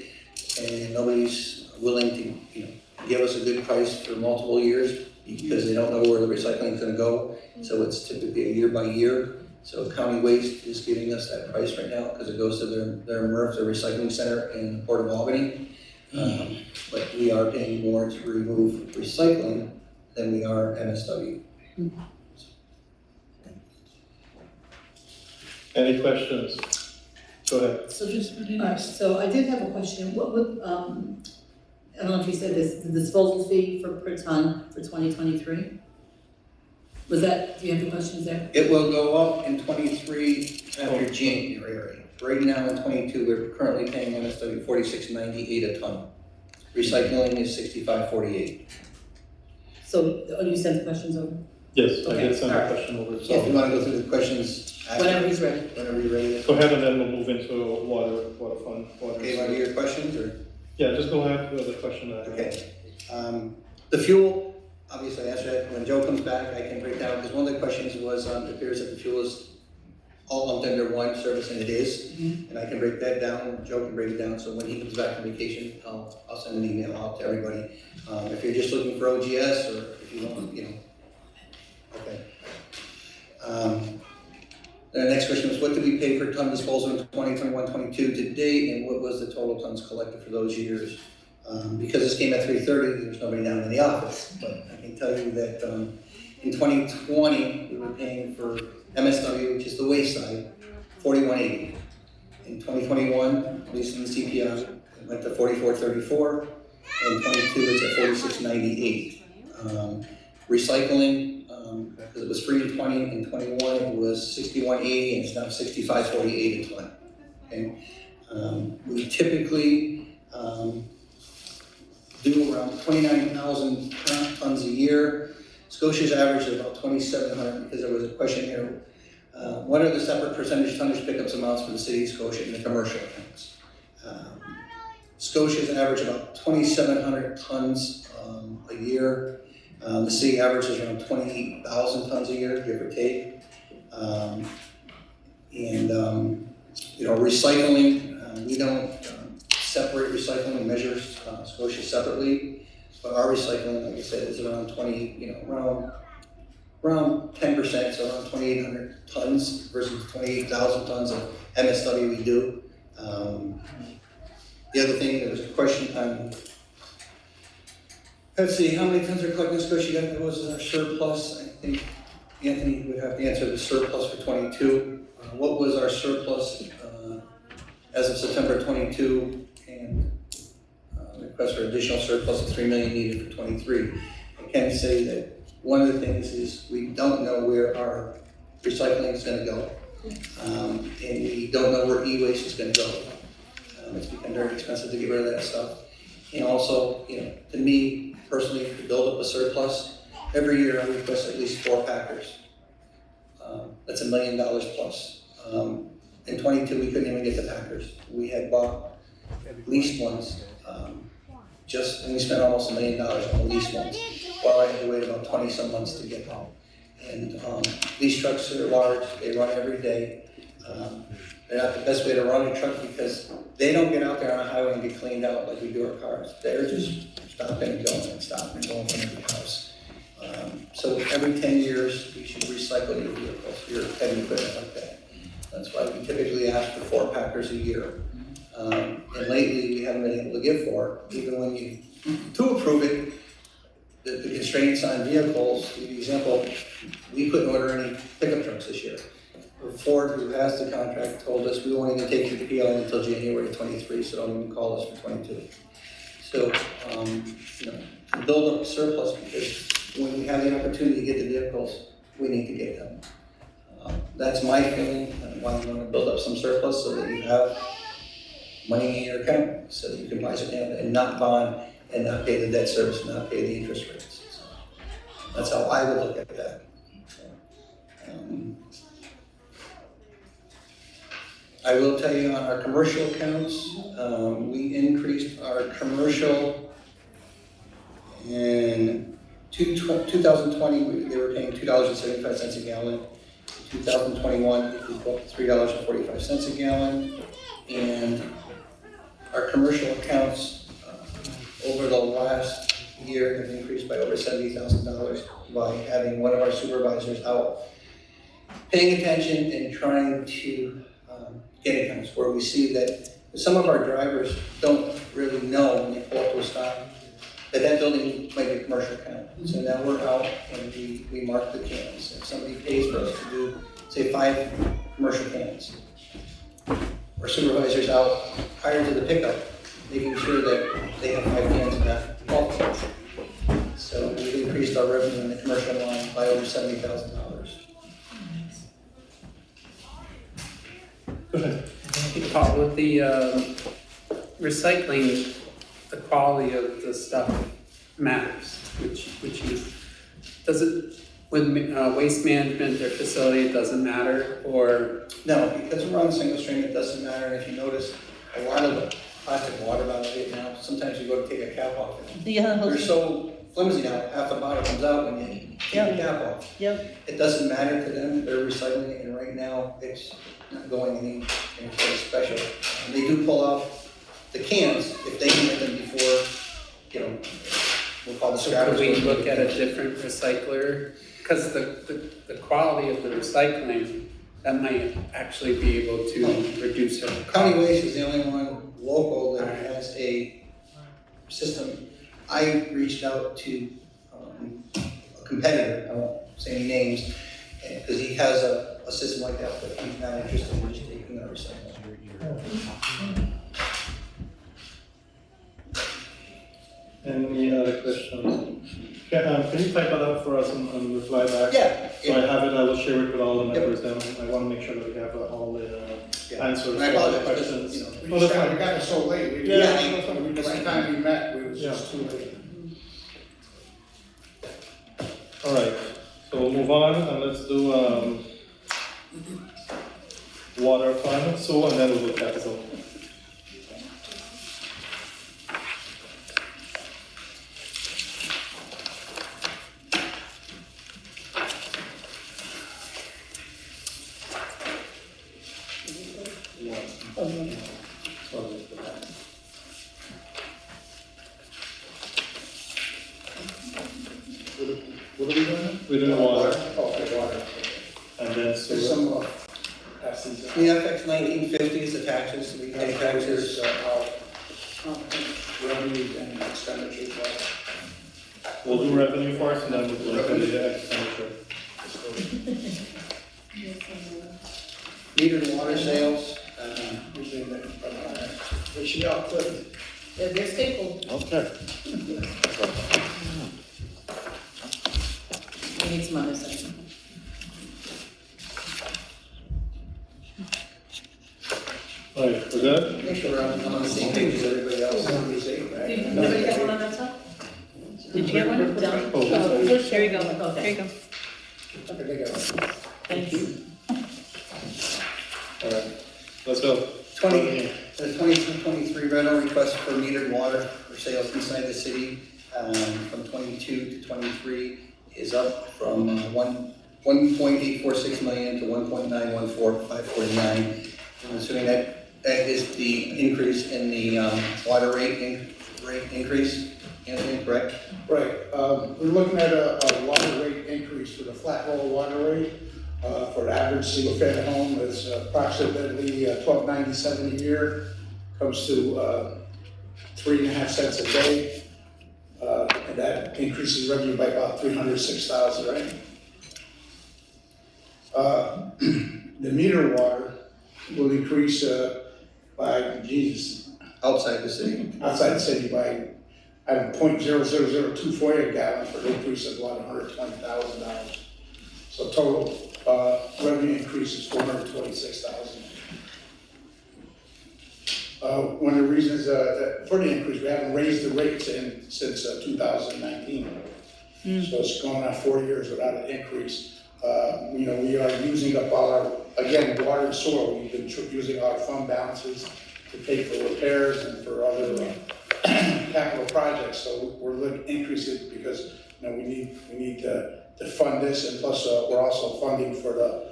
and nobody's willing to, give us a good price for multiple years because they don't know where the recycling is going to go. So it's typically a year by year. So County Waste is giving us that price right now because it goes to their MRF, their recycling center in the Port of Albany. But we are paying more to remove recycling than we are MSW. Any questions? Go ahead. So I did have a question. What would, I don't know if you said this, the disposal fee per ton for 2023? Was that, do you have any questions there? It will go up in 23 after January. Right now in 22, we're currently paying MSW $46.98 a ton. Recycling is $65.48. So, you sent the questions over? Yes, I Okay, did send a all right. question over. So if you want to go through the questions. Whenever he's ready. Whenever you're ready. Go ahead and then we'll move into water fund. Okay, want to hear your questions or? Yeah, just go ahead with the question. Okay. The fuel, obviously I answered that. When Joe comes back, I can break down, because one of the questions was, it appears that the fuel is all lumped under one service, and it is. And I can break that down, Joe can break it down, so when he comes back from vacation, I'll send an email out to everybody. If you're just looking for OGS, or if you don't, okay. The next question was, what did we pay per ton disposal in 2021-22 to date, and what was the total tons collected for those years? Because this came at 3:30, there's nobody down in the office, but I can tell you that in 2020, we were paying for MSW, which is the waste side, $41.80. In 2021, at least in the CPI, it went to $44.34, and 22 it's at $46.98. Recycling, because it was free in 20 and 21, it was $61.80, and it's now $65.48 a ton. Okay, we typically do around 29,000 tons a year. Scotia's average is about 2,700, because there was a question here. What are the separate percentage tonnage pickups amounts for the city of Scotia and the commercial accounts? Scotia's average about 2,700 tons a year. The city average is around 28,000 tons a year, give or take. Recycling, we don't separate recycling and measure Scotia separately, but our recycling, like I said, is around 20, around 10%, so around 2,800 tons versus 28,000 tons of MSW we do. The other thing, there was a question on, let's see, how many tons are collected in Scotia? That was our surplus. I think Anthony would have to answer the surplus for 22. What was our surplus as of September 22? And request for additional surplus of $3 million needed for 23. can say that one of the things is we don't know where our recycling is gonna go. And we don't know where e-waste is gonna go. It's become very expensive to get rid of that stuff. And also, to me personally, to build up a surplus, every year I request at least 4 packers. That's $1 million plus. In 22, we couldn't even get the packers. We had bought leased ones, and we spent almost $1 million on the leased ones, while I had to wait about 20 some months to get them. And these trucks are large, they run every day. They're not the best way to run a truck because they don't get out there on a highway and get cleaned out like we do our cars. They're just stopping and going and stopping and going from every house. So every 10 years, we should recycle your vehicles, your heavy equipment like that. That's why we typically ask for 4 packers a year. And lately, we haven't been able to get 4, even when you do approve it. The constraints on vehicles, for example, we couldn't order any pickup trucks this year. Ford, who has the contract, told us we won't even take you to PLA until January 23, so don't even call us for 22. So, to build up a surplus, because when we have the opportunity to get the vehicles, we need to get them. That's my feeling, and why we want to build up some surplus so that you have money in your account, so that you can buy something and not bond and not pay the debt service and not pay the interest rates. So that's how I would look at that. I will tell you on our commercial accounts, we increased our commercial in 2020, they were paying $2.75 a gallon. 2021, it was up to $3.45 a gallon. And our commercial accounts over the last year have increased by over $70,000 by having one of our supervisors out paying attention and trying to get accounts where we see that some of our drivers don't really know when they pull up to a stop that building might be a commercial account. So now we're out and we mark the cans. If somebody pays for us to do, say, 5 commercial cans, our supervisor's out prior to the pickup, making sure that they have 5 cans in that bulk. So we've increased our revenue in the commercial line by over $70,000. Go ahead. Paul, with the recycling, the quality of the stuff matters, which does it, with waste management, their facility, it doesn't matter, or? No, because we're on single stream, it doesn't matter. And if you notice, a lot of the plastic water bottles right now, sometimes you go to take a cap off. They're so flimsy now, half the bottle comes out when you take the cap off. Yep. It doesn't matter to them, they're recycling it, and right now, it's not going anything special. And they do pull out the cans if they can get them before, we'll call the scrappers. Could we look at a different recycler? Because the quality of the recycling, that might actually be able to reduce it. County Waste is the only one local that has a system. I reached out to a competitor, I won't say any names, because he has a system like that, but he's not interested in just taking our recycling. Any other questions? Can you type that up for us and reply back? Yeah. So I have it, I will share it with all the members, then I want to make sure that we have all the answers And I to all the apologize, questions. We got it so late. Yeah. By the time we met, it was just too late. All right, so we'll move on and let's do water fund, so, and then we'll do capital. What are we doing? We're doing water. Okay, water. And then There's sewer. some, The FX 1950 is the taxes, we pay taxes. Revenues and expenditures. We'll do revenue first and then we'll look at the expenditure. Meter and water sales, They should all put. They're stapled. Okay. we need some other section. All right, we're good? Make sure I'm on the same page as everybody else. Did anybody get one on that top? Did you get one? Down? Oh, Here you go, Okay. here you go. Thank you. All right, let's go. The 22-23 rental request for metered water for sales inside the city, from 22 to 23 is up from 1.846 million to 1.914549. I'm assuming that is the increase in the water rate increase, Anthony, correct? Right, we're looking at a water rate increase for the flat roll water rate. For an average single family home, it's approximately $12.97 a year, comes to 3.5 cents a day. And that increases revenue by about $306,000, right? The meter water will increase by, outside the city. Outside the city by, I have 0.00024 gallon for an increase of about $120,000. So total revenue increase is $426,000. One of the reasons that for the increase, we haven't raised the rates since 2019. So it's gone on 4 years without an increase. We are using up all our, again, water and soil. We've been using our fund balances to pay for repairs and for other capital projects. So we're looking to increase it because we need to fund this, and plus we're also funding for the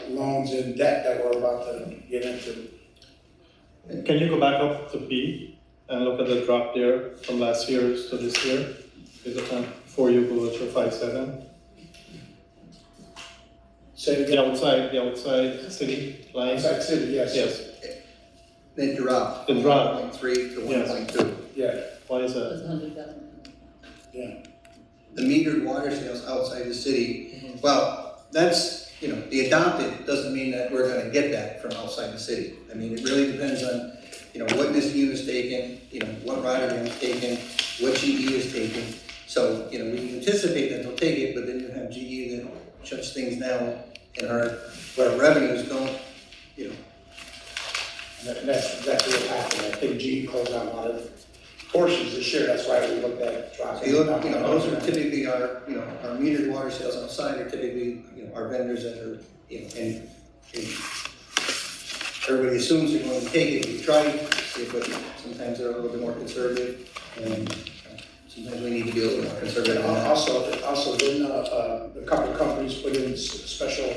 loans and debt that we're about to get into. Can you go back up to B and look at the drop there from last year to this year? Is it time before you go to 5.7? Say it The again. outside city lines? Outside city, yes. Yes. It dropped. It dropped. 1.3 to Yes. 1.2. Yeah, Why is that? That's 100,000. yeah. The metered water sales outside the city, well, that's, the adopted doesn't mean that we're gonna get that from outside the city. I mean, it really depends on, what this unit is taking, what Rotterdam is taking, what GE is taking. So, we anticipate that they'll take it, but then you have GE that shuts things down and our revenues don't, And that's exactly what happened. I think GE closed down a lot of portions this year. That's why we looked at dropping. So those are typically our metered water sales outside are typically, our vendors that are, and everybody assumes they're going to take it. We've tried, but sometimes they're a little bit more conservative, and sometimes we need to be a little more conservative on that. Also, then a couple of companies put in special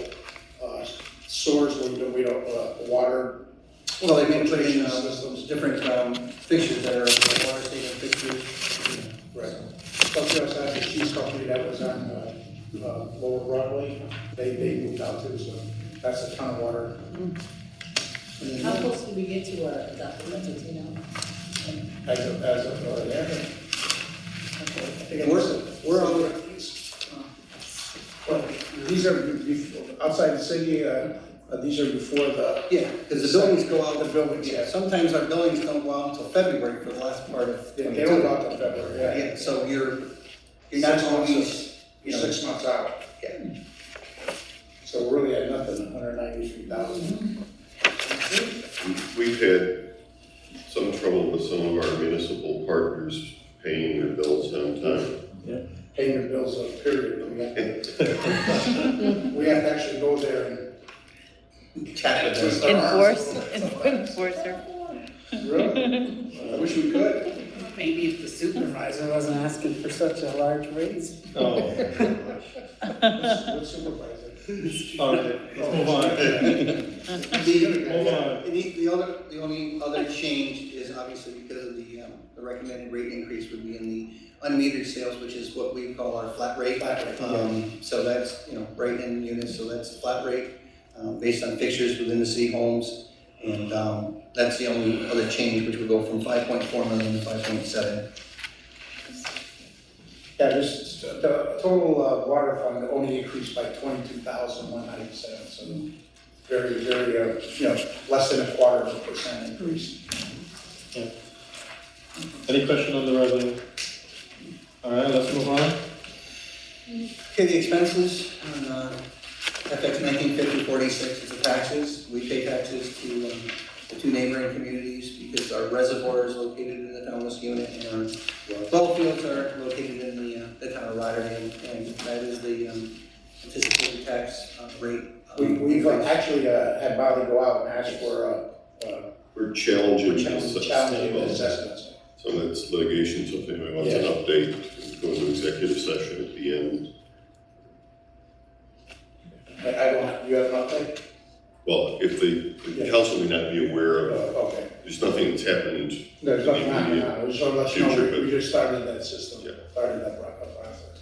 stores where we don't water. Well, they may put in different fixtures that are water saving fixtures. Right. Plus, we also had the cheese company that was on Lower Broadway. They moved out too, so that's a ton of water. How close did we get to our adopted budget, As of yeah. We're on. Well, these are outside the city. These are before the. Yeah, because the buildings go out. The buildings, yeah. Sometimes our buildings don't go out until February for the last part of. Yeah, they don't go out till February, yeah. Yeah, so you're not always, 6 months out. Yeah. So we're really at nothing, 193,000. We've had some trouble with some of our municipal partners paying their bills on time. Paying their bills on period. We have to actually go there and. Chat with them. Enforcer. Really? I wish we could. Maybe if the supervisor wasn't asking for such a large raise. Oh. What supervisor? All right, let's move on. Move on. The only other change is obviously because of the recommended rate increase would be in the unmetered sales, which is what we call our flat rate. So that's, right in units, so that's the flat rate, based on fixtures within the city homes. And that's the only other change, which would go from 5.4 million to 5.7. Yeah, the total water fund only increased by 22,197, so very, very, less than 0.25% increase. Yeah. Any question on the revenue? All right, let's move on. Okay, the expenses on FX 195046 is the taxes. We pay taxes to the two neighboring communities because our reservoir is located in the townless unit and our well fields are located in the town of Rotterdam, and that is the anticipated tax rate. We've actually had Bobby go out and ask for We're challenging challenging the assessments. So that's litigation, so if anybody wants an update, go into executive session at the end. I don't, you have an update? Well, if the council may not be aware of, Okay. there's nothing that's happened. There's nothing happening now, we just want to let you know, Future, we just started that system, Yeah. started that process.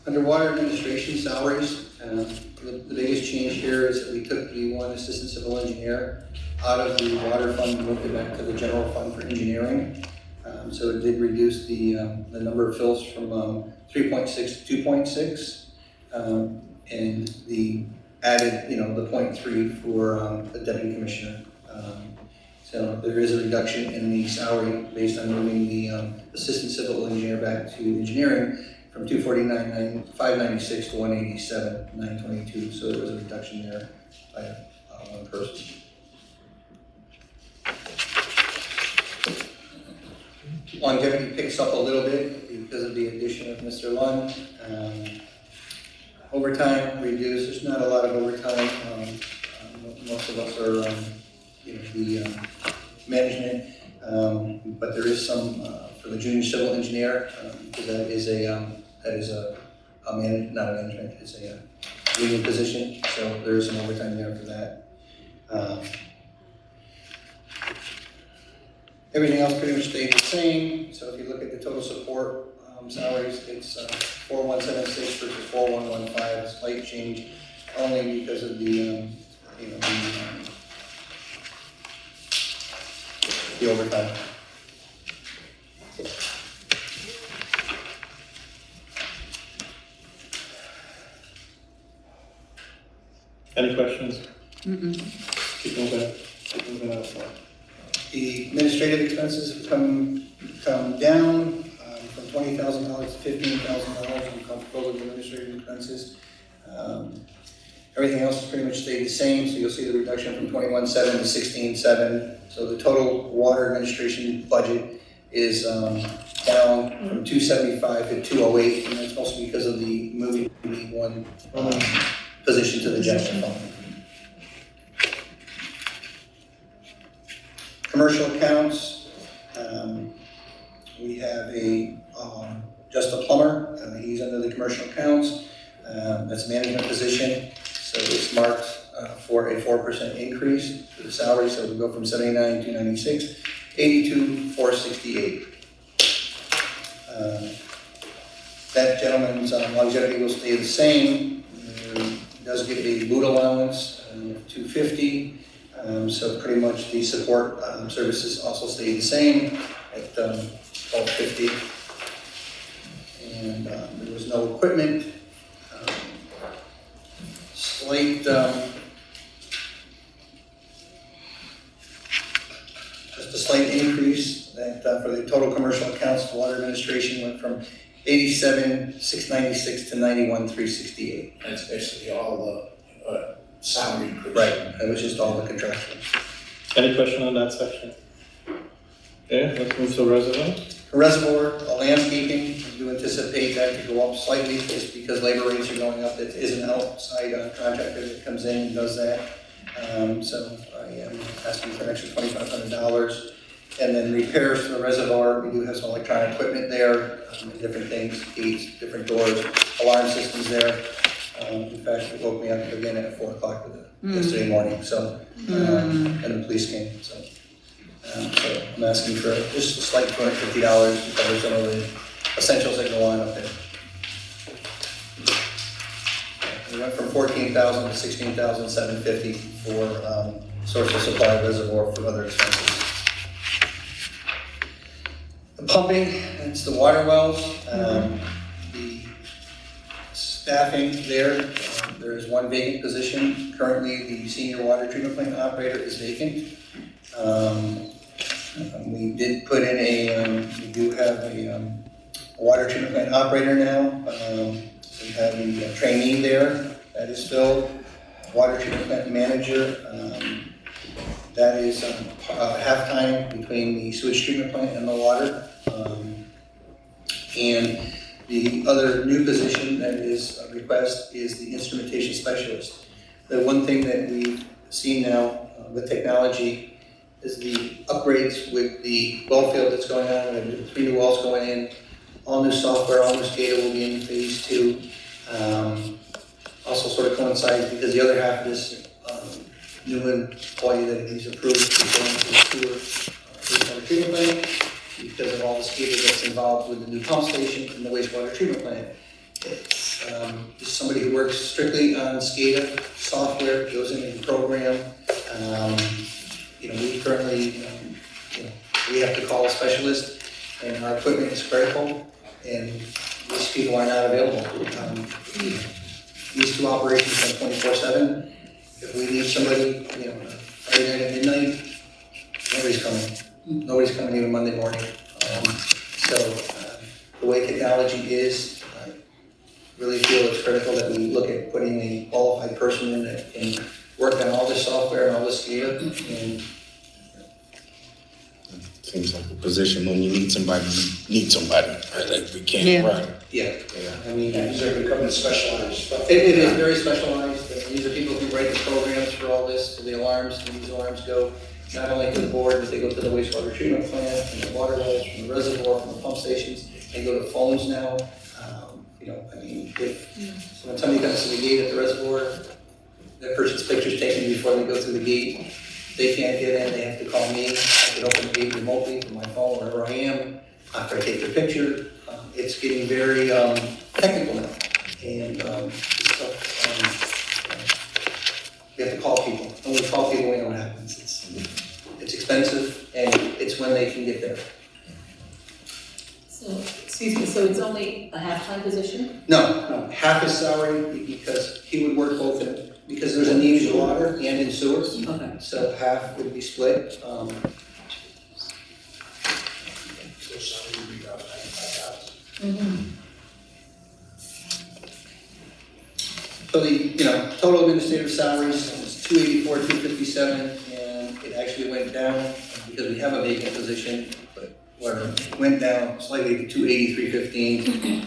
Under water administration salaries, the biggest change here is that we took the one assistant civil engineer out of the water fund and moved it back to the general fund for engineering. So it did reduce the number of fills from 3.6 to 2.6. And the added, the 0.3 for the deputy commissioner. So there is a reduction in the salary based on moving the assistant civil engineer back to engineering from 249,596 to 187,922. So there was a reduction there by one person. Longevity picks up a little bit because of the addition of Mr. Lund. Overtime reduced. There's not a lot of overtime. Most of us are, the management, but there is some for the junior civil engineer because that is not a management. It's a union position, so there is some overtime there for that. Everything else pretty much stayed the same. So if you look at the total support salaries, it's 4176 versus 4115, a slight change, only because of the overtime. Any questions? Keep moving. Keep moving out. The administrative expenses have come down from $20,000 to $15,000. I'm comfortable with administrative expenses. Everything else has pretty much stayed the same, so you'll see the reduction from 21.7 to 16.7. So the total water administration budget is down from 275 to 208, and that's mostly because of the moving one position to the general fund. Commercial accounts, we have just a plumber, he's under the commercial accounts, that's a management position, so it's marked for a 4% increase for the salary, so we go from 79,296, 82,468. That gentleman's longevity will stay the same. He does get a boot allowance of $250. So pretty much the support services also stay the same at $1250. And there was no equipment. Slight, just a slight increase that for the total commercial accounts, the water administration went from 87,696 to 91,368. That's basically all the salary increase. Right, it was just all the contractual. Any question on that section? Okay, let's move to reservoir. Reservoir, landscaping, we do anticipate that to go up slightly just because labor rates are going up. It is an outside contractor that comes in and does that. So I am asking for an extra $2,500. And then repairs to the reservoir, we do have some electronic equipment there, different things, gates, different doors, alarm systems there. In fact, it woke me up again at 4 o'clock yesterday morning, so, and the police came, so. So I'm asking for just a slight $250 to cover some of the essentials that go on up there. We went from $14,000 to $16,750 for source of supply reservoir for other expenses. The pumping, it's the water wells. The staffing there, there is one vacant position. Currently, the senior water treatment plant operator is vacant. We did put in we do have water treatment plant operator now. We have the trainee there, that is filled. Water treatment plant manager, that is half-time between the sewage treatment plant and the water. And the other new position that is a request is the instrumentation specialist. The one thing that we've seen now with technology is the upgrades with the well field that's going on, with 3 new wells going in, all new software, all new SCADA will be in phase 2. Also sort of coincides because the other half of this new employee that he's approved is going to the wastewater treatment plant because of all the SCADA that's involved with the new pump station and the wastewater treatment plant. It's just somebody who works strictly on SCADA software, goes in and program. We currently, we have to call a specialist, and our equipment is critical, and these people are not available. These two operations are 24/7. If we need somebody, Friday night at midnight, nobody's coming. Nobody's coming even Monday morning. The way technology is, I really feel it's critical that we look at putting a qualified person in that can work on all this software and all this SCADA. And Seems like a position when you need somebody, right? Like we can't run. Yeah, I mean, These are becoming specialized. it is very specialized. These are people who write the programs for all this, for the alarms, and these alarms go not only to the board, but they go to the wastewater treatment plant, from the water wells, from the reservoir, from the pump stations. They go to phones now. If somebody comes to the gate at the reservoir, that person's picture's taken before they go through the gate. They can't get in, they have to call me. I can open the gate remotely from my phone, wherever I am, after I take their picture. It's getting very technical now. And we have to call people. When we call people, we know what happens. It's expensive, and it's when they can get there. So, excuse me, so it's only a half-time position? No, half his salary, because he would work both in, because there's a need in water and in sewers. Okay. So half would be split. So salary would be about $95,000. So the, total administrative salaries is $284, $257, and it actually went down because we have a vacant position, but whatever, it went down slightly to $280, $315.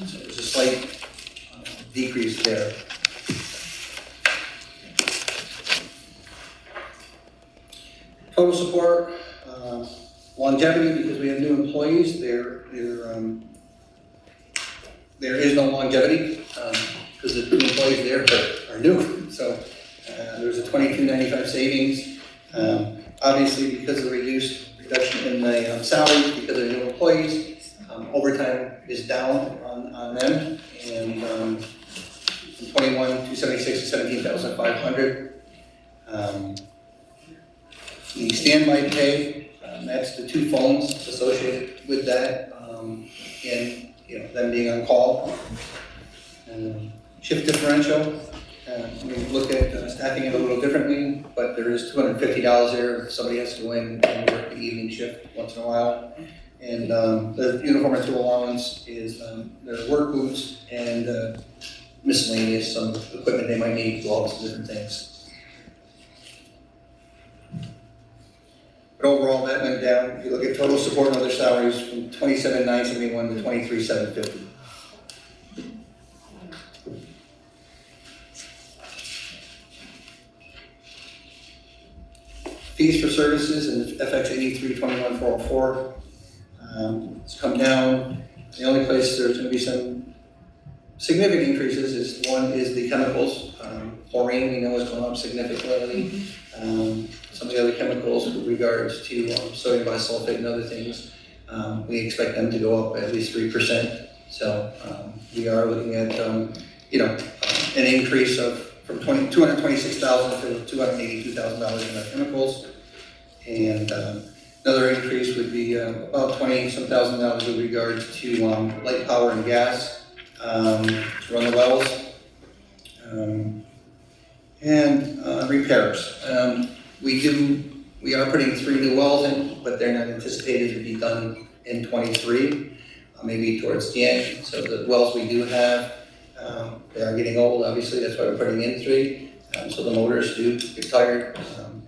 So there's a slight decrease there. Total support, longevity, because we have new employees, there is no longevity, because the new employees there are new. So there's a $22.95 savings. Obviously, because of the reduction in the salary, because of the new employees, overtime is down on them, and from 21,276 to 17,500. The standby pay, that's the 2 phones associated with that, and them being on call. Shift differential, we look at staffing it a little differently, but there is $250 there if somebody has to go in and work the evening shift once in a while. And the uniform and tool allowance is their work boots and miscellaneous, some equipment they might need, gloves, different things. But overall, that went down. If you look at total support and other salaries, from $27,971 to $23,750. Fees for services and FX 83-21-404. It's come down. The only place there's going to be some significant increases is one is the chemicals. Chlorine, we know, has gone up significantly. Some of the other chemicals with regards to sodium bisulfate and other things, we expect them to go up at least 3%. So we are looking at an increase of from $226,000 to $282,000 in our chemicals, and another increase would be about $20-some thousand with regards to light power and gas to run the wells, and repairs. We are putting 3 new wells in, but they're not anticipated to be done in '23. maybe towards the end. So the wells we do have, they are getting old, obviously, that's why we're putting in 3. So the motors do get tired.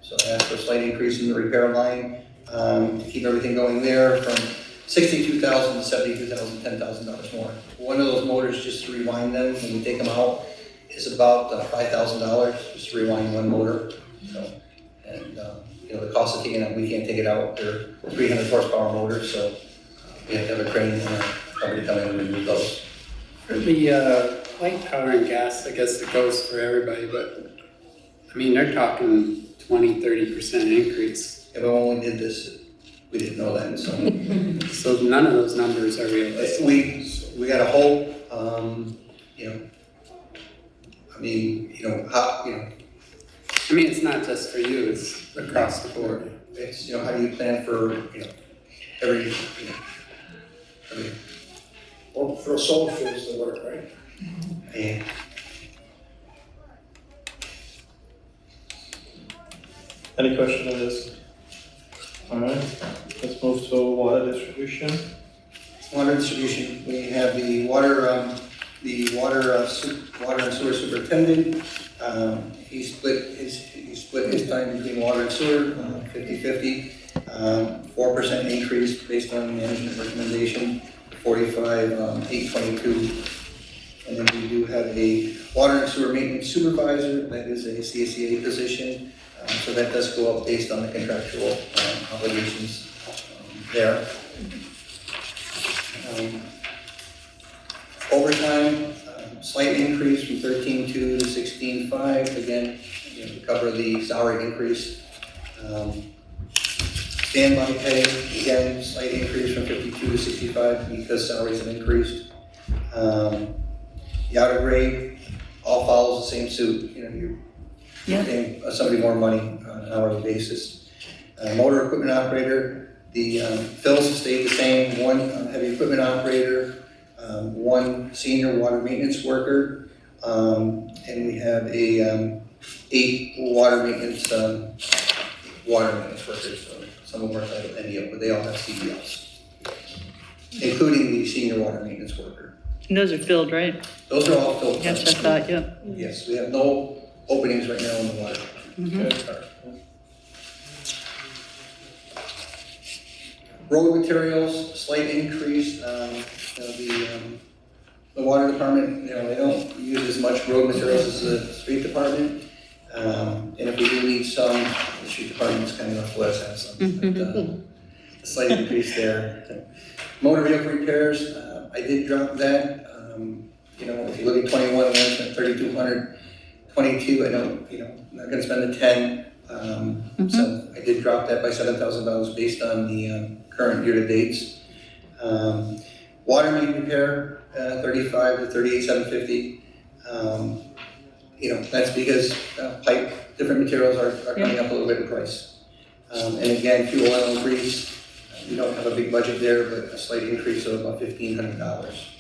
So I asked for a slight increase in the repair line, to keep everything going there from $62,000 to $72,000, $10,000 more. One of those motors, just to rewind them, when we take them out, is about $5,000, just to rewind one motor. So, and the cost of taking it out, we can't take it out. They're 300 horsepower motors, so we have to have a crane and a company come in and remove those. For the light, power, and gas, I guess it goes for everybody, but I mean, they're talking 20-30% increase. Yeah, but when we did this, we didn't know that, so. So none of those numbers are realistic. We got a hope, I mean, I mean, it's not just for you, it's across the board. It's, how do you plan for, every, Or for solar fields to work, right? Yeah. Any question on this? All right, let's move to water distribution. Water distribution, we have the water and sewer superintendent. He split his time between water and sewer, 50-50. 4% increase based on management recommendation, 45,822. And then we do have a water and sewer maintenance supervisor, that is a CSEA position. So that does go up based on the contractual obligations there. Overtime, slight increase from 13.2 to 16.5, again, to cover the salary increase. Standby pay, again, slight increase from 52 to 65 because salaries have increased. The outer grade all follows the same suit. You're paying somebody more money on an hourly basis. Motor equipment operator, the fills stayed the same, 1 heavy equipment operator, 1 senior water maintenance worker, and we have 8 water maintenance workers. So some of them work at NEO, but they all have CDLs, including the senior water maintenance worker. And those are filled, right? Those are all filled. Yes, I thought, yeah. Yes, we have no openings right now in the water. Road materials, slight increase. The water department, they don't use as much road materials as the street department. And if we do need some, the street department's kind enough to let us have some. But, a slight increase there. Motor vehicle repairs, I did drop that. If you look at 21, I spent 3,200. 22, I don't, I'm not gonna spend the 10. So I did drop that by $7,000 based on the current year-to-dates. Water main repair, 35 to 38,750. That's because pipe, different materials are coming up a little bit in price. And again, fuel oil increase, we don't have a big budget there, but a slight increase of about $1,500.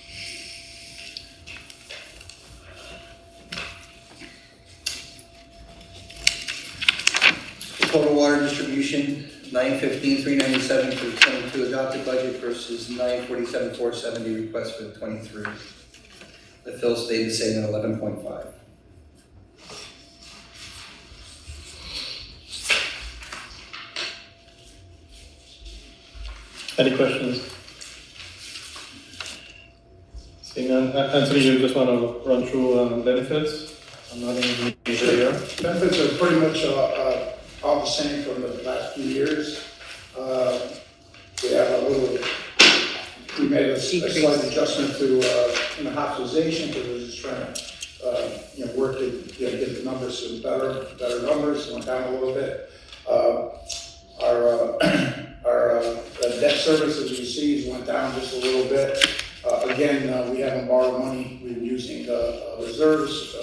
Total water distribution, $915,397 for the 22 adopted budget versus $947,470 request for the 23. The fill stayed the same at 11.5. Any questions? Seeing none, Anthony, you just want to run through benefits? I'm not in the here. Benefits are pretty much all the same from the last few years. We have we made a slight adjustment to in the hospitalization because we're just trying to work to get the numbers to better numbers. Went down a little bit. Our debt services received went down just a little bit. Again, we haven't borrowed money. We've been using reserves,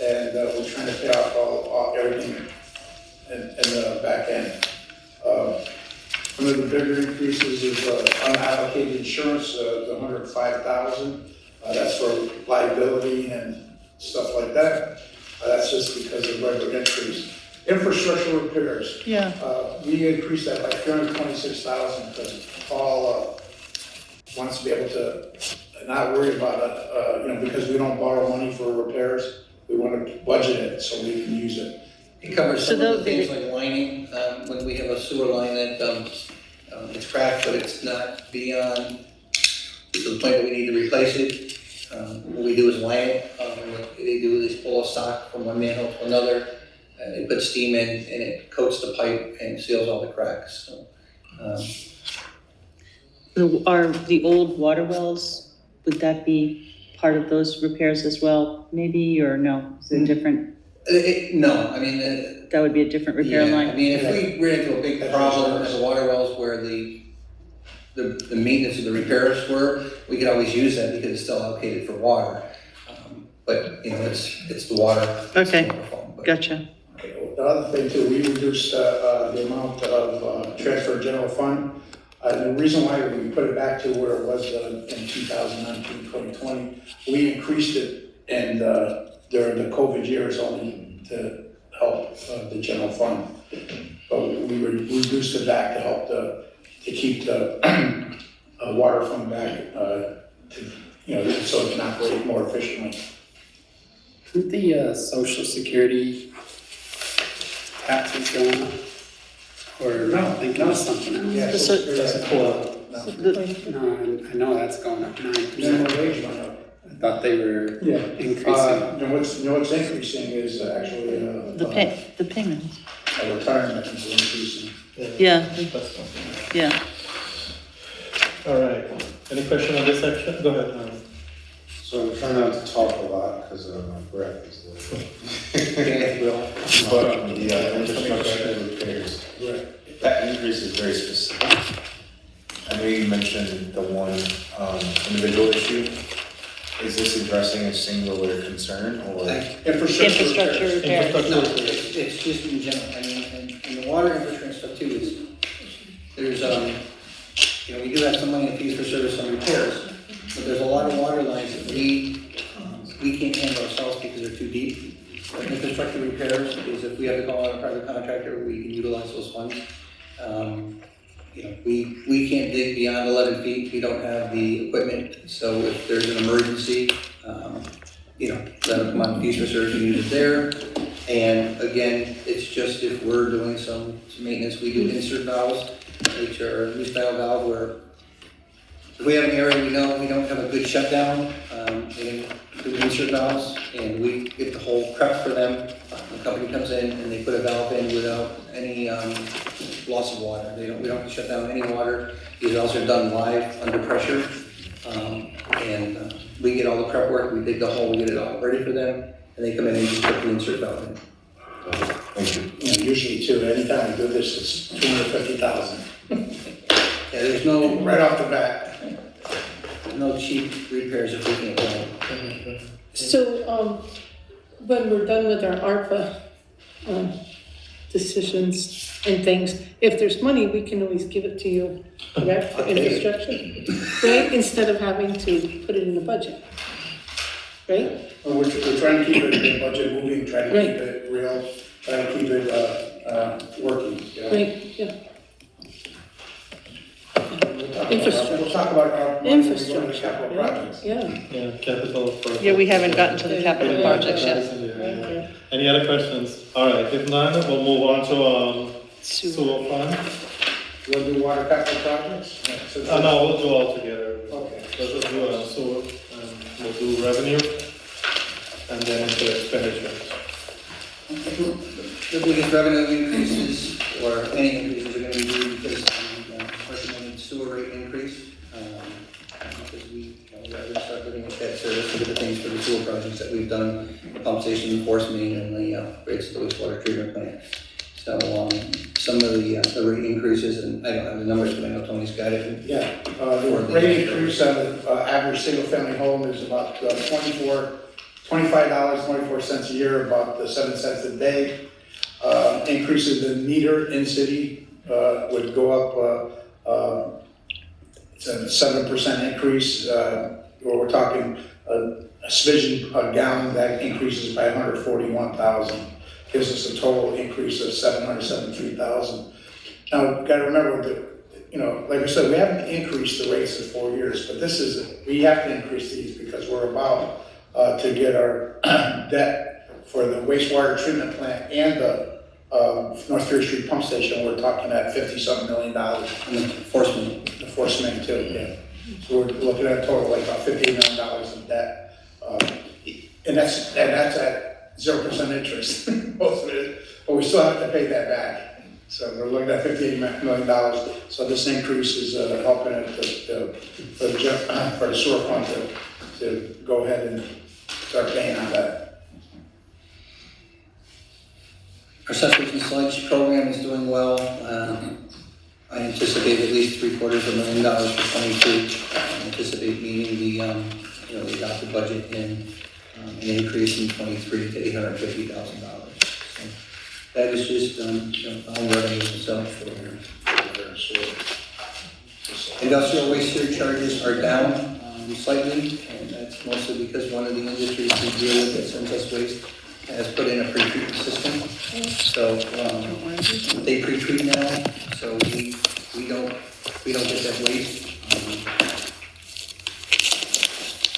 and we're trying to pay off everything in the back end. One of the bigger increases is unallocated insurance, the $105,000. That's for liability and stuff like that. That's just because of regular increase. Infrastructure repairs. Yeah. We increased that by $326,000 because all wants to be able to not worry about it, because we don't borrow money for repairs. We want to budget it so we can use it. It covers So some of the they'll things be- like lining, when we have a sewer line that, it's cracked, but it's not beyond to the point that we need to replace it. What we do is line it, and what they do is pull a sock from one manhole to another, they put steam in, and it coats the pipe and seals all the cracks, so. Are the old water wells, would that be part of those repairs as well, maybe, or no? Is it different? No, I mean, That would be a different repair yeah, line? I mean, if we ran into a big problem at the water wells where the maintenance of the repairs were, we could always use that because it's still allocated for water. But, it's the water. Okay, gotcha. The other thing too, we reduced the amount of transfer general fund. The reason why we put it back to where it was in 2019, 2020, we increased it and during the COVID years only to help the general fund. But we reduced it back to help to keep the water fund back so it can operate more efficiently. Aren't the social security taxes going up? Or No, I think it was something else? Yeah, So- That's a core. No, I know that's going up 9%. Minimum wage went up. I thought they were Yeah. increasing. What's increasing is actually The payment, a retirement is increasing. yeah, That's something. yeah. All right, any question on this section? Go ahead, Aaron. So I'm trying not to talk a lot because my breath is but the infrastructure and repairs, that increase is very specific. I know you mentioned the one individual issue. Is this addressing a singular concern or? Infrastructure repair. No, it's just in general, I mean, and the water infrastructure stuff too is, there's, we do have some money in fees for service and repairs, but there's a lot of water lines that we can't handle ourselves because they're too deep. But infrastructure repairs is if we have to call out a private contractor, we can utilize those funds. We can't dig beyond 11 feet, we don't have the equipment, so if there's an emergency, let them come on fees for service and use it there. And again, it's just if we're doing some maintenance, we do insert valves, which are a new style valve where if we have an area we know we don't have a good shutdown, we do insert valves and we get the whole prep for them. The company comes in and they put a valve in without any loss of water. We don't have to shut down any water. These valves are done live under pressure. We get all the prep work, we dig the hole, we get it all ready for them, and they come in and just put the insert valve in. Thank you. Usually too, anytime we do this, it's $250,000. Yeah, there's no, Right off the bat. no cheap repairs if we can't get them. So, when we're done with our ARPA, decisions and things, if there's money, we can always give it to you, correct, for infrastructure? Right, instead of having to put it in the budget, right? We're trying to keep it in budget moving, trying to keep it real, trying to keep it working. Right, yeah. We'll talk about our Infrastructure, capital right? projects. Yeah. Yeah, capital project. Yeah, we haven't gotten to the capital projects yet. Yeah. Any other questions? All right, if none, we'll move on to sewer fund. You want to do water capital projects? No, we'll do all together. Okay. Let's just do sewer, and we'll do revenue, and then into expenditure. The biggest revenue increases, or any increases are gonna be due because of the recommended sewer rate increase. Because we're gonna start looking at debt service, look at the things for the sewer projects that we've done, the pump station, the force main, and the rates of the wastewater treatment plant. So, some of the rate increases, and I don't have the numbers, but I know Tony's got it. Yeah, the rate increase on the average single-family home is about $25.24 a year, about 7 cents a day. Increases in meter in city would go up, it's a 7% increase, or we're talking a smidgen a gallon, that increases by 141,000. Gives us a total increase of 773,000. Now, you gotta remember that you know, like I said, we haven't increased the rates in 4 years, but this is, we have to increase these because we're about to get our debt for the wastewater treatment plant and the North Third Street pump station, we're talking at $50-something million. And the force main. The force main too, yeah. So we're looking at a total like about $58 million in debt. And that's at 0% interest, most of it, but we still have to pay that back. So we're looking at $58 million. So this increase is helping it for the sewer fund to go ahead and start paying on that. Our septic and sludge program is doing well. I anticipate at least $750,000 for 22. I anticipate meeting the the adopted budget in an increase in 23 to $850,000. So that is just on revenue itself for industrial waste surcharges are down slightly, and that's mostly because one of the industries we deal with that sends us waste has put in a pre-treatment system. So they pre-treat now, so we don't get that waste.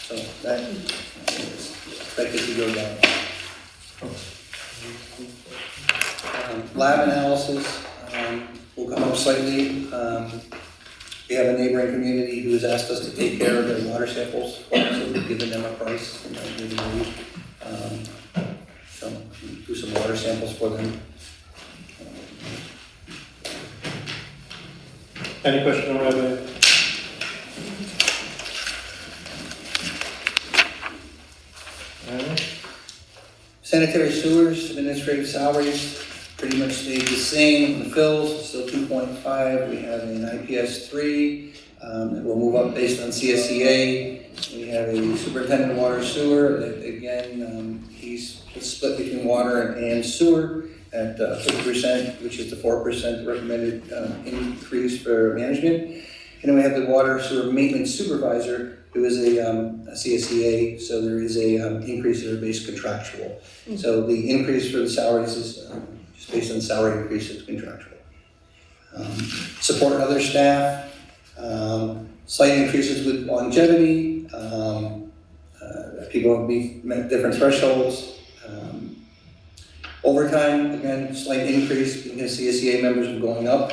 So that is expected to go down. Lab analysis will come up slightly. We have a neighboring community who has asked us to take care of their water samples, so we've given them a price. So do some water samples for them. Any question on revenue? Sanitary sewers, administrative salaries, pretty much stayed the same. The fills, still 2.5. We have an IPS 3 that will move up based on CSEA. We have a superintendent of water sewer that, again, he's split between water and sewer at 50%, which is the 4% recommended increase for management. And then we have the water sewer maintenance supervisor, who is a CSEA, so there is a increase in their base contractual. So the increase for the salaries is just based on salary increase, it's contractual. Support other staff, slight increases with longevity, people have met different thresholds. Overtime, again, slight increase because CSEA members are going up.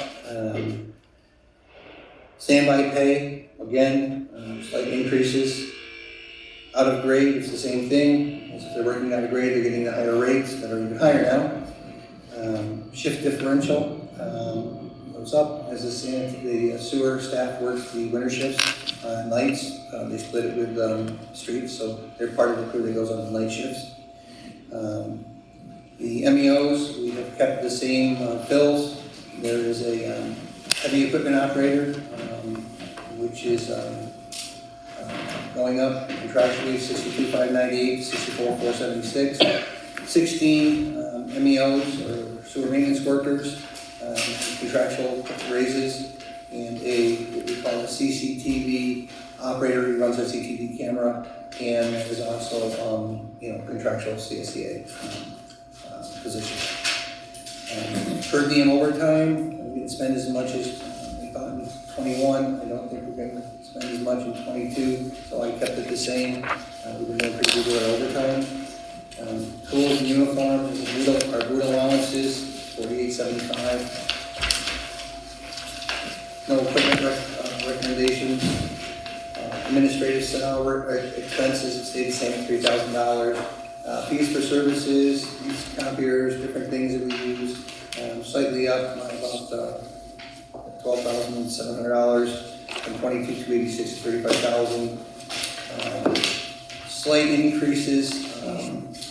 Standby pay, again, slight increases. Out of grade, it's the same thing. As if they're working out of grade, they're getting the higher rates that are even higher now. Shift differential goes up as the sewer staff works the winter shifts, nights. They split it with streets, so they're part of the crew that goes on the night shifts. The MEOs, we have kept the same fills. There is a heavy equipment operator, which is going up contractually, 62,598, 64,476. 16 MEOs, or sewer maintenance workers, contractual raises, and what we call a CCTV operator who runs a CCTV camera, and is also contractual CSEA position. Per diem overtime, we didn't spend as much as we thought in 21. I don't think we're going to spend as much in 22, so I kept it the same. We've been doing pretty good with our overtime. Tools and uniforms, our boot allowances, $48.75. No equipment recommendations. Administrative salary expenses stayed the same at $3,000. Fees for services, use copiers, different things that we use, slightly up by about $12,700 from $22,286 to $35,000. Slight increases.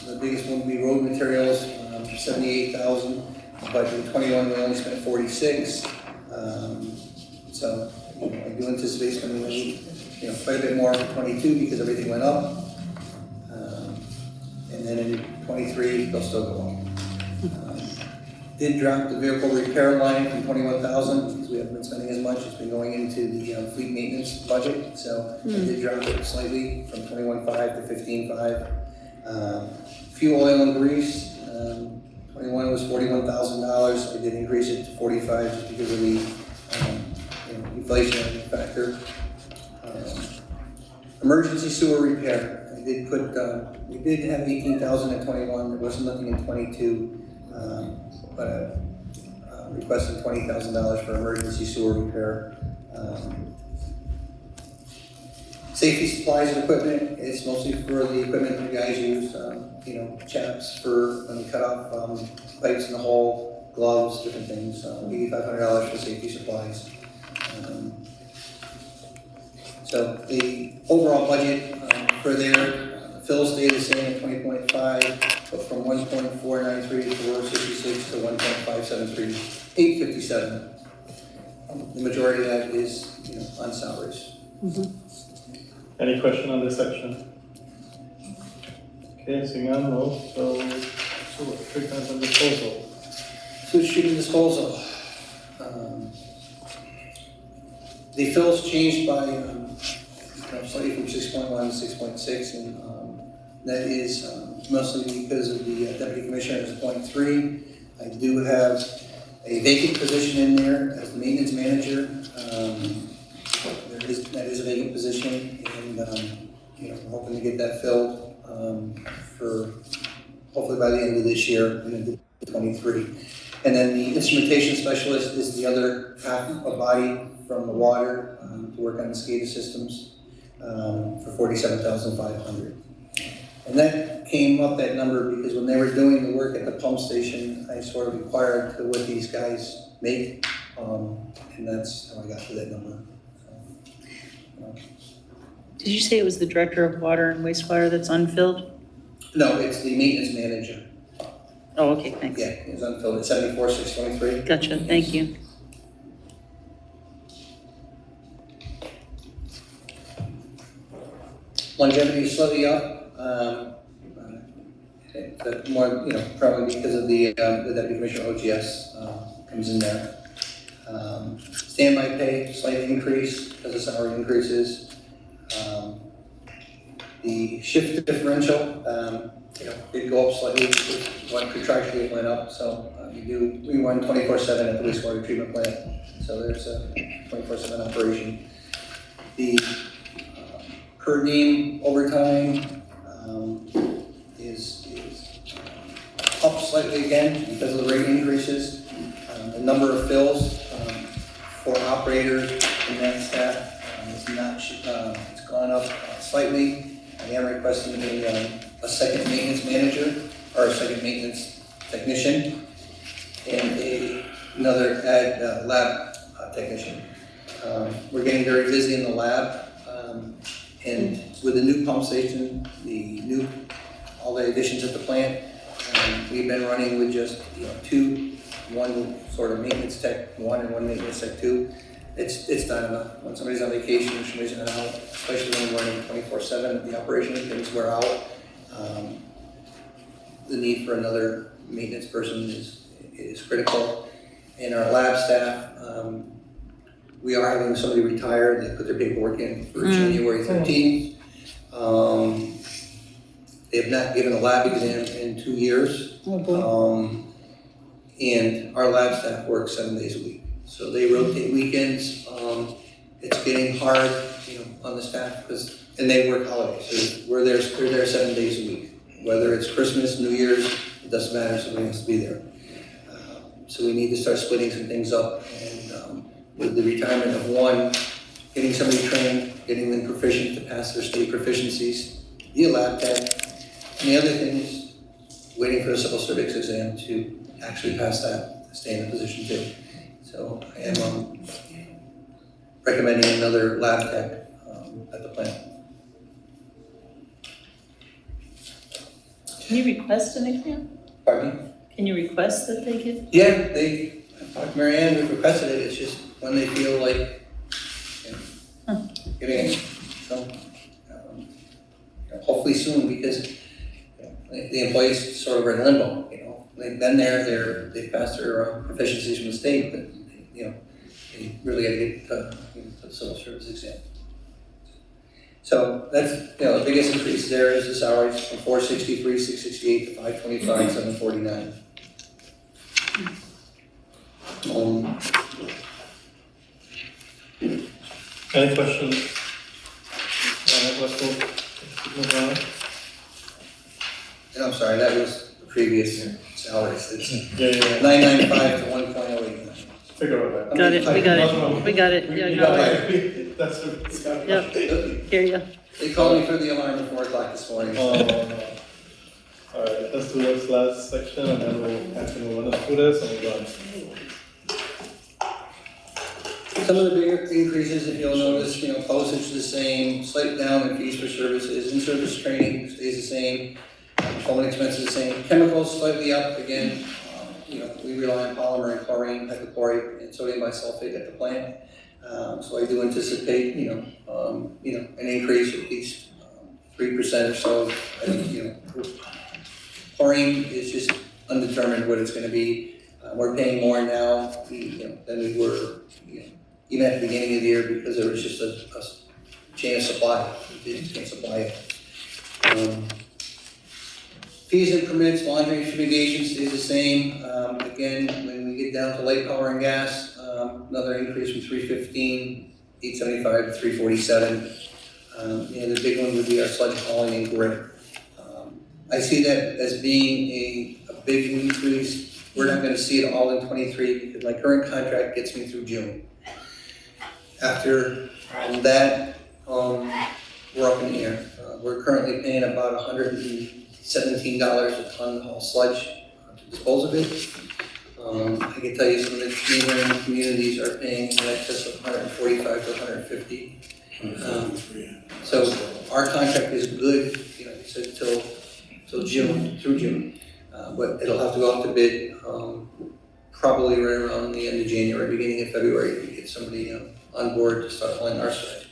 The biggest one would be road materials, $78,000. But in 21 we only spent $46,000. So I do anticipate spending quite a bit more for 22 because everything went up. And then in 23, they'll still go up. Did drop the vehicle repair line from 21,000 because we haven't been spending as much. It's been going into the fleet maintenance budget, so I did drop it slightly from 21.5 to 15.5. Fuel, oil, and grease. 21 was $41,000. I did increase it to 45 just because of the inflationary factor. Emergency sewer repair, I did put, we did have 18,000 in 21, there wasn't nothing in 22, but requesting $20,000 for emergency sewer repair. Safety supplies and equipment, it's mostly for the equipment you guys use, you know, chaps for when you cut off pipes in the hole, gloves, different things, $8,500 for safety supplies. So the overall budget for there, fill stayed the same at 20.5, but from 1.493 to 466 to 1.573, 857. The majority of that is, you know, on salaries. Any question on this section? Okay, seeing none, no, so treatment and disposal. Sewage treatment disposal. The fills changed by slightly from 6.1 to 6.6, and that is mostly because of the deputy commissioner's 0.3. I do have a vacant position in there as the maintenance manager. That is a vacant position, and you know, we're hoping to get that filled for hopefully by the end of this year and into 23. And then the instrumentation specialist is the other half a body from the water to work on the SCADA systems for $47,500. And that came up, that number, because when they were doing the work at the pump station, I sort of inquired to what these guys make, and that's how I got to that number. Did you say it was the director of water and wastewater that's unfilled? No, it's the maintenance manager. Oh, okay, thanks. Yeah, it's unfilled at 74,623. Gotcha, thank you. Longevity is slightly up. But more, you know, probably because of the deputy commissioner OGS comes in there. Standby pay, slight increase because of salary increases. The shift differential, you know, did go up slightly. One contractually went up, so we run 24/7 at the wastewater treatment plant, so there's a 24/7 operation. The per diem overtime is up slightly again because of the rate increases. The number of fills for operators and that staff is not, it's gone up slightly. I am requesting a second maintenance manager or a second maintenance technician and another lab technician. We're getting very busy in the lab, and with the new pump station, all the additions at the plant, we've been running with just one sort of maintenance tech 1 and one maintenance tech 2. It's not enough. When somebody's on vacation, or somebody's not out, especially when we're running 24/7, the operation things wear out. The need for another maintenance person is critical. In our lab staff, we are having somebody retire. They put their paperwork in for January 13th. They have not given a lab exam in 2 years. And our lab staff works 7 days a week. So they rotate weekends. It's getting hard, you know, on the staff and they work holidays. So they're there 7 days a week. Whether it's Christmas, New Year's, it doesn't matter, somebody has to be there. So we need to start splitting some things up, and with the retirement of one, getting somebody trained, getting them proficient to pass their state proficiencies, be a lab tech. And the other thing is waiting for the civil civics exam to actually pass that, to stay in the position too. So I am recommending another lab tech at the plant. Can you request an exam? Pardon me? Can you request that they get? Yeah, I talked to Mary Ann, we've requested it, it's just when they feel like, giving it. So, hopefully soon, because the employees sort of are in limbo, you know. They've been there, they've passed their proficiencies from the state, but, you know, they really gotta get to the civil service exam. So that's, you know, the biggest increase there is the salaries from 463, 668 to 525, 749. Any questions? Let's move on. And I'm sorry, that was the previous salaries. It's Yeah. 995 to 1.08. Figure out that. Got it, we got it, we got it, yeah, You no, got That's it. the. yep, here you go. They called me for the alarm at 4 o'clock this morning. All right, let's do this last section and then we'll have to move on through this and we'll go on. Some of the bigger increases, if you'll notice, postage the same, slight down in fees for services, in-service training stays the same, phone expenses the same, chemicals slightly up, again, we rely on polymer and chlorine, hypochlorite, and sodium bisulfate at the plant. So I do anticipate, an increase at least 3% or so. Chlorine is just undetermined what it's gonna be. We're paying more now, than we were, even at the beginning of the year, because there was just a chain of supply. We just can't supply it. Fees and permits, laundry fumigation stays the same. Again, when we get down to light power and gas, another increase from 315, 875 to 347. The big one would be our sludge hauling and grit. I see that as being a big increase. We're not gonna see it all in 23 because my current contract gets me through June. After that, we're up in the air. We're currently paying about $117 a ton haul sludge to dispose of it. I can tell you some of the neighboring communities are paying in excess of 145 to 150. So our contract is good, like I said, till June, through June. But it'll have to go out to bid, probably right around the end of January, beginning of February, to get somebody on board to start hauling our side.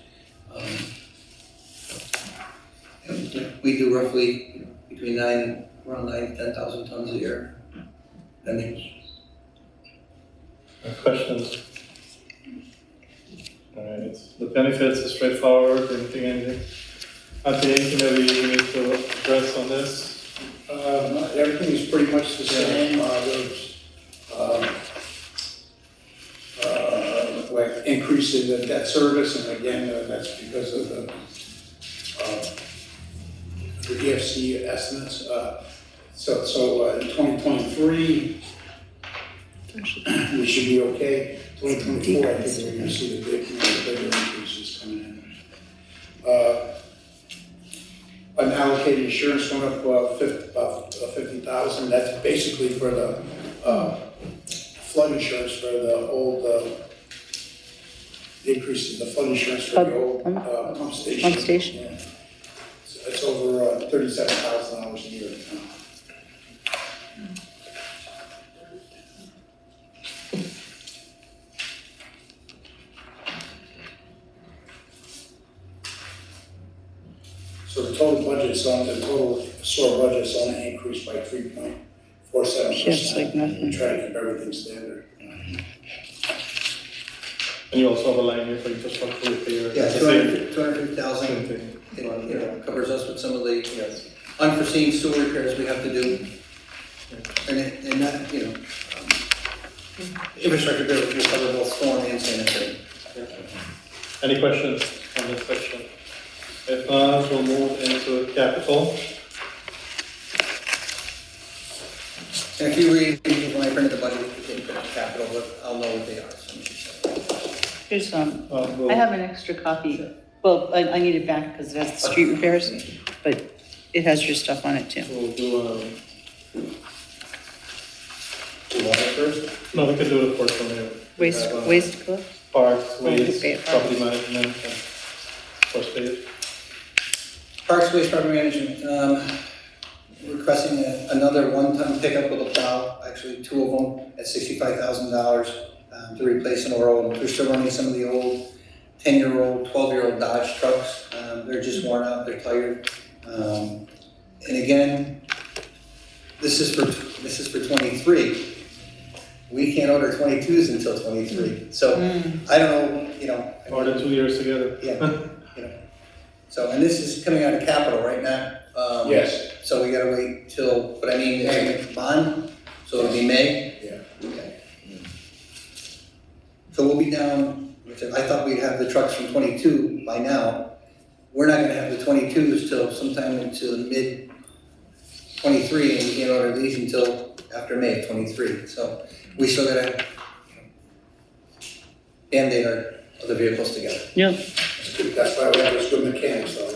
We do roughly between around 9,000 to 10,000 tons a year. Questions? All right, the benefits is straightforward, anything that we need to address on this? Everything is pretty much the same. There's like increase in the debt service, and again, that's because of the EFC estimates. So in 2023, we should be okay. 2024, I think we're going to see the bigger increases coming in. Unallocated insurance went up 50,000. That's basically for the flood insurance for the old, the increase in the flood insurance for the old pump station. Pump station. Yeah. So it's over $37,000 a year. So the total budget's on, the total sewer budget's only increased by 3.47%. Just like nothing. We try to keep everything standard. And you also have a line here for infrastructure repair. Yeah, 250,000. It covers us with some of the unforeseen sewer repairs we have to do. And that, infrastructure bill will cover both storm and sanitary. Any questions on this section? If not, we'll move into capital. And if you read, when I printed the budget, you can put capital, but I'll know what they are. So Here's, I have an extra copy, well, I need it back because it has the street repairs, but it has your stuff on it too. We'll do water first? No, we can do the first one here. Waste clip? Parks, waste, property management, and first page. Parks, waste, property management, requesting another one-ton pickup with a plow, actually two of them at $65,000 to replace an old. They're still running some of the old 10-year-old, 12-year-old Dodge trucks. They're just worn out, they're tired. And again, this is for 23. We can't order 22s until 23. So I don't know, More than 2 years together. Yeah. So, and this is coming out of capital right now. Yes. So we gotta wait till, but I mean, it's a bond, so it'll be May? Yeah. Okay. So we'll be down, which I thought we'd have the trucks from 22 by now. We're not gonna have the 22s till sometime into mid 23, and we can't order these until after May of 23. So we still gotta band-aid our other vehicles together. Yep. That's why we have those good mechanics though.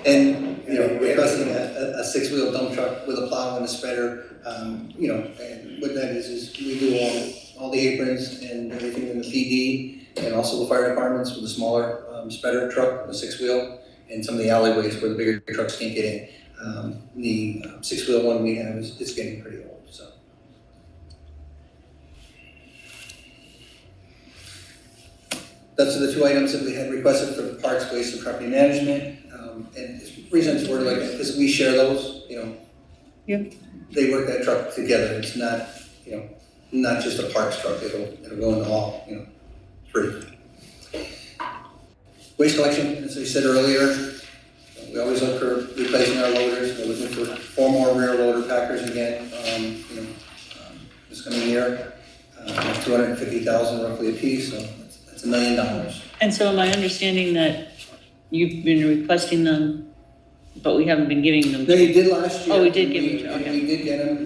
And, you know, requesting a six-wheel dump truck with a plow and a spreader, you know, and what that is we do all the aprons and everything in the PD, and also the fire departments with a smaller spreader truck, a six-wheel, and some of the alleyways where the bigger trucks can't get in. The six-wheel one we have is getting pretty old, so. Those are the two items that we had requested for the parks, waste, and property management. And the reason it's worded like that, because we share those, you know. Yep. They work that truck together. It's not, you know, not just a parks truck. It'll go into all, you know, three. Waste collection, as I said earlier, we always look for replacing our loaders. We're looking for 4 more rear loader packers again, this coming year. $250,000 roughly a piece, so that's $1 million. And so am I understanding that you've been requesting them, but we haven't been giving them? No, you did last year. Oh, we did give them, okay. We did get them.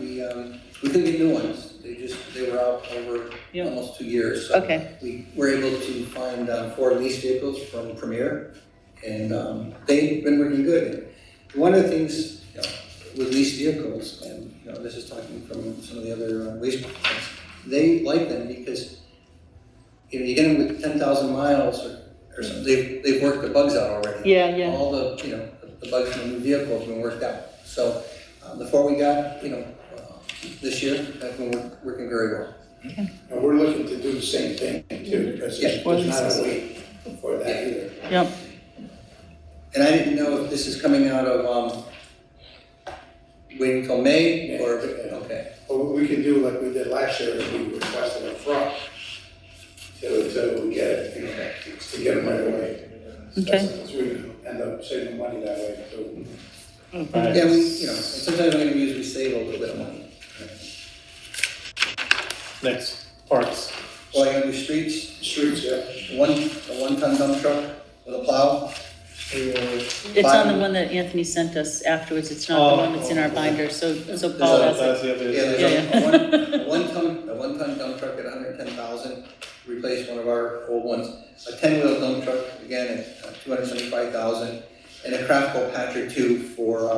We couldn't get new ones. They were out over almost 2 years. So okay. We were able to find 4 leased vehicles from Premier, and they've been working good. And one of the things, you know, with leased vehicles, and you know, this is talking from some of the other waste companies, they like them because you know, you get them with 10,000 miles or something. They've worked the bugs out already. Yeah. All the, you know, the bugs from the new vehicle have been worked out. So the 4 we got, you know, this year have been working very well. And we're looking to do the same thing too, because there's not a wait for that either. Yep. And I didn't know if this is coming out of waiting until May or okay. But what we can do like we did last year is we requested a front till we get it, you know, to get them right away. Okay. So we end up saving money that way too. Yeah, we, you know, and sometimes when we use, we save a little bit of money. Next, parks. Well, I gotta do streets. Streets, yeah. A 1-ton dump truck with a plow. It's on the one that Anthony sent us afterwards. It's not the one that's in our binder, so Paul has it. Yeah, there's a one-ton dump truck at 110,000, replace one of our old ones. A 10-wheel dump truck, again, at 275,000, and a Craftco patcher too for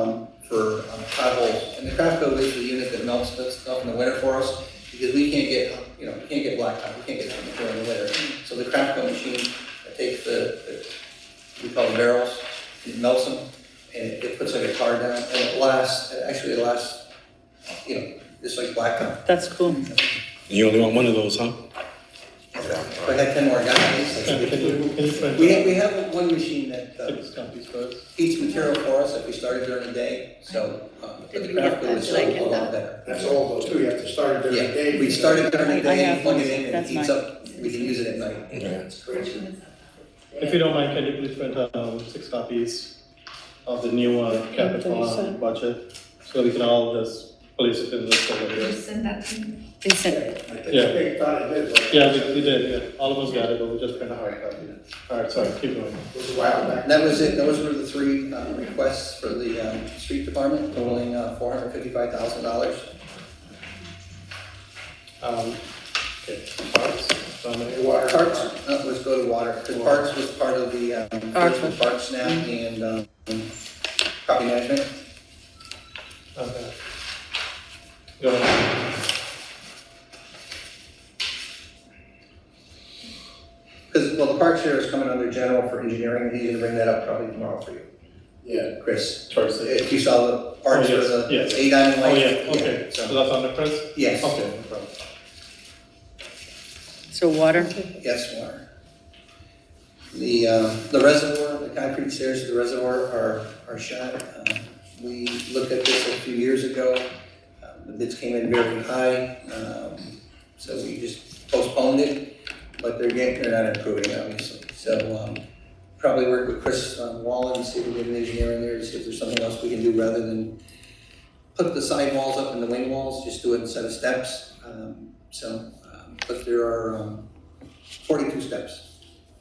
potholes. And the Craftco is the unit that melts that stuff in the winter for us, because we can't get, you know, we can't get blacktop, we can't get that in the winter. So the Craftco machine takes we call them barrels, it melts them, and it puts like a tar down, and it lasts, you know, just like blacktop. That's cool. You only want one of those, huh? If I had 10 more guys, we have one machine that heats material for us if we started during the day, so but the Craftco is a lot better. That's all those too, you have to start it during the day. We started during the I day, have plug one. it in, and it That's heats mine. up, we can use it at night. It's crazy. If you don't mind, can you please print 6 copies of the new capital budget, so we can all just place it in the folder here. Send that to me. They sent Yeah. They thought it did, but Yeah, we did, yeah. All of us got it, but we just print a hard copy. All right, sorry, keep going. it was a while back. That was it, those were the 3 requests for the street department, totaling $455,000. Okay, parks, Water. Parks, let's go to water, because Parks was part of the, Park Snap and property management. Okay. Go ahead. Because, well, the park share is coming under general for engineering, he's gonna bring that up probably tomorrow for you, Yeah. Chris. Towards the- If you saw the parks Oh, for yes, the yes. 8-diamond Oh, light. yeah, okay, so that's on the press? Yes. Okay, no problem. So water? Yes, water. The reservoir, the concrete stairs to the reservoir are shot. We looked at this a few years ago. The bids came in very high, so we just postponed it, but they're not improving, obviously. So, probably work with Chris Wallen, see if we get an engineer in there to see if there's something else we can do rather than put the side walls up and the wing walls, just do it instead of steps. But there are 42 steps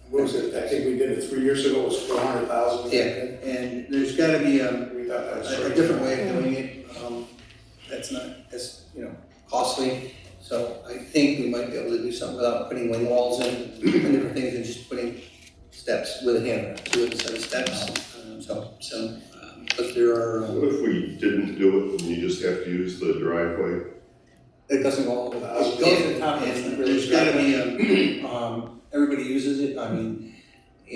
What was it, I think we did it 3 years ago, it was 400,000. Yeah, and there's gotta be, We thought that was a right. different way of doing it, that's not as, costly. So I think we might be able to do something without putting wing walls in and different things, and just putting steps with a hammer, do a set of steps. But there are, What if we didn't do it and you just have to use the driveway? it doesn't go all the way. It goes to the top, and there's gotta be, everybody uses it, I mean,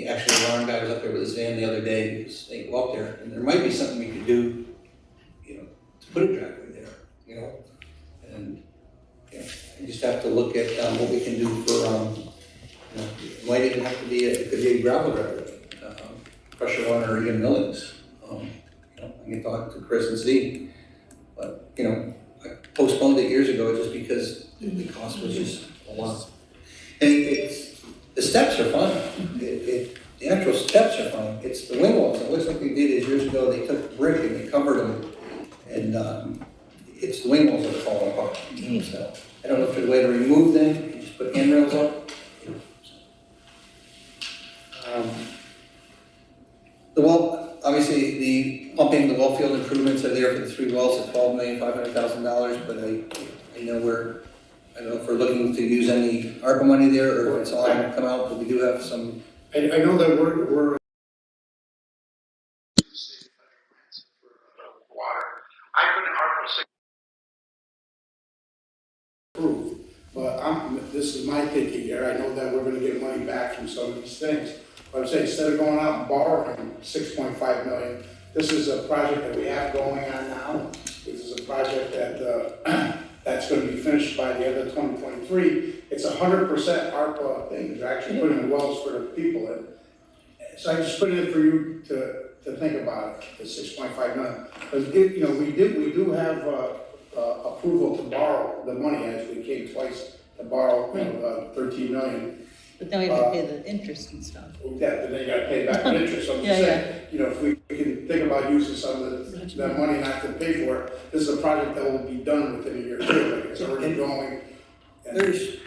actually, Ron guy was up there with his van the other day, he was, they go up there, and there might be something we could do, to put a driveway there, and, you just have to look at, what we can do for, it might even have to be, it could be a gravel driveway, pressure one or even millings. I can talk to Chris and see, but, I postponed it years ago just because the cost was just a lot. And the steps are fine, the actual steps are fine, it's the wing walls. It looks like they did is years ago, they took brick and they covered them, and it's the wing walls that are falling apart. So I don't know if there's a way to remove them, you just put handrails up. The well, obviously, the pumping, the well field improvements are there for the 3 wells at $12,500,000, but I know I don't know if we're looking to use any ARPA money there, or if it's all gonna come out, but we do have some. I know that we're water. I couldn't ARPA approved, but this is my thinking here. I know that we're gonna get money back from some of these things. But I'm saying, instead of going out and borrowing $6.5 million, this is a project that we have going on now. This is a project that that's going to be finished by the end of 2023. It's 100% ARPA thing. They're actually putting in wells for the people. And so I just put it in for you to think about it, the $6.5 million. Because we do have approval to borrow the money, as we came twice to borrow $13 million. But then we have to pay the interest and stuff. Yeah, but then you gotta pay back the interest, so I'm just saying, if we can think about using some of that money not to pay for it, this is a project that will be done within a year too, like it's already going. There's,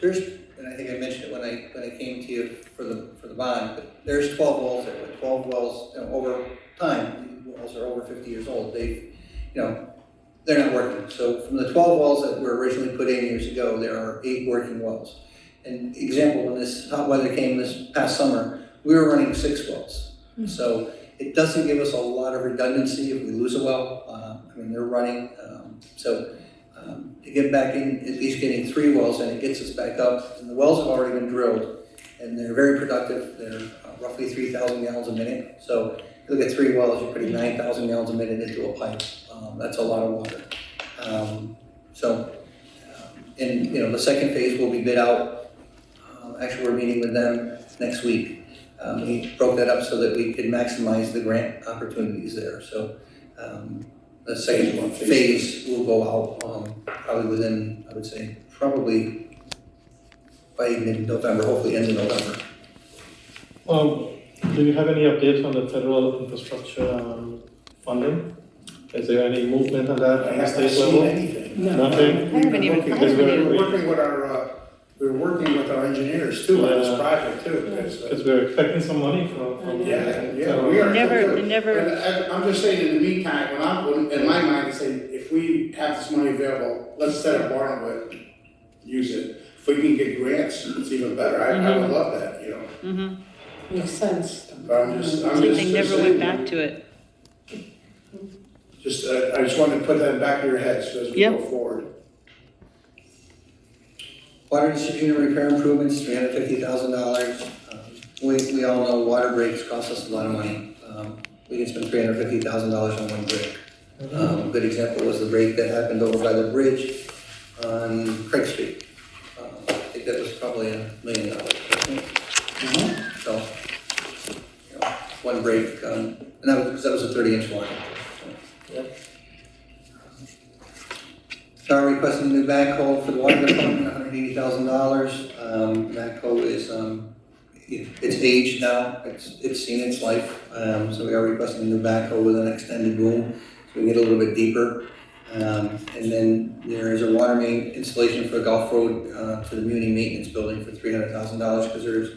and I think I mentioned it when I came to you for the bond, but there's 12 wells there, but 12 wells, over time, the wells are over 50 years old, they're not working. So from the 12 wells that were originally put in years ago, there are 8 working wells. And example, when this hot weather came this past summer, we were running 6 wells. So it doesn't give us a lot of redundancy if we lose a well. They're running. To get back in, at least getting 3 wells, and it gets us back up. And the wells have already been drilled, and they're very productive. They're roughly 3,000 gallons a minute. So you look at 3 wells, you're putting 9,000 gallons a minute into a pipe. That's a lot of water. The second phase will be bid out. Actually, we're meeting with them next week. We broke that up so that we could maximize the grant opportunities there. So the second phase will go out probably within, I would say, probably by mid-November, hopefully end of November. Do you have any updates on the federal infrastructure funding? Is there any movement on that at the state level? Nothing? We're working with our engineers too on this project too. Because we're expecting some money from we are. Never. I'm just saying, in the meantime, in my mind, I say, if we have this money available, let's set up borrowing with, use it. If we can get grants, it's even better. I would love that, Makes sense. But They never went back to it. I just wanted to put that in the back of your heads as we go forward. Water distribution and repair improvements, $350,000. We all know water breaks cost us a lot of money. We can spend $350,000 on one break. A good example was the break that happened over by the bridge on Craig Street. I think that was probably $1 million. So, one break, and that was a 30-inch line. Are requesting a new backhoe for the water department, $180,000. Backhoe is, it's aged now, it's seen its life. So we are requesting a new backhoe with an extended boom, so we can get a little bit deeper. And then there is a water main installation for Gulf Road to the Muni Maintenance Building for $300,000, because there's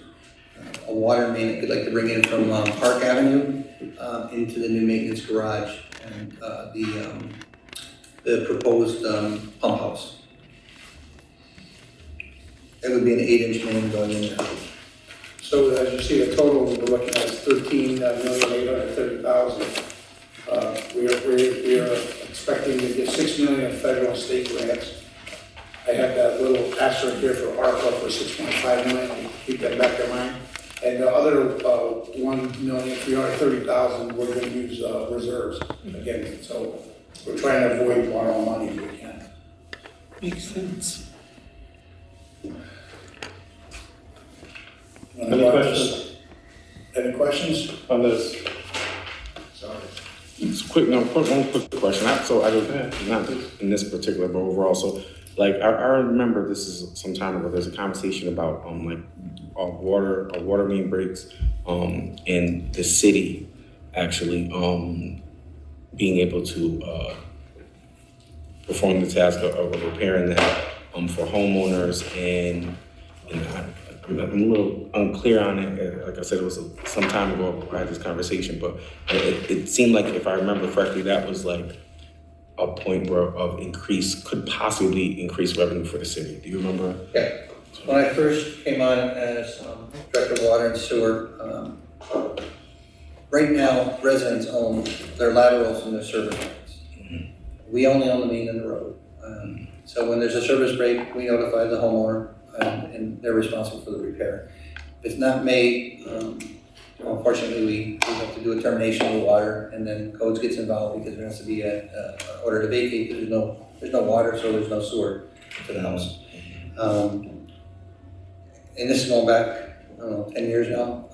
a water main that we'd like to bring in from Park Avenue into the new maintenance garage and the proposed pump house. It would be an 8-inch main going in there. So as you see, the total we're looking at is 13,830,000. We are expecting to get 6 million in federal and state grants. I have that little asterisk here for ARPA for 6.5 million, keep that back in mind. And the other 1,330,000, we're gonna use reserves again. So we're trying to avoid borrowing money if we can. Makes sense. Any questions? Any questions? On this? Sorry. It's one quick question. So I don't, not in this particular, but overall. So, like, I remember this is some time ago. There's a conversation about like water main breaks in the city actually being able to perform the task of repairing that for homeowners and I'm a little unclear on it. Like I said, it was some time ago I had this conversation, but it seemed like, if I remember correctly, that was like a point where could possibly increase revenue for the city. Do you remember? Yeah. When I first came on as Director of Water and Sewer, right now residents own their laterals and their service lines. We only own the main and the road. So when there's a service break, we notify the homeowner and they're responsible for the repair. If it's not made, unfortunately, we have to do a termination of the water, and then codes gets involved because there has to be an order to vacate because there's no water, so there's no sewer to the house. And this is going back, I don't know, 10 years now.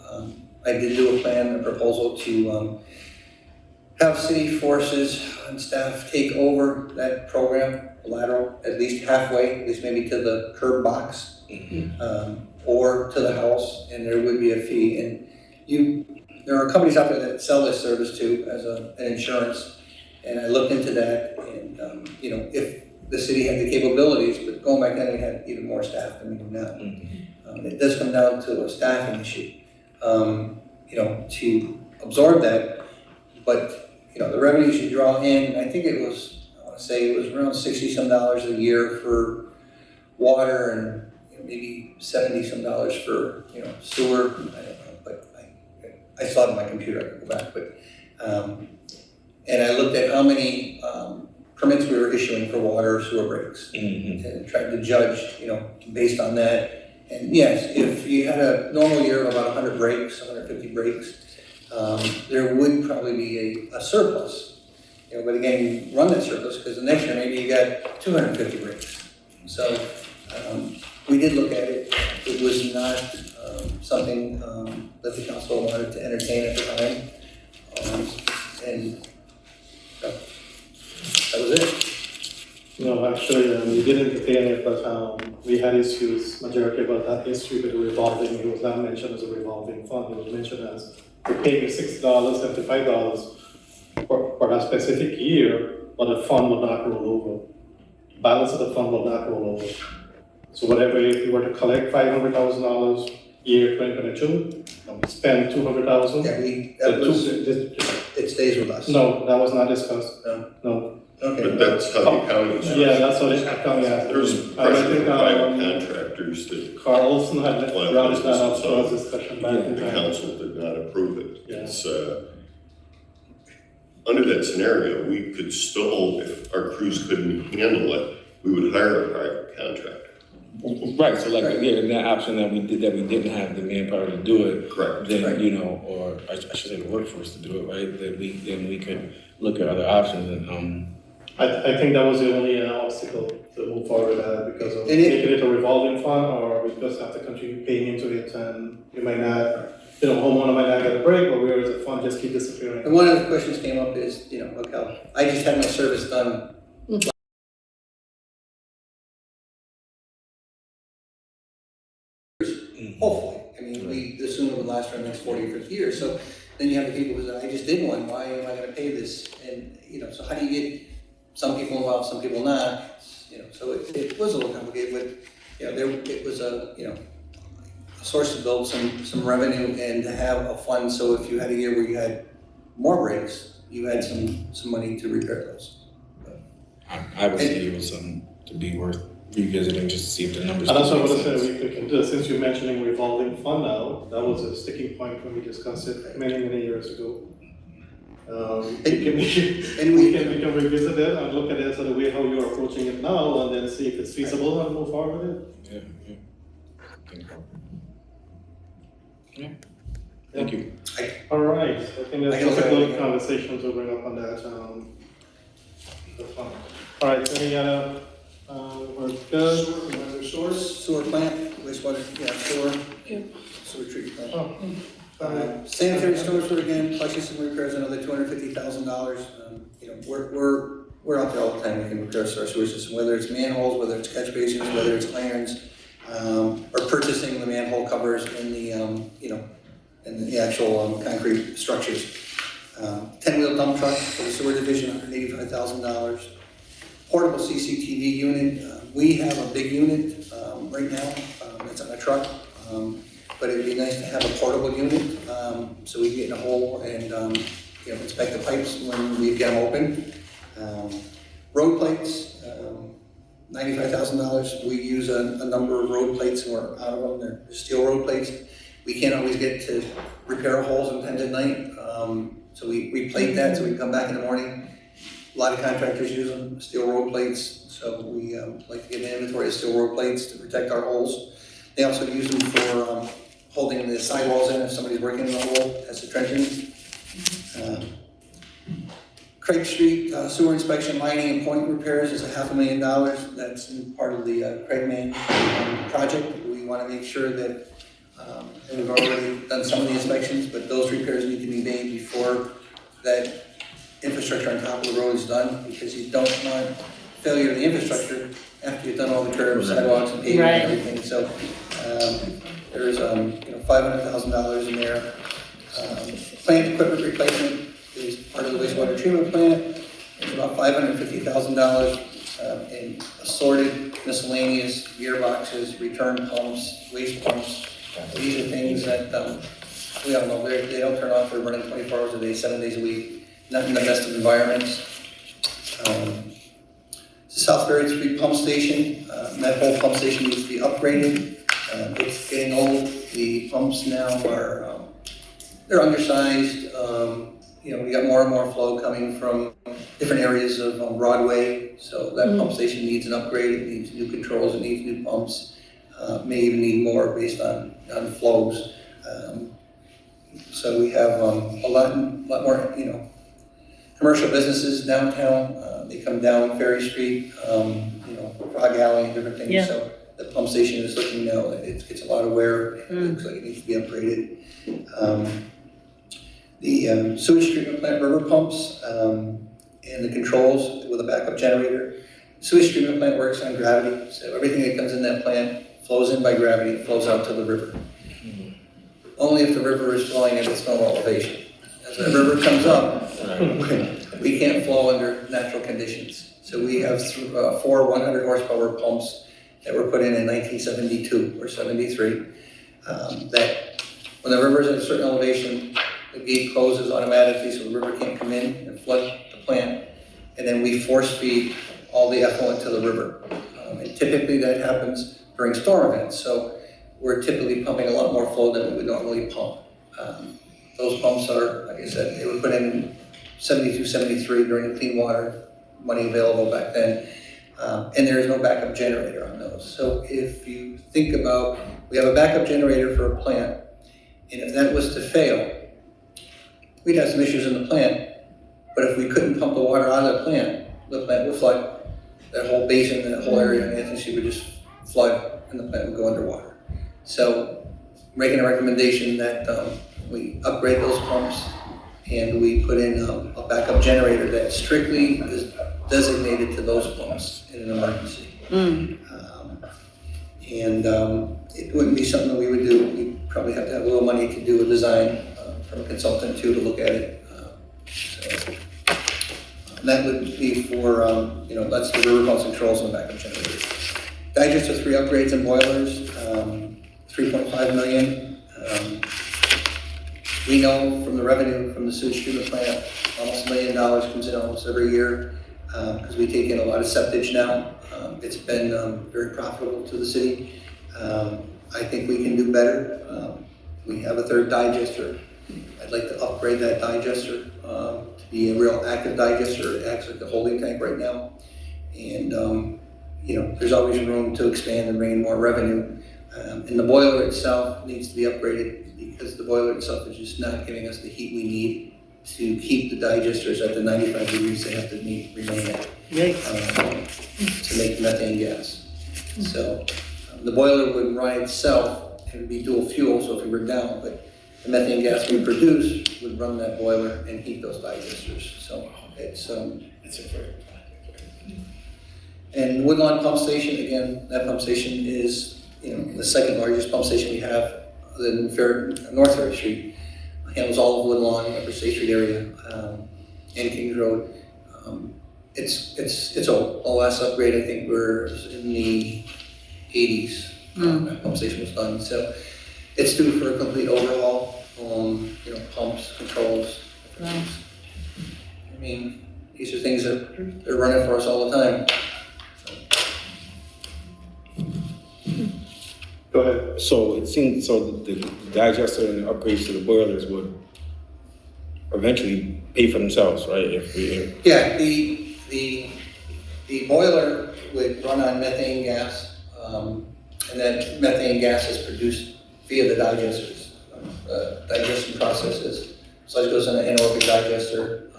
I did do a proposal to have city forces and staff take over that program, lateral, at least halfway, at least maybe to the curb box, or to the house, and there would be a fee. And there are companies out there that sell this service too as an insurance, and I looked into that, and if the city had the capabilities, but going back then we had even more staff than we do now. It does come down to a staffing issue, to absorb that, but the revenues you draw in, I think it was, I want to say it was around $60-some a year for water and maybe $70-some for sewer. I don't know, but I saw it on my computer. I could go back, but and I looked at how many permits we were issuing for water or sewer breaks, and tried to judge, based on that. And yes, if you had a normal year of about 100 breaks, 150 breaks, there would probably be a surplus. But again, you run that surplus because the next year maybe you got 250 breaks. So we did look at it. It was not something that the council wanted to entertain at the time. And that was it. No, actually, we didn't entertain it, but we had issues, majority about that issue with the revolving. It was not mentioned as a revolving fund. It was mentioned as we pay you $60, $75 for that specific year, but the fund will not roll over. Balance of the fund will not roll over. So whatever, if you were to collect $500,000 year 2022, and we spend $200,000. Yeah, it stays with us. No, that was not discussed. No. Okay. But that's how the accountants. Yeah, that's what the accounting has. There's pressure from private contractors that. Carl Olson had brought that up so for discussion back in the time. council did not approve it. Yeah. It's, under that scenario, we could still, if our crews couldn't handle it, we would hire a private contractor. Right. So like in that option that we didn't have the manpower to do it. Correct. Then or I should say the workforce to do it. Right. Then we could look at other options and I think that was the only obstacle to move forward with that because of making it a revolving fund, or we just have to continue paying into it, and you might not, homeowner might not get a break, but whereas the fund just keep disappearing. And one of the questions came up is, okay, I just had my service done. Hopefully, I mean, we assume it would last for the next 40 or 50 years. So then you have the people who say, I just did one. Why am I going to pay this? And so how do you get some people involved, some people not? So it was a little complicated, but it was a source to build some revenue and to have a fund, so if you had a year where you had more breaks, you had some money to repair those. I would say it was something to be worth revisiting just to see if the numbers. And that's what I make was sense. saying, we can do, since you're mentioning revolving fund now, that was a sticking point when we discussed it many years ago. We can revisit it and look at it so the way how you're approaching it now, and then see if it's feasible and move forward with it. Yeah. Thank you. All right, I think that's a good conversation to bring up on that. That's fine. All right, any other, we're good? Sewer plant, wastewater, sewer treatment plant. Sanitary storage for again, plus some repairs, another $250,000. You know, we're out there all the time making repairs to our sewer system, whether it's manholes, whether it's catch basins, whether it's irons, or purchasing the manhole covers in the in the actual concrete structures. 10-wheel dump truck for the sewer division, $185,000. Portable CCTV unit. We have a big unit right now. It's on a truck, but it'd be nice to have a portable unit so we can get in a hole and inspect the pipes when we get them open. Road plates, $95,000. We use a number of road plates and we're out of them. They're steel road plates. We can't always get to repair holes sometimes at night, so we plate that so we can come back in the morning. A lot of contractors use them, steel road plates, so we like to get an inventory of steel road plates to protect our holes. They also use them for holding the sidewalls in if somebody's working in the hole, has a trenching. Craig Street sewer inspection, lining and point repairs is $500,000. That's part of the Craig Main project. We want to make sure that, and we've already done some of the inspections, but those repairs need to be made before that infrastructure on top of the road is done, because you don't want failure of the infrastructure after you've done all the curbs, sidewalks, and paving and everything. So there's $500,000 in there. Plant equipment replacement is part of the wastewater treatment plant. It's about $550,000 in assorted miscellaneous gearboxes, return pumps, waste pumps. These are things that we all know they don't turn off. They're running 24 hours a day, 7 days a week, not in the best of environments. South Ferry Street pump station, that whole pump station needs to be upgraded. It's getting old. The pumps now are they're undersized. We got more and more flow coming from different areas of Broadway, so that pump station needs an upgrade. It needs new controls. It needs new pumps. May even need more based on flows. So we have a lot more, commercial businesses downtown. They come down Ferry Street, Frog Alley, and different things. Yeah. So the pump station is looking now. It gets a lot of wear. It looks like it needs to be upgraded. The sewage treatment plant river pumps and the controls with a backup generator. Sewage treatment plant works on gravity, so everything that comes in that plant flows in by gravity, it flows out to the river. Only if the river is flowing at its normal elevation. As the river comes up, we can't flow under natural conditions. So we have 4 100 horsepower pumps that were put in 1972 or 73. That when the river is at a certain elevation, the gate closes automatically so the river can't come in and flood the plant. And then we force feed all the effluent to the river. And typically that happens during storm events. So we're typically pumping a lot more flow than we would normally pump. Those pumps are, like I said, they were put in 72, 73 during the clean water money available back then. And there is no backup generator on those. So if you think about, we have a backup generator for a plant, and if that was to fail, we'd have some issues in the plant. But if we couldn't pump the water out of the plant would flood. That whole basin, that whole area in Anthony Street would just flood and the plant would go underwater. So making a recommendation that we upgrade those pumps and we put in a backup generator that strictly is designated to those pumps in an emergency. It wouldn't be something that we would do. We'd probably have to have a little money to do a design from a consultant too to look at it. That would be for, that's the river pumps, controls, and backup generators. Digester 3 upgrades and boilers, 3.5 million. We know from the revenue from the sewage treatment plant, almost $1 million comes in almost every year, because we take in a lot of septage now. It's been very profitable to the city. I think we can do better. We have a third digester. I'd like to upgrade that digester to be a real active digester. It acts like a holding tank right now. And you know, there's always room to expand and bring in more revenue. And the boiler itself needs to be upgraded, because the boiler itself is just not giving us the heat we need to keep the digesters at the 95 degrees they have to remain at to make methane gas. So the boiler would run itself, it would be dual fuel, so if we were down, but the methane gas we produce would run that boiler and heat those digesters. So it's a very. And Woodlawn Pump Station, again, that pump station is, you know, the second largest pump station we have in North Ferry Street. Handles all of Woodlawn, Upper State Street area, and Kings Road. It's old. The last upgrade, I think, we're in the 80s. That pump station was done, so it's due for a complete overhaul. You know, pumps, controls. Wow. I mean, these are things that they're running for us all the time. Go ahead. So it seems, so the digester and the upgrades to the boilers would eventually pay for themselves, right? Yeah, the boiler would run on methane gas, and then methane gas is produced via the digesters. Digestion processes. Sludge goes in an anaerobic digester,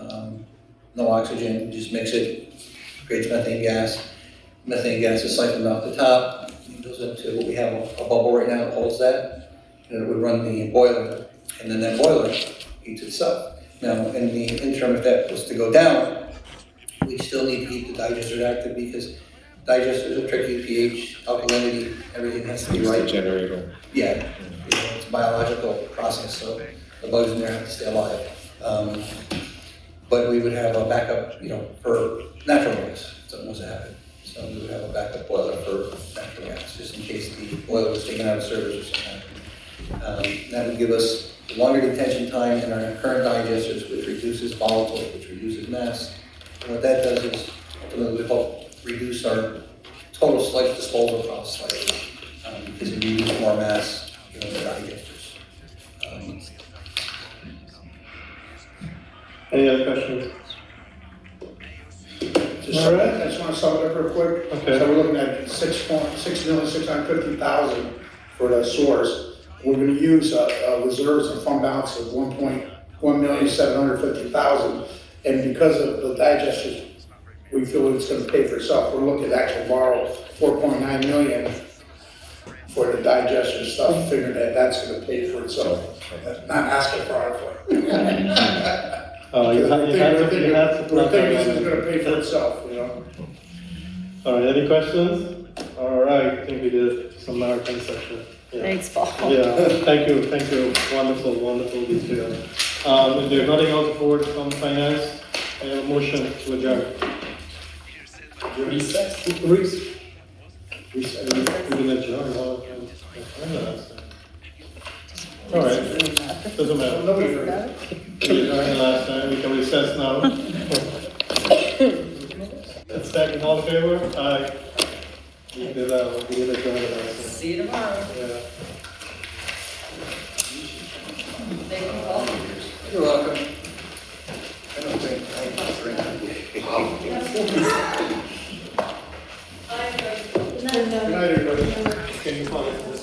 no oxygen, just mix it, creates methane gas. Methane gas is siphoned off the top. Goes into, we have a bubble right now that holds that, and it would run the boiler, and then that boiler heats itself. Now, in the interim, if that was to go down, we still need to keep the digester active, because digesters are tricky, pH, alkalinity, everything has to be right. Generator. Yeah, it's a biological process, so the bugs in there have to stay alive. But we would have a backup, you know, for natural gas, if something was to happen. So we would have a backup boiler for natural gas, just in case the boiler was taken out of service or something. That would give us longer detention time in our current digesters, which reduces volatile, which reduces mass. And what that does is ultimately we help reduce our total sludge disposal costs slightly, because it uses more mass in the digesters. Any other questions? All right, I just want to sum it up real quick. Okay. So we're looking at $6,650,000 for the source. We're going to use reserves and fund balance of $1,750,000, and because of the digesters, we feel it's going to pay for itself. We're looking to actually borrow $4.9 million for the digester stuff, figuring that that's going to pay for itself. Not asking for it. You had to We're thinking this is going to pay for itself, you know. All right, any questions? All right, I think we did some marathon section. Yeah. Thanks, Paul. Yeah, thank you, wonderful detail. If there's nothing else forward from finance, I have a motion to adjourn. Recess. We can adjourn all the time. All right, doesn't matter. We adjourned last time, we can recess now. Second, all in favor? Aye. We did adjourn last time. See you tomorrow. Yeah. Thank you all. You're welcome. I don't drink. Good night, everybody. Can you call it?